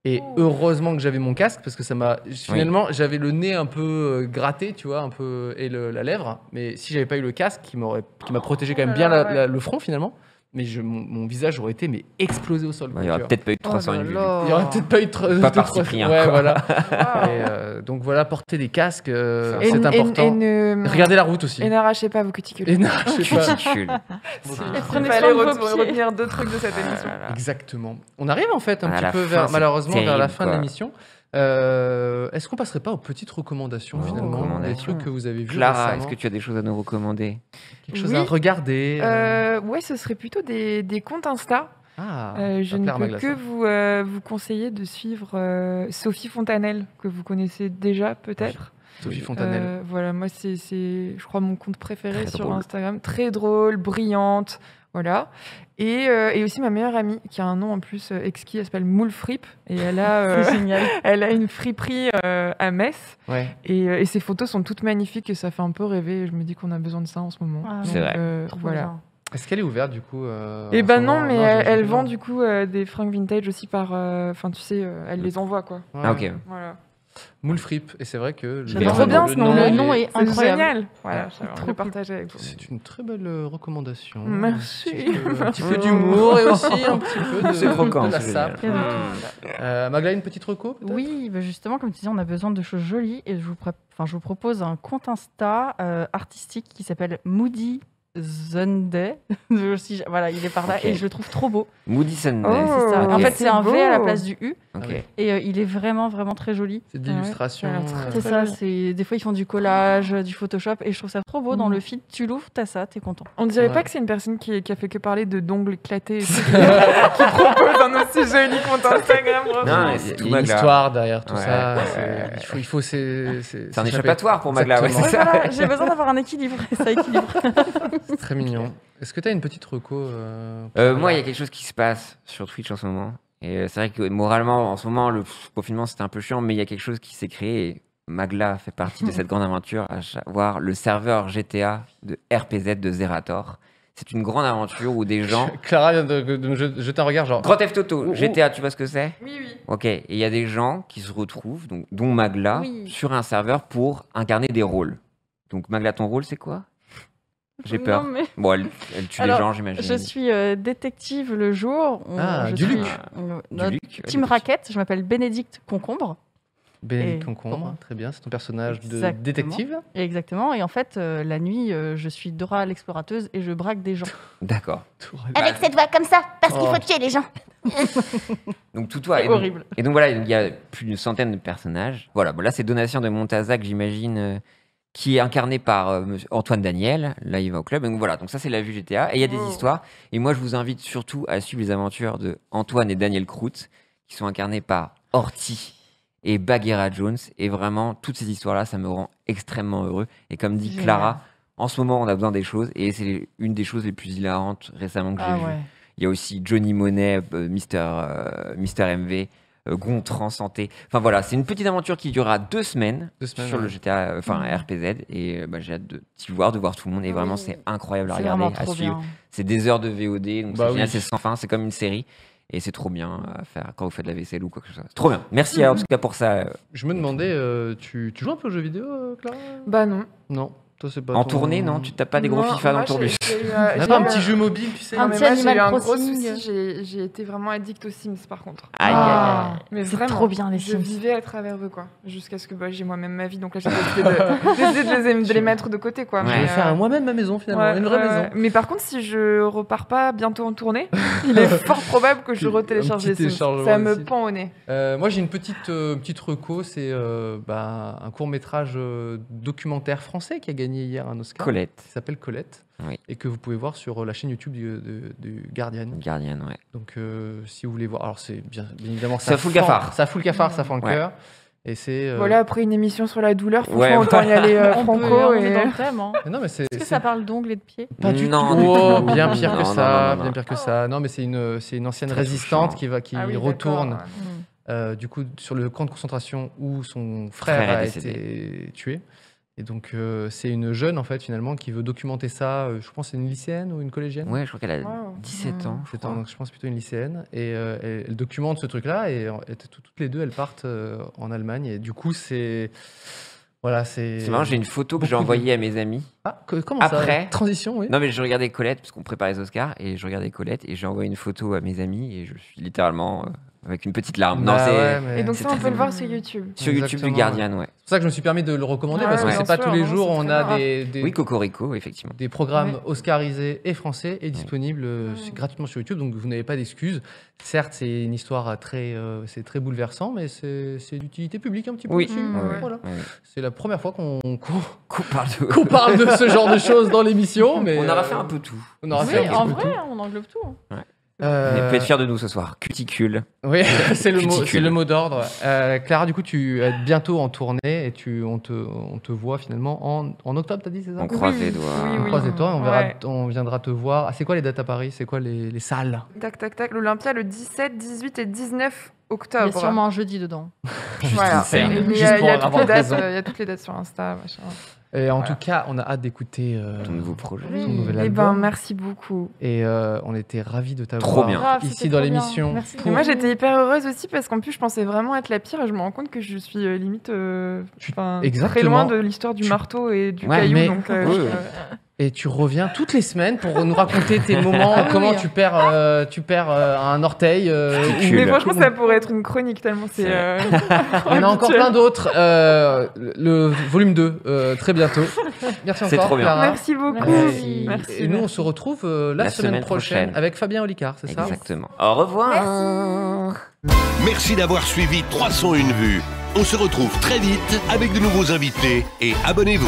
Et heureusement que j'avais mon casque, parce que ça m'a. Finalement, j'avais le nez un peu gratté, tu vois, un peu. Et la lèvre. Mais si j'avais pas eu le casque, qui m'a protégé quand même bien le front, finalement. Mais mon visage aurait été explosé au sol. Il quoi, n'y tu aurait vois. peut-être pas eu de Oh 301 là vues. là. Il y aurait peut-être pas eu de Pas par Cyprien, Ouais, quoi. voilà. Wow. Et, donc voilà, porter des casques, Et c'est important. Et ne... Regardez la route aussi. Et n'arrachez pas vos cuticules. Et non, je sais pas. Cuticule. Et Il prenez fallait soin de vos pieds. retenir deux trucs de cette émission. Exactement. On arrive en fait un À petit la peu fin, c'est malheureusement vers la terrible, fin de quoi. l'émission. Est-ce qu'on passerait pas aux petites recommandations Oh, finalement, des recommandations. trucs que vous avez vus Clara, récemment, est-ce que tu as des choses à nous recommander? quelque chose Oui. à regarder Ouais, ce serait plutôt des comptes Insta. Ah, Je va ne plaire à peux Magla, que ça. vous conseiller de suivre Sophie Fontanelle, que vous connaissez déjà peut-être. Sophie Fontanelle. Voilà, moi c'est, je crois, mon compte préféré Très sur drôle. Instagram. Très drôle, brillante, voilà. Et aussi ma meilleure amie, qui a un nom en plus exquis, elle s'appelle Moule Fripe. Et elle a, C'est génial. elle a une friperie à Metz. Ouais. Et ses photos sont toutes magnifiques et ça fait un peu rêver. Je me dis qu'on a besoin de ça en ce moment. Ah, C'est vrai. Trop Voilà. bien. Est-ce qu'elle est ouverte du coup Et en ben ce non, moment mais j'imagine elle que vend non. du coup des fringues vintage aussi par. Enfin, tu sais, elle les envoie quoi. Ouais. Ah, ok. Voilà. Moule fripe. Et c'est vrai que C'est trop bien ce nom. Le nom est C'est incroyable. génial. Voilà, c'est j'avais envie trop de cool. partager avec vous. C'est une très belle recommandation. Merci. Un petit peu d'humour et aussi un petit peu de, C'est croquant, de la c'est sape. génial. Magla, une petite reco peut-être Oui, bah justement, comme tu disais, on a besoin de choses jolies et je vous propose un compte Insta artistique qui s'appelle Moody Sunday. Voilà, il est par là Ok. et je le trouve trop beau. Moody Sunday. Oh. C'est ça. En ok. fait, c'est un C'est V à la beau. place du U Ok. Ah oui. et il est vraiment, vraiment très joli. C'est de Ah ouais, l'illustration. ça a l'air très, C'est très ça, joli. c'est des fois ils font du collage, du Photoshop et je trouve ça trop beau dans le feed. Tu l'ouvres, t'as ça, t'es content. On dirait Ouais. pas que c'est une personne qui a fait que parler de d'ongles éclatés et tout, qui propose un aussi joli compte Instagram. Non, franchement. mais Il y c'est a tout une Magla. histoire derrière tout Ouais, ça. ouais, c'est- ouais. Il faut C'est un s'échapper. échappatoire pour Magla, ouais, c'est Exactement. ça. Voilà, j'ai besoin d'avoir un équilibre et ça équilibre. C'est très mignon. Est-ce que tu as une petite reco Moi, il y a quelque chose qui se passe sur Twitch en ce moment. Et c'est vrai que moralement, en ce moment, le confinement, c'était un peu chiant, mais il y a quelque chose qui s'est créé. Et Magla fait partie de cette grande aventure, à savoir le serveur GTA de RPZ de Zerator. C'est une grande aventure où des gens... Clara vient de me jeter un regard genre... Grand Theft Auto, GTA, tu vois ce que c'est? Oui, oui. Ok, et il y a des gens qui se retrouvent, donc, dont Magla, sur un serveur pour incarner des rôles. Donc Magla, ton rôle, c'est quoi? J'ai peur. Non, mais... Bon, elle tue les gens, j'imagine. Je suis détective le jour. Luc. Team Racket, je m'appelle Bénédicte Concombre. Bénédicte Concombre, très bien, c'est ton personnage de détective. Exactement, et en fait, la nuit, je suis Dora l'explorateuse et je braque des gens. D'accord. Avec cette voix comme ça, parce qu'il faut tuer les gens. Donc tout toi. C'est horrible. Et donc voilà, il y a plus d'une centaine de personnages. Voilà, bon, là c'est Donatien de Montazac, j'imagine, qui est incarné par Antoine Daniel. Là, il va au club. Donc voilà, donc ça c'est la vue GTA. Et il y a des histoires. Et moi, je vous invite surtout à suivre les aventures de Antoine et Daniel Croûte, qui sont incarnés par Horty et Bagheera Jones. Et vraiment, toutes ces histoires-là, ça me rend extrêmement heureux. Et comme dit Clara, en ce moment, on a besoin des choses. Et c'est une des choses les plus hilarantes récemment que j'ai vues. Il y a aussi Johnny Monet, Mister MV, Gontran Santé. Enfin voilà, c'est une petite aventure qui durera 2 semaines, sur le GTA, RPZ. Et j'ai hâte de t'y voir, de voir tout le monde. Et vraiment, c'est incroyable à regarder, à suivre. C'est des heures de VOD, donc c'est génial, c'est sans fin, c'est comme une série. Et c'est trop bien à faire quand vous faites de la vaisselle ou quoi que ce soit. C'est trop bien. Merci en tout cas pour ça. Je me demandais, tu joues un peu aux jeux vidéo, Clara? Bah non. Non. Toi, c'est pas en tournée, non? Tu tapes pas des gros FIFA dans ton bus? Pas un petit jeu mobile, tu sais? Un petit Animal Crossing. J'ai été vraiment addict aux Sims, par contre. Aïe, aïe, aïe. Mais c'est vraiment, trop bien, les Sims. Je vivais à travers eux, quoi. Jusqu'à ce que j'ai moi-même ma vie, donc là, j'ai décidé de les mettre de côté, quoi. Je vais faire moi-même ma maison, finalement. Une vraie maison. Mais par contre, si je repars pas bientôt en tournée, il est fort probable que je retélécharge les Sims. Ça me pend au nez. Moi, j'ai une petite reco. C'est un court-métrage documentaire français qui a gagné hier un Oscar. Colette. Qui s'appelle Colette. Oui. Et que vous pouvez voir sur la chaîne YouTube du Guardian. Guardian, ouais. Donc, si vous voulez voir, alors c'est bien évidemment ça fout le cafard. Ça fout le cafard, ça fend le cœur. Et c'est. Voilà, après une émission sur la douleur, franchement, autant y aller franco. On est dans le thème. Hein. Non, mais est-ce que ça parle d'ongles et de pieds? Pas du tout. Bien pire que ça. Bien pire que ça. Non, mais c'est une ancienne résistante qui retourne. Du coup, sur le camp de concentration où son frère a été tué. Et donc, c'est une jeune, en fait, finalement, qui veut documenter ça. Je pense que c'est une lycéenne ou une collégienne. Ouais, je crois qu'elle a 17 ans. Donc, je pense plutôt une lycéenne. Et elle documente ce truc-là. Et toutes les deux, elles partent en Allemagne. Et du coup, c'est... Voilà, c'est marrant, j'ai une photo que j'ai envoyée à mes amis. Ah, comment ça? Transition, oui. Non, mais je regardais Colette, parce qu'on prépare les Oscars. Et je regardais Colette. Et j'ai envoyé une photo à mes amis. Et je suis littéralement... avec une petite larme. Et donc ça, on peut le voir sur YouTube. Sur YouTube du Guardian, ouais. C'est pour ça que je me suis permis de le recommander, parce que c'est pas tous les jours on a des... Oui, Cocorico, effectivement. Des programmes oscarisés et français et disponibles gratuitement sur YouTube, donc vous n'avez pas d'excuses. Certes, c'est une histoire c'est très bouleversant, mais c'est d'utilité publique un petit peu aussi. Voilà. C'est la première fois qu'on parle de ce genre de choses dans l'émission. Mais on aura fait un peu tout. En vrai, on englobe tout. Vous pouvez être fiers de nous ce soir. Cuticule. Oui, c'est le mot d'ordre. Clara, du coup, tu es bientôt en tournée et on te voit finalement en octobre, t'as dit, c'est ça? On croise les doigts. On croise les doigts et on viendra te voir. Ah, c'est quoi les dates à Paris? C'est quoi les salles? Tac. L'Olympia, le 17, 18 et 19 octobre. Il y a sûrement un jeudi dedans. Voilà. Il y a toutes les dates sur Insta, machin. Et en tout cas, on a hâte d'écouter ton nouveau projet, ton nouvel album. Merci beaucoup. Et on était ravis de t'avoir trop bien ici dans l'émission. Et moi, j'étais hyper heureuse aussi parce qu'en plus, je pensais vraiment être la pire et je me rends compte que je suis limite très loin de l'histoire du marteau et du caillou. Donc, et tu reviens toutes les semaines pour nous raconter tes moments, comment tu perds un orteil. Mais franchement, ça pourrait être une chronique tellement c'est... Il y en a encore plein d'autres. Le volume 2, très bientôt. Merci encore, trop bien. Clara. Merci beaucoup. Merci. Et nous, on se retrouve la semaine prochaine avec Fabien Olicard, c'est ça? Exactement. Au revoir. Merci d'avoir suivi 301 vues. On se retrouve très vite avec de nouveaux invités et abonnez-vous.